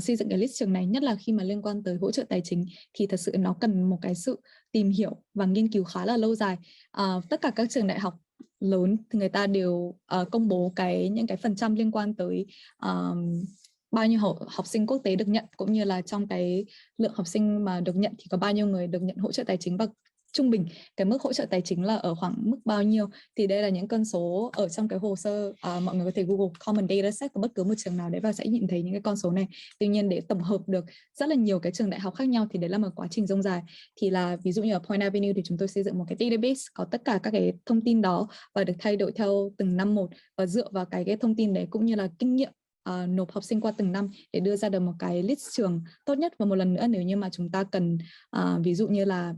xây dựng cái list trường này, nhất là khi mà liên quan tới hỗ trợ tài chính, thì thật sự nó cần một cái sự tìm hiểu và nghiên cứu khá là lâu dài. Tất cả các trường đại học lớn thì người ta đều công bố những cái phần trăm liên quan tới bao nhiêu học sinh quốc tế được nhận, cũng như là trong cái lượng học sinh mà được nhận thì có bao nhiêu người được nhận hỗ trợ tài chính, và trung bình cái mức hỗ trợ tài chính là ở khoảng mức bao nhiêu. Thì đây là những con số ở trong cái hồ sơ, mọi người có thể Google Common Data Set của bất cứ một trường nào đấy và sẽ nhìn thấy những cái con số này. Tuy nhiên để tổng hợp được rất là nhiều cái trường đại học khác nhau thì đấy là một quá trình dông dài. Thì là ví dụ như ở Point Avenue thì chúng tôi xây dựng một cái database có tất cả các cái thông tin đó và được thay đổi theo từng năm một, và dựa vào cái thông tin đấy cũng như là kinh nghiệm nộp học sinh qua từng năm để đưa ra được một cái list trường tốt nhất. Và một lần nữa, nếu như mà chúng ta cần ví dụ như là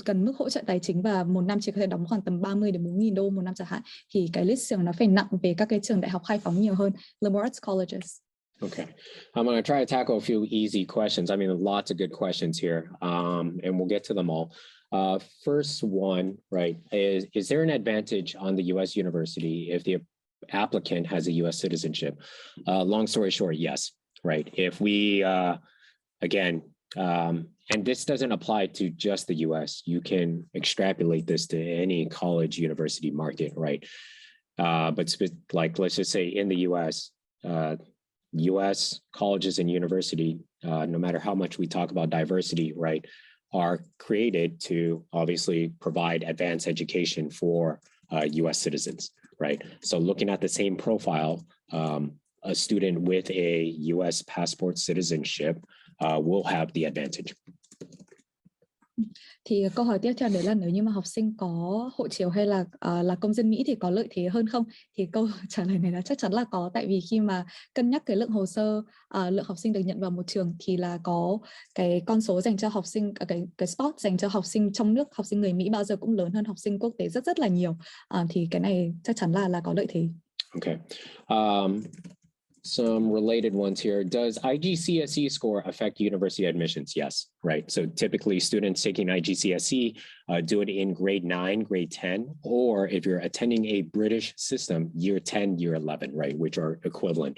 cần mức hỗ trợ tài chính và một năm chỉ có thể đóng khoảng tầm 30 đến 4.000 đô một năm chẳng hạn, thì cái list trường nó phải nặng về các cái trường đại học khai phóng nhiều hơn, liberal arts colleges. Okay, I'm going to try to tackle a few easy questions. I mean, lots of good questions here, and we'll get to them all. First one, right, is there an advantage on the U.S. university if the applicant has a U.S. citizenship? Long story short, yes, right. If we, again, and this doesn't apply to just the US. You can extrapolate this to any college university market, right? But like, let's just say in the US, US colleges and university, no matter how much we talk about diversity, right, are created to obviously provide advanced education for US citizens, right? So looking at the same profile, a student with a US passport citizenship will have the advantage. Thì câu hỏi tiếp theo đấy là nếu như mà học sinh có hộ chiếu hay là công dân Mỹ thì có lợi thế hơn không? Thì câu trả lời này là chắc chắn là có, tại vì khi mà cân nhắc cái lượng hồ sơ, lượng học sinh được nhận vào một trường thì là có cái con số dành cho học sinh, cái spot dành cho học sinh trong nước, học sinh người Mỹ bao giờ cũng lớn hơn học sinh quốc tế rất rất là nhiều. Thì cái này chắc chắn là có lợi thế. Okay. Some related ones here. Does IGCSE score affect university admissions? Yes, right. So typically students taking IGCSE do it in grade 9, grade 10, or if you're attending a British system, year 10, year 11, right, which are equivalent.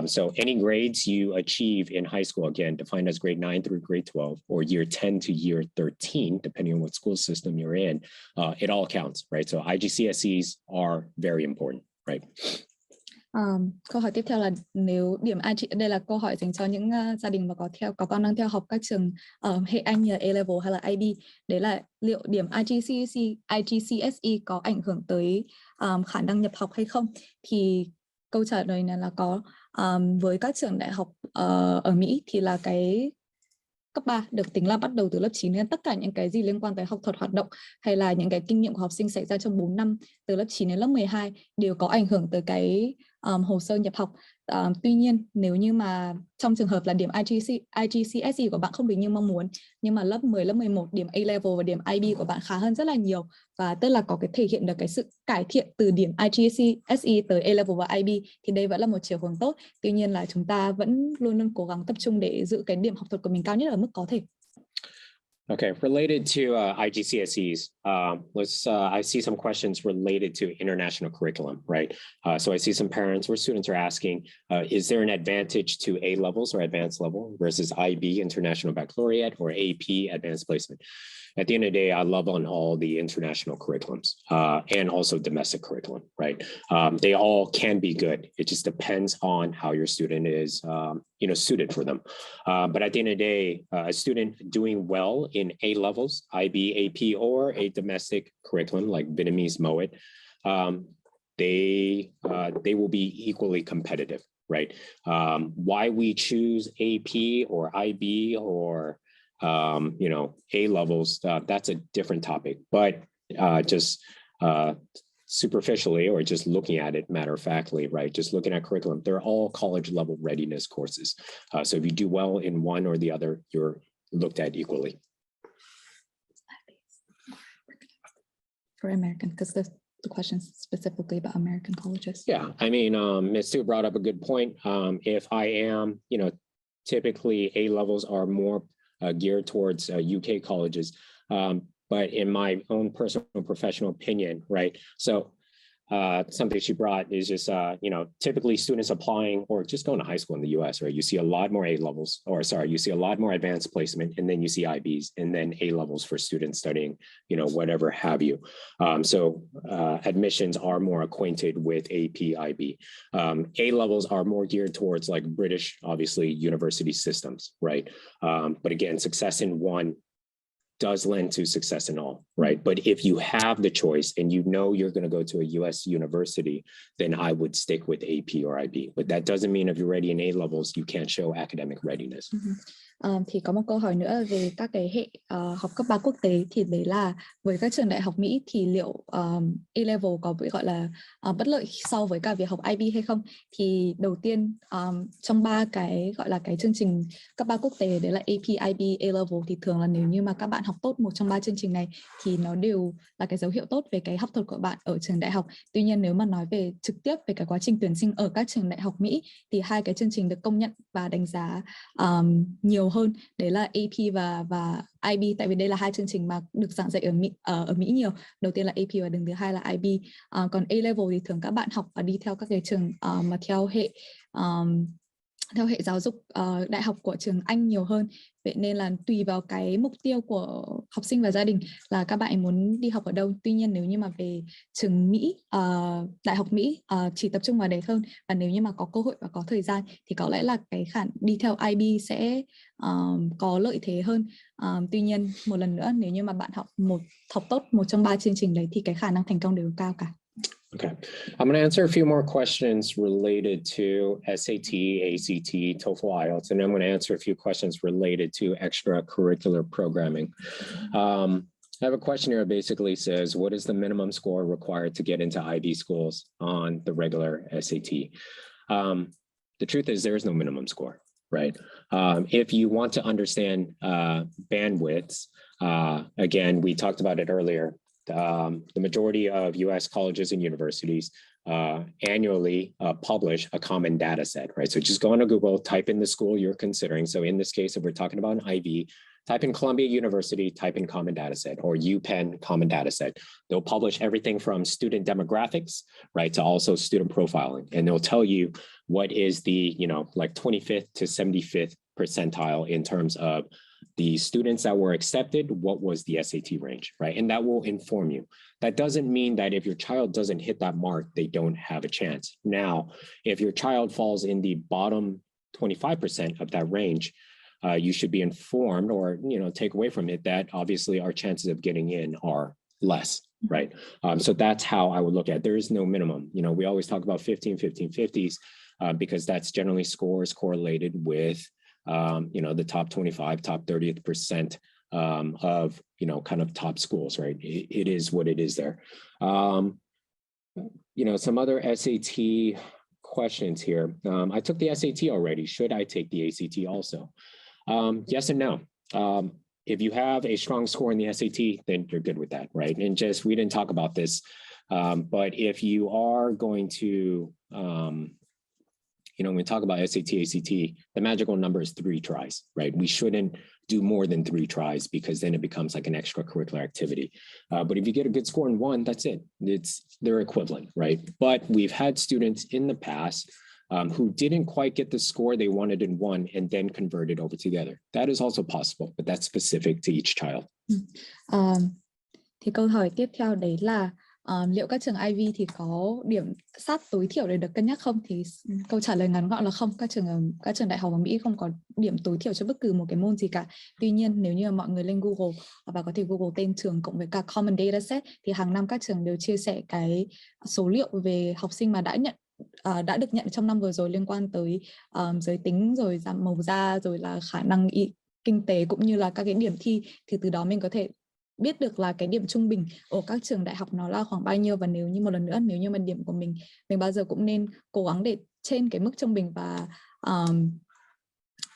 So any grades you achieve in high school, again, defined as grade 9 through grade 12, or year 10 to year 13, depending on what school system you're in, it all counts, right? So IGCSEs are very important, right? Câu hỏi tiếp theo là nếu điểm đây là câu hỏi dành cho những gia đình mà có con đang theo học các trường hệ Anh như là A-level hay là IB. Đấy là liệu điểm IGCSE có ảnh hưởng tới khả năng nhập học hay không? Thì câu trả lời này là có. Với các trường đại học ở Mỹ thì là cái cấp 3 được tính là bắt đầu từ lớp 9, nên tất cả những cái gì liên quan tới học thuật hoạt động hay là những cái kinh nghiệm của học sinh xảy ra trong 4 năm từ lớp 9 đến lớp 12 đều có ảnh hưởng tới cái hồ sơ nhập học. Tuy nhiên nếu như mà trong trường hợp là điểm IGCSE của bạn không được như mong muốn, nhưng mà lớp 10, lớp 11 điểm A-level và điểm IB của bạn khá hơn rất là nhiều, và tức là có cái thể hiện được cái sự cải thiện từ điểm IGCSE tới A-level và IB, thì đây vẫn là một chiều hướng tốt. Tuy nhiên là chúng ta vẫn luôn luôn cố gắng tập trung để giữ cái điểm học thuật của mình cao nhất ở mức có thể. Okay, related to IGCSEs, I see some questions related to international curriculum, right? So I see some parents or students are asking, is there an advantage to A levels or advanced level versus IB, International Baccalaureate, or AP, Advanced Placement? At the end of the day, I love on all the international curriculums and also domestic curriculum, right? They all can be good. It just depends on how your student is, suited for them. But at the end of the day, a student doing well in A levels, IB, AP, or a domestic curriculum like Vietnamese MOET, they will be equally competitive, right? Why we choose AP or IB or A levels, that's a different topic, but just superficially or just looking at it matter of factly, right? Just looking at curriculum, they're all college level readiness courses. So if you do well in one or the other, you're looked at equally. For American, because the question is specifically about American colleges. Yeah, I mean, Ms. Sue brought up a good point. If I am, typically A levels are more geared towards UK colleges, but in my own personal professional opinion, right? So something she brought is just, typically students applying or just going to high school in the US, right? You see a lot more A levels, you see a lot more advanced placement, and then you see IBs, and then A levels for students studying, whatever have you. So admissions are more acquainted with AP, IB. A levels are more geared towards like British, obviously, university systems, right? But again, success in one does lend to success in all, right? But if you have the choice and you're going to go to a US university, then I would stick with AP or IB. But that doesn't mean if you're ready in A levels, you can't show academic readiness. Thì có một câu hỏi nữa về các cái hệ học cấp 3 quốc tế, thì đấy là với các trường đại học Mỹ thì liệu A-level có bị gọi là bất lợi so với cả việc học IB hay không? Thì đầu tiên trong 3 cái gọi là cái chương trình cấp 3 quốc tế đấy là AP, IB, A-level, thì thường là nếu như mà các bạn học tốt một trong 3 chương trình này thì nó đều là cái dấu hiệu tốt về cái học thuật của bạn ở trường đại học. Tuy nhiên nếu mà nói về trực tiếp về cái quá trình tuyển sinh ở các trường đại học Mỹ thì 2 cái chương trình được công nhận và đánh giá nhiều hơn, đấy là AP và IB, tại vì đây là 2 chương trình mà được giảng dạy ở Mỹ nhiều. Đầu tiên là AP và đứng thứ hai là IB. Còn A-level thì thường các bạn học và đi theo các cái trường mà theo hệ giáo dục đại học của trường Anh nhiều hơn. Vậy nên là tùy vào cái mục tiêu của học sinh và gia đình là các bạn muốn đi học ở đâu. Tuy nhiên nếu như mà về trường Mỹ, đại học Mỹ chỉ tập trung vào đấy hơn, và nếu như mà có cơ hội và có thời gian thì có lẽ là cái đi theo IB sẽ có lợi thế hơn. Tuy nhiên một lần nữa, nếu như mà bạn học tốt một trong 3 chương trình đấy thì cái khả năng thành công đều cao cả. Okay, I'm going to answer a few more questions related to SAT, ACT, TOEFL, IELTS, and I'm going to answer a few questions related to extracurricular programming. I have a question here that basically says, what is the minimum score required to get into IB schools on the regular SAT? The truth is there is no minimum score, right? If you want to understand bandwidths, again, we talked about it earlier. The majority of US colleges and universities annually publish a common data set, right? So just go on Google, type in the school you're considering. So in this case, if we're talking about an IB, type in Columbia University, type in common data set, or UPenn common data set. They'll publish everything from student demographics, right, to also student profiling. And they'll tell you what is the, like 25th to 75th percentile in terms of the students that were accepted, what was the SAT range, right? And that will inform you. That doesn't mean that if your child doesn't hit that mark, they don't have a chance. Now, if your child falls in the bottom 25% of that range, you should be informed or, take away from it that obviously our chances of getting in are less, right? So that's how I would look at it. There is no minimum. We always talk about 15-50s because that's generally scores correlated with the top 25, top 30th percent of, kind of top schools, right? It is what it is there. Some other SAT questions here. I took the SAT already. Should I take the ACT also? Yes and no. If you have a strong score in the SAT, then you're good with that, right? And we didn't talk about this, but if you are going to, when we talk about SAT, ACT, the magical number is 3 tries, right? We shouldn't do more than 3 tries because then it becomes like an extracurricular activity. But if you get a good score in 1, that's it. They're equivalent, right? But we've had students in the past who didn't quite get the score they wanted in 1 and then converted over to the other. That is also possible, but that's specific to each child. Thì câu hỏi tiếp theo đấy là liệu các trường Ivy thì có điểm sát tối thiểu để được cân nhắc không? Thì câu trả lời ngắn gọn là không. Các trường đại học ở Mỹ không có điểm tối thiểu cho bất cứ một cái môn gì cả. Tuy nhiên nếu như mọi người lên Google và có thể Google tên trường cộng với cả Common Data Set thì hàng năm các trường đều chia sẻ cái số liệu về học sinh mà đã được nhận trong năm vừa rồi liên quan tới giới tính, rồi màu da, rồi là khả năng kinh tế cũng như là các cái điểm thi, thì từ đó mình có thể biết được là cái điểm trung bình ở các trường đại học nó là khoảng bao nhiêu. Và nếu như mà điểm của mình bao giờ cũng nên cố gắng để trên cái mức trung bình và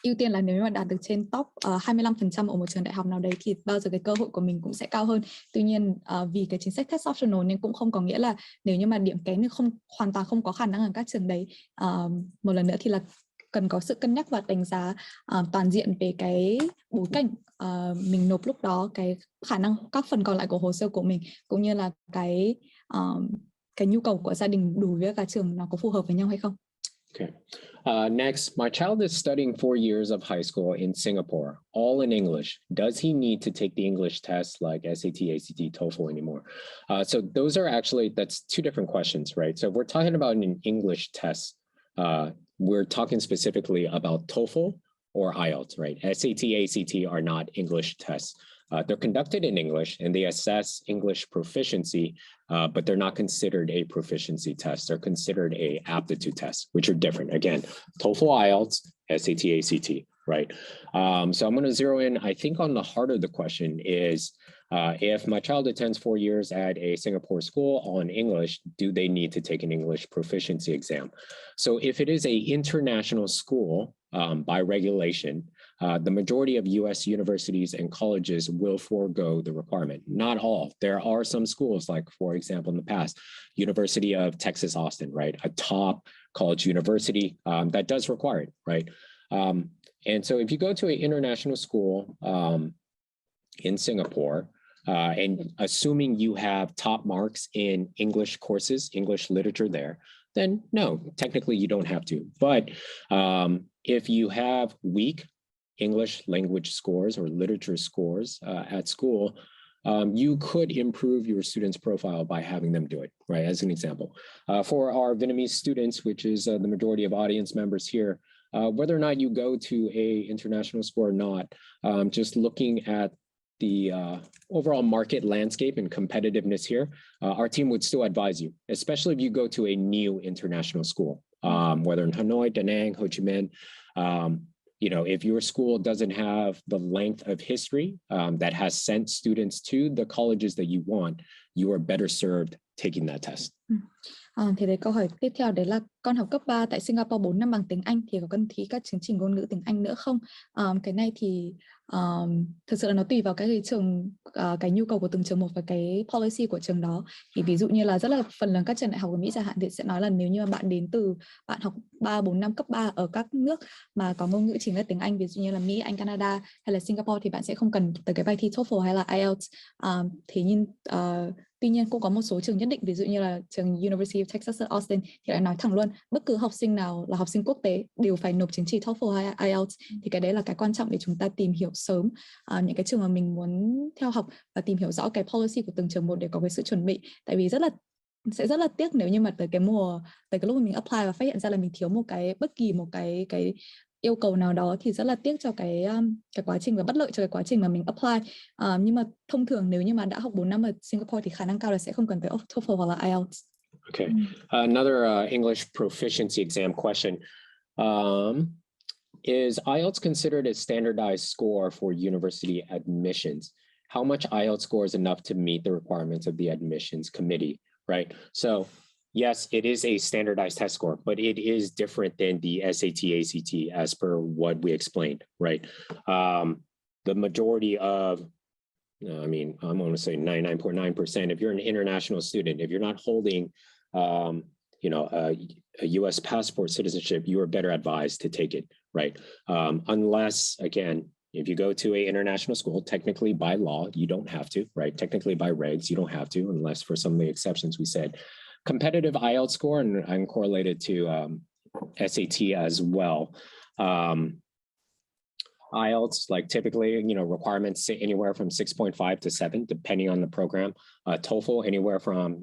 ưu tiên là nếu như mà đạt được trên top 25% ở một trường đại học nào đấy thì bao giờ cái cơ hội của mình cũng sẽ cao hơn. Tuy nhiên vì cái chính sách test optional nên cũng không có nghĩa là nếu như mà điểm kém thì hoàn toàn không có khả năng ở các trường đấy. Một lần nữa thì là cần có sự cân nhắc và đánh giá toàn diện về cái bối cảnh mình nộp lúc đó, cái khả năng các phần còn lại của hồ sơ của mình, cũng như là cái nhu cầu của gia đình đối với cả trường nó có phù hợp với nhau hay không. Okay. Next, my child is studying 4 years of high school in Singapore, all in English. Does he need to take the English test like SAT, ACT, TOEFL anymore? So those are that's 2 different questions, right? So if we're talking about an English test, we're talking specifically about TOEFL or IELTS, right? SAT, ACT are not English tests. They're conducted in English and they assess English proficiency, but they're not considered a proficiency test. They're considered a aptitude test, which are different. Again, TOEFL, IELTS, SAT, ACT, right? So I'm going to zero in, I think, on the heart of the question is, if my child attends 4 years at a Singapore school all in English, do they need to take an English proficiency exam? So if it is an international school, by regulation, the majority of US universities and colleges will forego the requirement. Not all. There are some schools, like, for example, in the past, University of Texas, Austin, right? A top college university that does require it, right? And so if you go to an international school in Singapore, and assuming you have top marks in English courses, English literature there, then no, technically you don't have to. But if you have weak English language scores or literature scores at school, you could improve your student's profile by having them do it, right? As an example, for our Vietnamese students, which is the majority of audience members here, whether or not you go to a international school or not, just looking at the overall market landscape and competitiveness here, our team would still advise you, especially if you go to a new international school, whether in Hanoi, Da Nang, Ho Chi Minh. If your school doesn't have the length of history that has sent students to the colleges that you want, you are better served taking that test. Thì đấy, câu hỏi tiếp theo đấy là con học cấp 3 tại Singapore 4 năm bằng tiếng Anh thì có cần thi các chứng chỉ ngôn ngữ tiếng Anh nữa không? Cái này thì thực sự là nó tùy vào cái trường, cái nhu cầu của từng trường một và cái policy của trường đó. Thì ví dụ như là rất là phần lớn các trường đại học ở Mỹ chẳng hạn thì sẽ nói là nếu như mà bạn học 3-4 năm cấp 3 ở các nước mà có ngôn ngữ chính là tiếng Anh, ví dụ như là Mỹ, Anh, Canada hay là Singapore, thì bạn sẽ không cần tới cái bài thi TOEFL hay là IELTS. Tuy nhiên cũng có một số trường nhất định, ví dụ như là trường University of Texas at Austin thì lại nói thẳng luôn bất cứ học sinh nào là học sinh quốc tế đều phải nộp chứng chỉ TOEFL hay IELTS. Thì cái đấy là cái quan trọng để chúng ta tìm hiểu sớm những cái trường mà mình muốn theo học và tìm hiểu rõ cái policy của từng trường một để có cái sự chuẩn bị. Tại vì sẽ rất là tiếc nếu như mà tới cái lúc mà mình apply và phát hiện ra là mình thiếu bất kỳ một cái yêu cầu nào đó, thì rất là tiếc cho cái quá trình và bất lợi cho cái quá trình mà mình apply. Nhưng mà thông thường nếu như mà đã học 4 năm ở Singapore thì khả năng cao là sẽ không cần tới TOEFL hoặc là IELTS. Okay. Another English proficiency exam question. Is IELTS considered a standardized score for university admissions? How much IELTS score is enough to meet the requirements of the admissions committee, right? So yes, it is a standardized test score, but it is different than the SAT, ACT as per what we explained, right? The majority of, I'm going to say 99.9%, if you're an international student, if you're not holding, a US passport citizenship, you are better advised to take it, right? Unless, again, if you go to an international school, technically by law, you don't have to, right? Technically by regs, you don't have to, unless for some of the exceptions we said. Competitive IELTS score, and I'm correlated to SAT as well. IELTS, like typically, requirements sit anywhere from 6.5 to 7, depending on the program. TOEFL, anywhere from,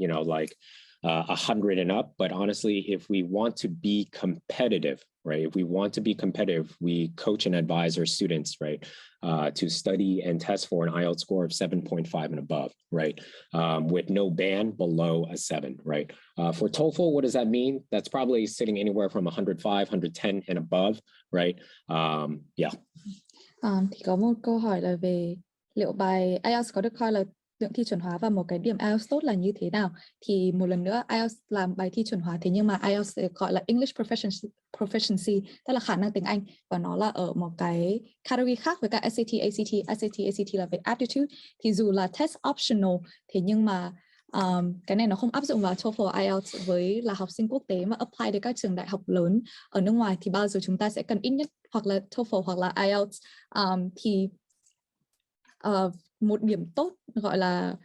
100 and up. But honestly, if we want to be competitive, right? If we want to be competitive, we coach and advise our students, right? To study and test for an IELTS score of 7.5 and above, right? With no band below a 7, right? For TOEFL, what does that mean? That's probably sitting anywhere from 105, 110 and above, right? Yeah. Thì có một câu hỏi là về liệu bài IELTS có được coi là lượng thi chuẩn hóa và một cái điểm IELTS tốt là như thế nào. Thì một lần nữa, IELTS là bài thi chuẩn hóa, thế nhưng mà IELTS gọi là English Proficiency, tức là khả năng tiếng Anh, và nó là ở một cái category khác với cả SAT, ACT là về aptitude. Thì dù là test optional, thế nhưng mà cái này nó không áp dụng vào TOEFL, IELTS với là học sinh quốc tế mà apply đến các trường đại học lớn ở nước ngoài, thì bao giờ chúng ta sẽ cần ít nhất hoặc là TOEFL hoặc là IELTS. Một điểm tốt gọi là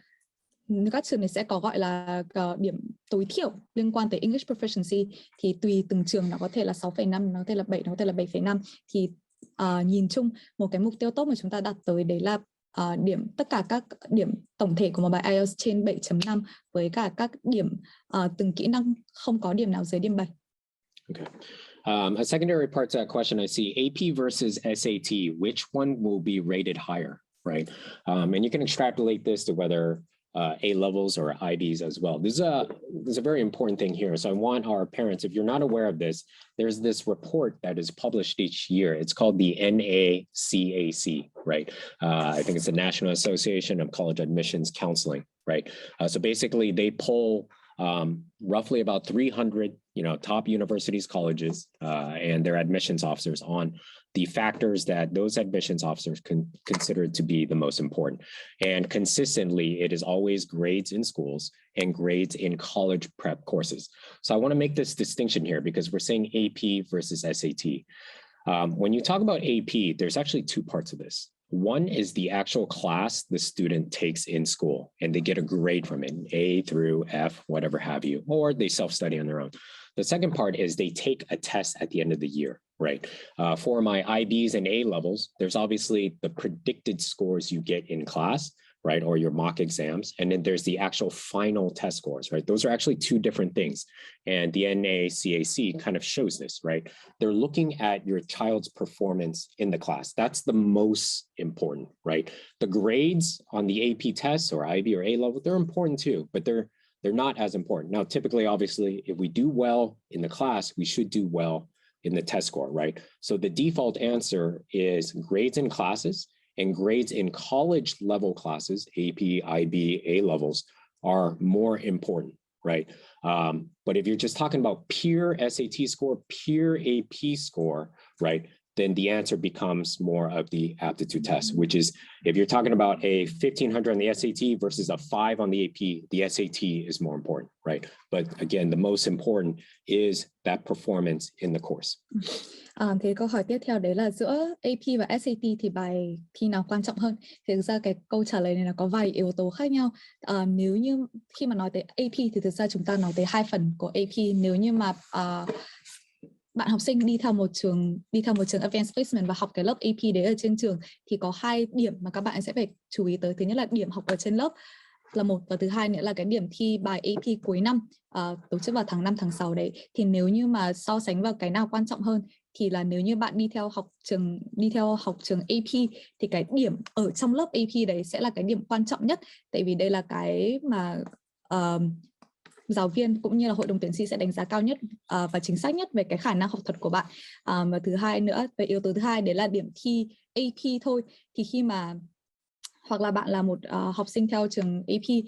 các trường này sẽ có gọi là điểm tối thiểu liên quan tới English Proficiency, thì tùy từng trường nó có thể là 6,5, nó có thể là 7, nó có thể là 7,5. Thì nhìn chung một cái mục tiêu tốt mà chúng ta đặt tới đấy là tất cả các điểm tổng thể của một bài IELTS trên 7.5 với cả các điểm từng kỹ năng không có điểm nào dưới điểm 7. Okay. A secondary part to that question, I see AP versus SAT. Which one will be rated higher, right? And you can extrapolate this to whether A levels or IBs as well. There's a very important thing here. So I want our parents, if you're not aware of this, there's this report that is published each year. It's called the NACAC, right? I think it's the National Association of College Admissions Counseling, right? So basically they poll roughly about 300, top universities, colleges, and their admissions officers on the factors that those admissions officers consider to be the most important. And consistently, it is always grades in schools and grades in college prep courses. So I want to make this distinction here because we're saying AP versus SAT. When you talk about AP, there's actually two parts of this. One is the actual class the student takes in school, and they get a grade from it, A through F, whatever have you, or they self-study on their own. The second part is they take a test at the end of the year, right? For my IBs and A levels, there's obviously the predicted scores you get in class, right? Or your mock exams. And then there's the actual final test scores, right? Those are actually two different things. And the NACAC kind of shows this, right? They're looking at your child's performance in the class. That's the most important, right? The grades on the AP tests or IB or A level, they're important too, but they're not as important. Now, typically, obviously, if we do well in the class, we should do well in the test score, right? So the default answer is grades in classes, and grades in college level classes, AP, IB, A levels, are more important, right? But if you're just talking about pure SAT score, pure AP score, right, then the answer becomes more of the aptitude test, which is if you're talking about a 1500 on the SAT versus a 5 on the AP, the SAT is more important, right? But again, the most important is that performance in the course. Thì câu hỏi tiếp theo đấy là giữa AP và SAT thì bài thi nào quan trọng hơn? Thì thực ra cái câu trả lời này là có vài yếu tố khác nhau. Nếu như khi mà nói tới AP thì thực ra chúng ta nói tới hai phần của AP. Nếu như mà bạn học sinh đi theo một trường Advanced Placement và học cái lớp AP đấy ở trên trường thì có hai điểm mà các bạn sẽ phải chú ý tới. Thứ nhất là điểm học ở trên lớp là một, và thứ hai nữa là cái điểm thi bài AP cuối năm tổ chức vào tháng 5 tháng 6 đấy. Thì nếu như mà so sánh vào cái nào quan trọng hơn thì là nếu như bạn đi theo học trường AP thì cái điểm ở trong lớp AP đấy sẽ là cái điểm quan trọng nhất, tại vì đây là cái mà giáo viên cũng như là hội đồng tuyển sinh sẽ đánh giá cao nhất và chính xác nhất về cái khả năng học thuật của bạn. Và thứ hai nữa, về yếu tố thứ hai đấy là điểm thi AP thôi. Thì khi mà hoặc là bạn là một học sinh theo trường AP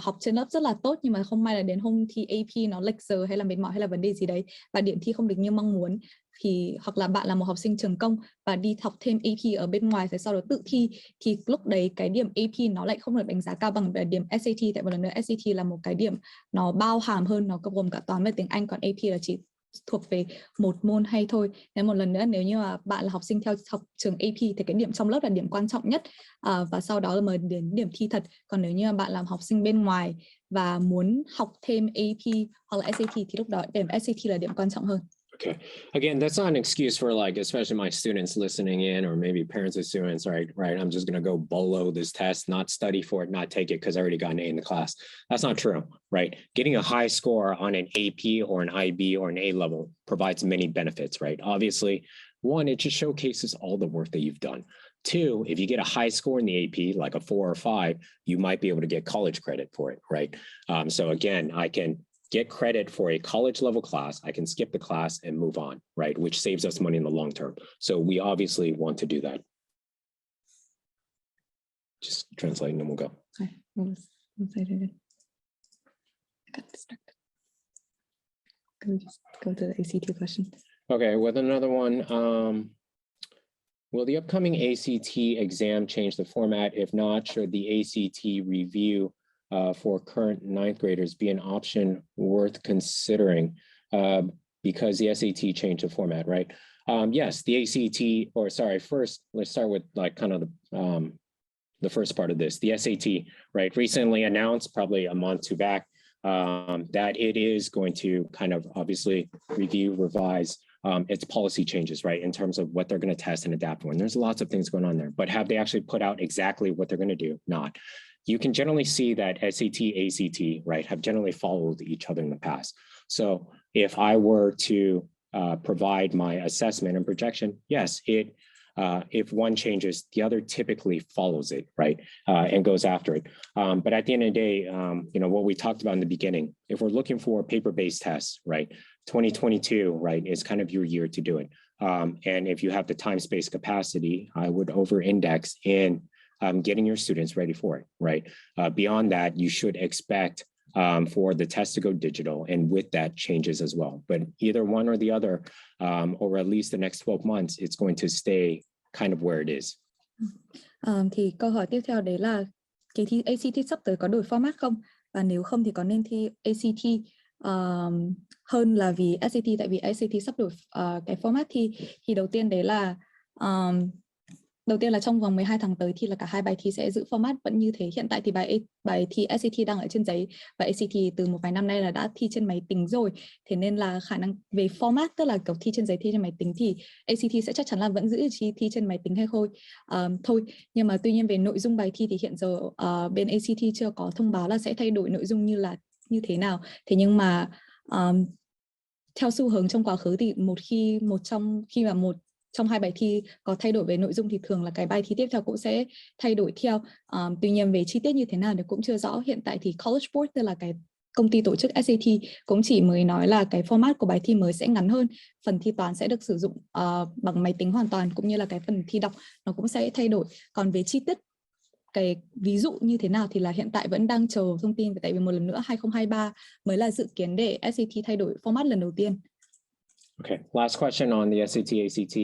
học trên lớp rất là tốt, nhưng mà không may là đến hôm thi AP nó lệch giờ hay là mệt mỏi hay là vấn đề gì đấy và điểm thi không được như mong muốn, thì hoặc là bạn là một học sinh trường công và đi học thêm AP ở bên ngoài rồi sau đó tự thi, thì lúc đấy cái điểm AP nó lại không được đánh giá cao bằng điểm SAT, tại một lần nữa SAT là một cái điểm nó bao hàm hơn, nó gồm cả toán và tiếng Anh, còn AP là chỉ thuộc về một môn hay thôi. Nên một lần nữa, nếu như mà bạn là học sinh theo học trường AP thì cái điểm trong lớp là điểm quan trọng nhất, và sau đó là mới đến điểm thi thật. Còn nếu như mà bạn làm học sinh bên ngoài và muốn học thêm AP hoặc là SAT thì lúc đó điểm SAT là điểm quan trọng hơn. Okay. Again, that's not an excuse for, like, especially my students listening in, or maybe parents of students, right? I'm just going to go bolo this test, not study for it, not take it because I already got an A in the class. That's not true, right? Getting a high score on an AP or an IB or an A level provides many benefits, right? Obviously, one, it just showcases all the work that you've done. Two, if you get a high score in the AP, like a 4 or 5, you might be able to get college credit for it, right? So again, I can get credit for a college level class. I can skip the class and move on, right? Which saves us money in the long term. So we obviously want to do that. Just translating and we'll go. Okay. I got distracted. Can we just go to the ACT question? Okay, with another one. Will the upcoming ACT exam change the format? If not, should the ACT review for current 9th graders be an option worth considering, because the SAT changed the format, right? Yes, the ACT, or sorry, first, let's start with like kind of the first part of this, the SAT, right? Recently announced, probably a month or two back, that it is going to kind of obviously review, revise its policy changes, right? In terms of what they're going to test and adapt for. And there's lots of things going on there, but have they actually put out exactly what they're going to do? Not. You can generally see that SAT, ACT, right, have generally followed each other in the past. So if I were to provide my assessment and projection, yes, if one changes, the other typically follows it, right, and goes after it. But at the end of the day, what we talked about in the beginning, if we're looking for paper-based tests, right, 2022, right, is kind of your year to do it. And if you have the time, space, capacity, I would over-index in getting your students ready for it, right? Beyond that, you should expect for the test to go digital, and with that changes as well. But either one or the other, over at least the next 12 months, it's going to stay kind of where it is. Thì câu hỏi tiếp theo đấy là kỳ thi ACT sắp tới có đổi format không? Và nếu không thì có nên thi ACT hơn là vì SAT, tại vì SAT sắp đổi cái format thi. Thì đầu tiên đấy là đầu tiên là trong vòng 12 tháng tới thì là cả hai bài thi sẽ giữ format vẫn như thế. Hiện tại thì bài thi SAT đang ở trên giấy và ACT từ một vài năm nay là đã thi trên máy tính rồi. Thế nên là khả năng về format, tức là kiểu thi trên giấy, thi trên máy tính, thì ACT sẽ chắc chắn là vẫn giữ thi trên máy tính hay thôi. Nhưng mà tuy nhiên về nội dung bài thi thì hiện giờ bên ACT chưa có thông báo là sẽ thay đổi nội dung như thế nào. Thế nhưng mà theo xu hướng trong quá khứ thì một trong hai bài thi có thay đổi về nội dung thì thường là cái bài thi tiếp theo cũng sẽ thay đổi theo. Tuy nhiên về chi tiết như thế nào thì cũng chưa rõ. Hiện tại thì College Board, tức là cái công ty tổ chức SAT, cũng chỉ mới nói là cái format của bài thi mới sẽ ngắn hơn, phần thi toán sẽ được sử dụng bằng máy tính hoàn toàn, cũng như là cái phần thi đọc nó cũng sẽ thay đổi. Còn về chi tiết cái ví dụ như thế nào thì là hiện tại vẫn đang chờ thông tin, tại vì một lần nữa 2023 mới là dự kiến để SAT thay đổi format lần đầu tiên. Okay, last question on the SAT, ACT.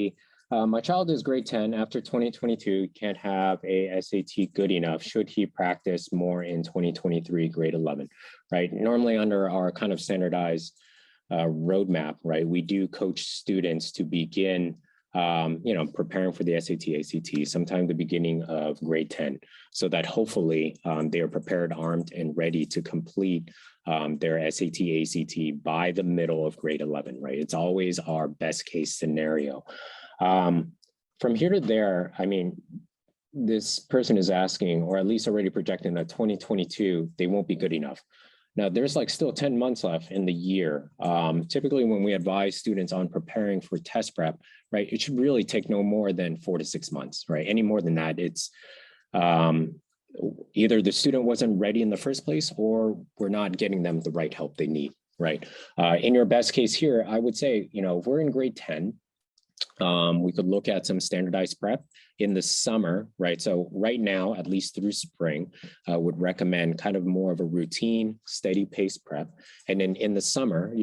My child is grade 10. After 2022, can't have a SAT good enough. Should he practice more in 2023, grade 11? Right. Normally, under our kind of standardized roadmap, right, we do coach students to begin, preparing for the SAT, ACT sometime the beginning of grade 10, so that hopefully they are prepared, armed, and ready to complete their SAT, ACT by the middle of grade 11, right? It's always our best case scenario. From here to there, I mean, this person is asking, or at least already projecting, that 2022, they won't be good enough. Now, there's like still 10 months left in the year. Typically, when we advise students on preparing for test prep, right, it should really take no more than 4 to 6 months, right? Any more than that, it's either the student wasn't ready in the first place, or we're not getting them the right help they need, right? In your best case here, I would say, if we're in grade 10, we could look at some standardized prep in the summer, right? So right now, at least through spring, would recommend kind of more of a routine, steady pace prep. And then in the summer,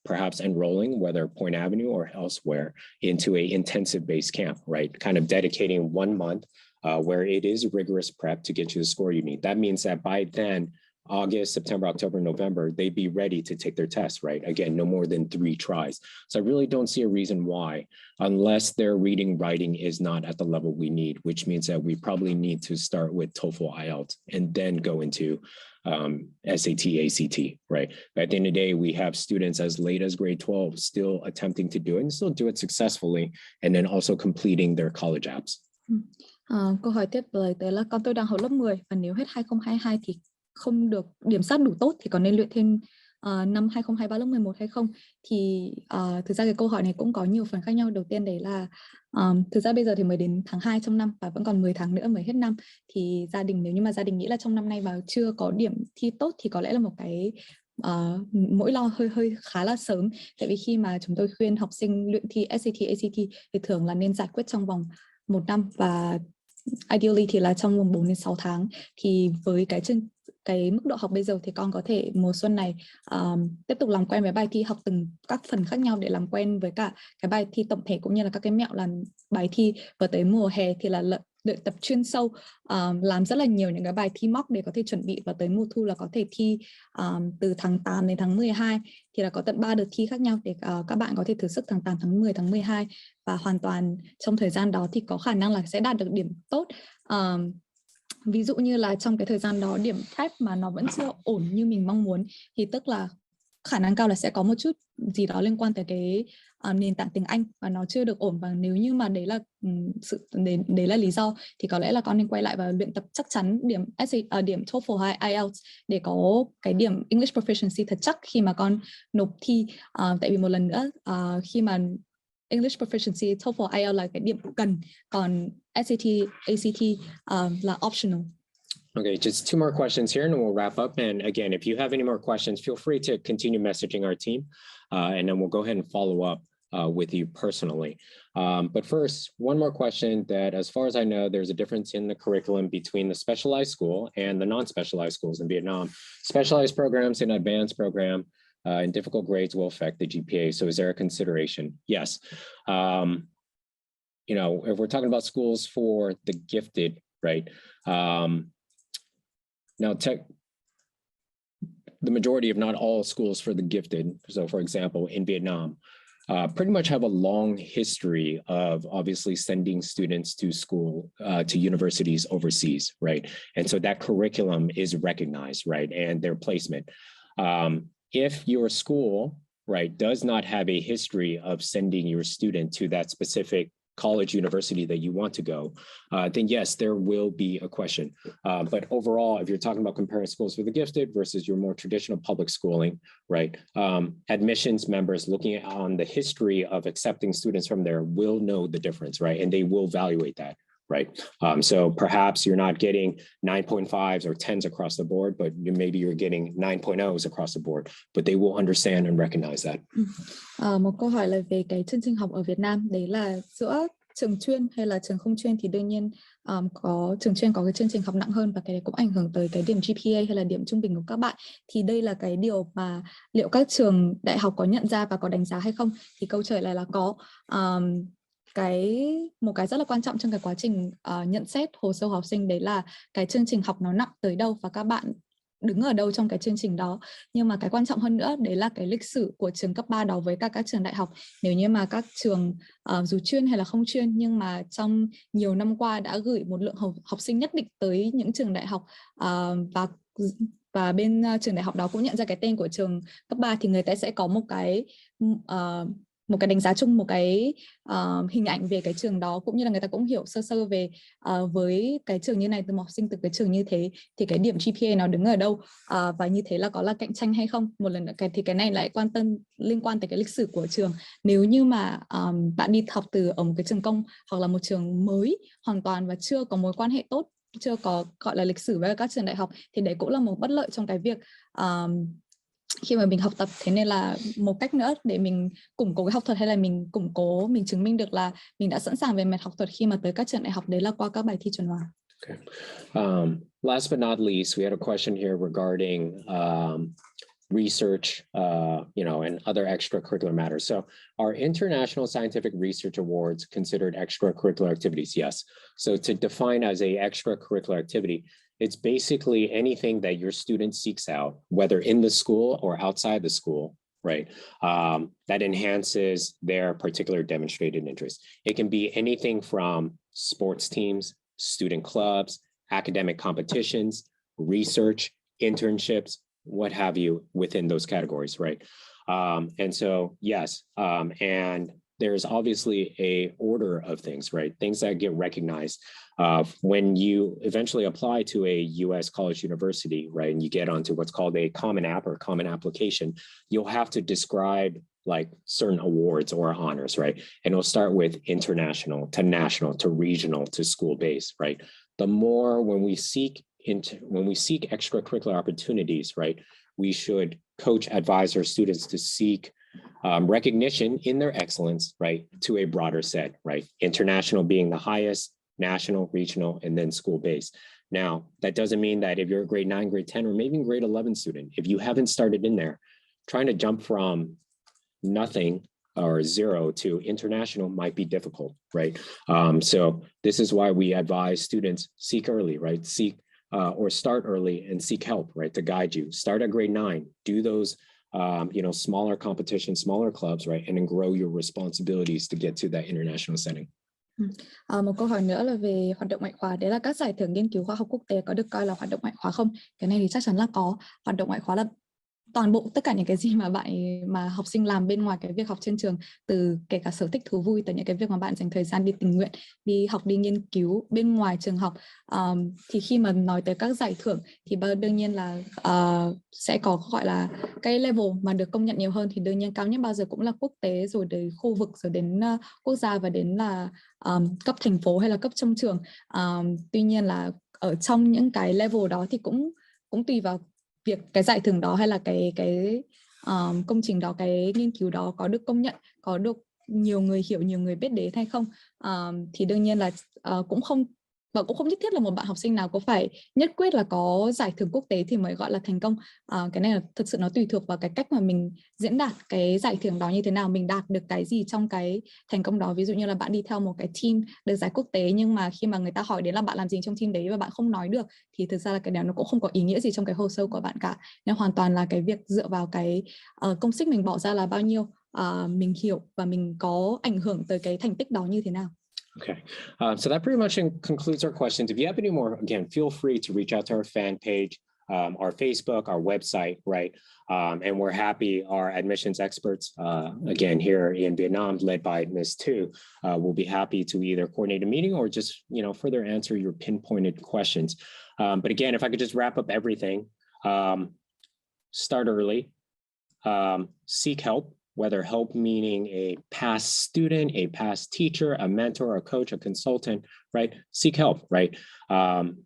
perhaps enrolling, whether Point Avenue or elsewhere, into a intensive base camp, right? Kind of dedicating 1 month where it is rigorous prep to get you the score you need. That means that by then, August, September, October, November, they'd be ready to take their tests, right? Again, no more than 3 tries. So I really don't see a reason why, unless their reading, writing is not at the level we need, which means that we probably need to start with TOEFL, IELTS, and then go into SAT, ACT, right? But at the end of the day, we have students as late as grade 12 still attempting to do it and still do it successfully, and then also completing their college apps. Câu hỏi tiếp lời tới là con tôi đang học lớp 10 và nếu hết 2022 thì không được điểm sát đủ tốt thì có nên luyện thêm năm 2023 lớp 11 hay không? Thì thực ra cái câu hỏi này cũng có nhiều phần khác nhau. Đầu tiên đấy là thực ra bây giờ thì mới đến tháng 2 trong năm và vẫn còn 10 tháng nữa mới hết năm. Thì nếu như mà gia đình nghĩ là trong năm nay vào chưa có điểm thi tốt thì có lẽ là một cái mỗi lo hơi khá là sớm. Tại vì khi mà chúng tôi khuyên học sinh luyện thi SAT, ACT thì thường là nên giải quyết trong vòng 1 năm và ideally thì là trong vòng 4 đến 6 tháng. Thì với cái mức độ học bây giờ thì con có thể mùa xuân này tiếp tục làm quen với bài thi, học từng các phần khác nhau để làm quen với cả cái bài thi tổng thể cũng như là các cái mẹo làm bài thi. Và tới mùa hè thì là luyện tập chuyên sâu, làm rất là nhiều những cái bài thi mock để có thể chuẩn bị, và tới mùa thu là có thể thi từ tháng 8 đến tháng 12 thì là có tận 3 đợt thi khác nhau để các bạn có thể thử sức tháng 8, tháng 10, tháng 12 và hoàn toàn trong thời gian đó thì có khả năng là sẽ đạt được điểm tốt. Ví dụ như là trong cái thời gian đó điểm prep mà nó vẫn chưa ổn như mình mong muốn thì tức là khả năng cao là sẽ có một chút gì đó liên quan tới cái nền tảng tiếng Anh và nó chưa được ổn, và nếu như mà đấy là lý do thì có lẽ là con nên quay lại và luyện tập chắc chắn điểm điểm TOEFL hay IELTS để có cái điểm English proficiency thật chắc khi mà con nộp thi. Tại vì một lần nữa khi mà English proficiency, TOEFL, IELTS là cái điểm cần, còn SAT, ACT là optional. Okay, just 2 more questions here and we'll wrap up. And again, if you have any more questions, feel free to continue messaging our team and then we'll go ahead and follow up with you personally. But first, one more question that, as far as I know, there's a difference in the curriculum between the specialized school and the non-specialized schools in Vietnam. Specialized programs and advanced program and difficult grades will affect the GPA. So is there a consideration? Yes. If we're talking about schools for the gifted, right? Now, the majority of not all schools for the gifted. So for example, in Vietnam, pretty much have a long history of obviously sending students to school, to universities overseas, right? And so that curriculum is recognized, right? And their placement. If your school, right, does not have a history of sending your student to that specific college, university that you want to go, then yes, there will be a question. But overall, if you're talking about comparing schools for the gifted versus your more traditional public schooling, right, admissions members looking on the history of accepting students from there will know the difference, right? And they will evaluate that, right? So perhaps you're not getting 9.5s or 10s across the board, but maybe you're getting 9.0s across the board, but they will understand and recognize that. Một câu hỏi là về cái chương trình học ở Việt Nam, đấy là giữa trường chuyên hay là trường không chuyên, thì đương nhiên có trường chuyên có cái chương trình học nặng hơn và cái đấy cũng ảnh hưởng tới cái điểm GPA hay là điểm trung bình của các bạn. Thì đây là cái điều mà liệu các trường đại học có nhận ra và có đánh giá hay không? Thì câu trả lời là có. Một cái rất là quan trọng trong cái quá trình nhận xét hồ sơ học sinh đấy là cái chương trình học nó nặng tới đâu và các bạn đứng ở đâu trong cái chương trình đó. Nhưng mà cái quan trọng hơn nữa đấy là cái lịch sử của trường cấp 3 đó với các trường đại học. Nếu như mà các trường dù chuyên hay là không chuyên nhưng mà trong nhiều năm qua đã gửi một lượng học sinh nhất định tới những trường đại học và bên trường đại học đó cũng nhận ra cái tên của trường cấp 3 thì người ta sẽ có một cái đánh giá chung, một cái hình ảnh về cái trường đó, cũng như là người ta cũng hiểu sơ sơ về với cái trường như này, từ một học sinh từ cái trường như thế thì cái điểm GPA nó đứng ở đâu, và như thế là có là cạnh tranh hay không. Một lần nữa thì cái này lại liên quan tới cái lịch sử của trường. Nếu như mà bạn đi học ở một cái trường công hoặc là một trường mới hoàn toàn và chưa có mối quan hệ tốt, chưa có gọi là lịch sử với các trường đại học, thì đấy cũng là một bất lợi trong cái việc khi mà mình học tập. Thế nên là một cách nữa để mình củng cố cái học thuật hay là mình chứng minh được là mình đã sẵn sàng về mặt học thuật khi mà tới các trường đại học, đấy là qua các bài thi chuẩn hóa. Okay. Last but not least, we had a question here regarding research, and other extracurricular matters. So are international scientific research awards considered extracurricular activities? Yes. So to define as a extracurricular activity, it's basically anything that your student seeks out, whether in the school or outside the school, right? That enhances their particular demonstrated interest. It can be anything from sports teams, student clubs, academic competitions, research, internships, what have you, within those categories, right? And so, yes, and there's obviously a order of things, right? Things that get recognized when you eventually apply to a US college university, right? And you get onto what's called a common app or common application, you'll have to describe like certain awards or honors, right? And it'll start with international to national to regional to school-based, right? The more when we seek extracurricular opportunities, right, we should coach, advise our students to seek recognition in their excellence, right, to a broader set, right? International being the highest, national, regional, and then school-based. Now, that doesn't mean that if you're a grade 9, grade 10, or maybe even grade 11 student, if you haven't started in there, trying to jump from nothing or zero to international might be difficult, right? So this is why we advise students seek early, right? Or start early and seek help, right, to guide you. Start at grade 9, do those, smaller competitions, smaller clubs, right, and then grow your responsibilities to get to that international setting. Một câu hỏi nữa là về hoạt động ngoại khóa, đấy là các giải thưởng nghiên cứu khoa học quốc tế có được coi là hoạt động ngoại khóa không? Cái này thì chắc chắn là có. Hoạt động ngoại khóa là toàn bộ tất cả những cái gì mà học sinh làm bên ngoài cái việc học trên trường, từ kể cả sở thích thú vui tới những cái việc mà bạn dành thời gian đi tình nguyện, đi học, đi nghiên cứu bên ngoài trường học. Thì khi mà nói tới các giải thưởng thì đương nhiên là sẽ có gọi là cái level mà được công nhận nhiều hơn, thì đương nhiên cao nhất bao giờ cũng là quốc tế, rồi đến khu vực, rồi đến quốc gia và đến là cấp thành phố hay là cấp trong trường. Tuy nhiên là ở trong những cái level đó thì cũng tùy vào việc cái giải thưởng đó hay là cái công trình đó, cái nghiên cứu đó có được công nhận, có được nhiều người hiểu, nhiều người biết đến hay không, thì đương nhiên là cũng không nhất thiết là một bạn học sinh nào có phải nhất quyết là có giải thưởng quốc tế thì mới gọi là thành công. Cái này là thực sự nó tùy thuộc vào cái cách mà mình diễn đạt cái giải thưởng đó như thế nào, mình đạt được cái gì trong cái thành công đó. Ví dụ như là bạn đi theo một cái team được giải quốc tế, nhưng mà khi mà người ta hỏi đến là bạn làm gì trong team đấy và bạn không nói được, thì thực ra là cái đó nó cũng không có ý nghĩa gì trong cái hồ sơ của bạn cả. Nên hoàn toàn là cái việc dựa vào cái công sức mình bỏ ra là bao nhiêu, mình hiểu và mình có ảnh hưởng tới cái thành tích đó như thế nào. Okay, so that pretty much concludes our questions. If you have any more, again, feel free to reach out to our fan page, our Facebook, our website, right? And we're happy, our admissions experts, again, here in Vietnam, led by Ms. Tu, will be happy to either coordinate a meeting or just, further answer your pinpointed questions. But again, if I could just wrap up everything, start early, seek help, whether help meaning a past student, a past teacher, a mentor, a coach, a consultant, right? Seek help, right?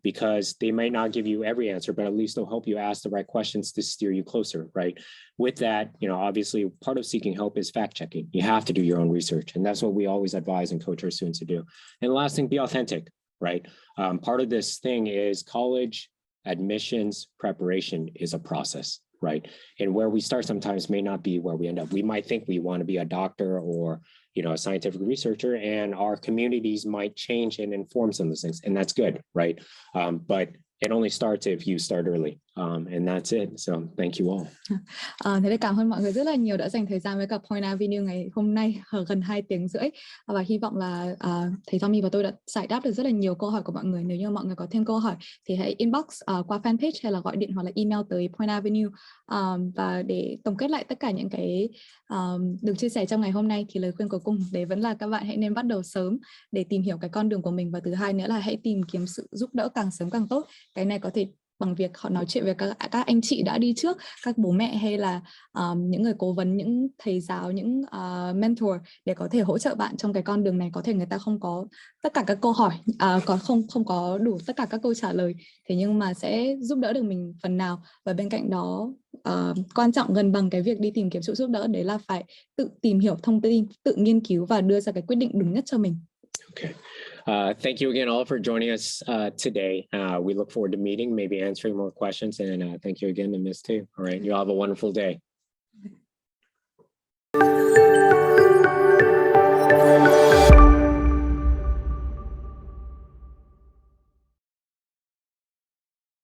Because they might not give you every answer, but at least they'll help you ask the right questions to steer you closer, right? With that, obviously part of seeking help is fact checking. You have to do your own research. And that's what we always advise and coach our students to do. And the last thing, be authentic, right? Part of this thing is college admissions preparation is a process. Right. And where we start sometimes may not be where we end up. We might think we want to be a doctor or, a scientific researcher, and our communities might change and inform some of those things. And that's good. Right. But it only starts if you start early. And that's it. So thank you all. Thế thì cảm ơn mọi người rất là nhiều đã dành thời gian với cả Point Avenue ngày hôm nay gần 2 tiếng rưỡi, và hy vọng là thầy Tommy và tôi đã giải đáp được rất là nhiều câu hỏi của mọi người. Nếu như mọi người có thêm câu hỏi thì hãy inbox qua fanpage hay là gọi điện hoặc là email tới Point Avenue. Và để tổng kết lại tất cả những cái được chia sẻ trong ngày hôm nay thì lời khuyên cuối cùng đấy vẫn là các bạn hãy nên bắt đầu sớm để tìm hiểu cái con đường của mình, và thứ hai nữa là hãy tìm kiếm sự giúp đỡ càng sớm càng tốt. Cái này có thể bằng việc họ nói chuyện với các anh chị đã đi trước, các bố mẹ hay là những người cố vấn, những thầy giáo, những mentor để có thể hỗ trợ bạn trong cái con đường này. Có thể người ta không có tất cả các câu hỏi, không có đủ tất cả các câu trả lời, thế nhưng mà sẽ giúp đỡ được mình phần nào. Và bên cạnh đó quan trọng gần bằng cái việc đi tìm kiếm sự giúp đỡ đấy là phải tự tìm hiểu thông tin, tự nghiên cứu và đưa ra cái quyết định đúng nhất cho mình. Okay. Thank you again all for joining us today. We look forward to meeting, maybe answering more questions, and thank you again to Ms. Tu. All right, you all have a wonderful day.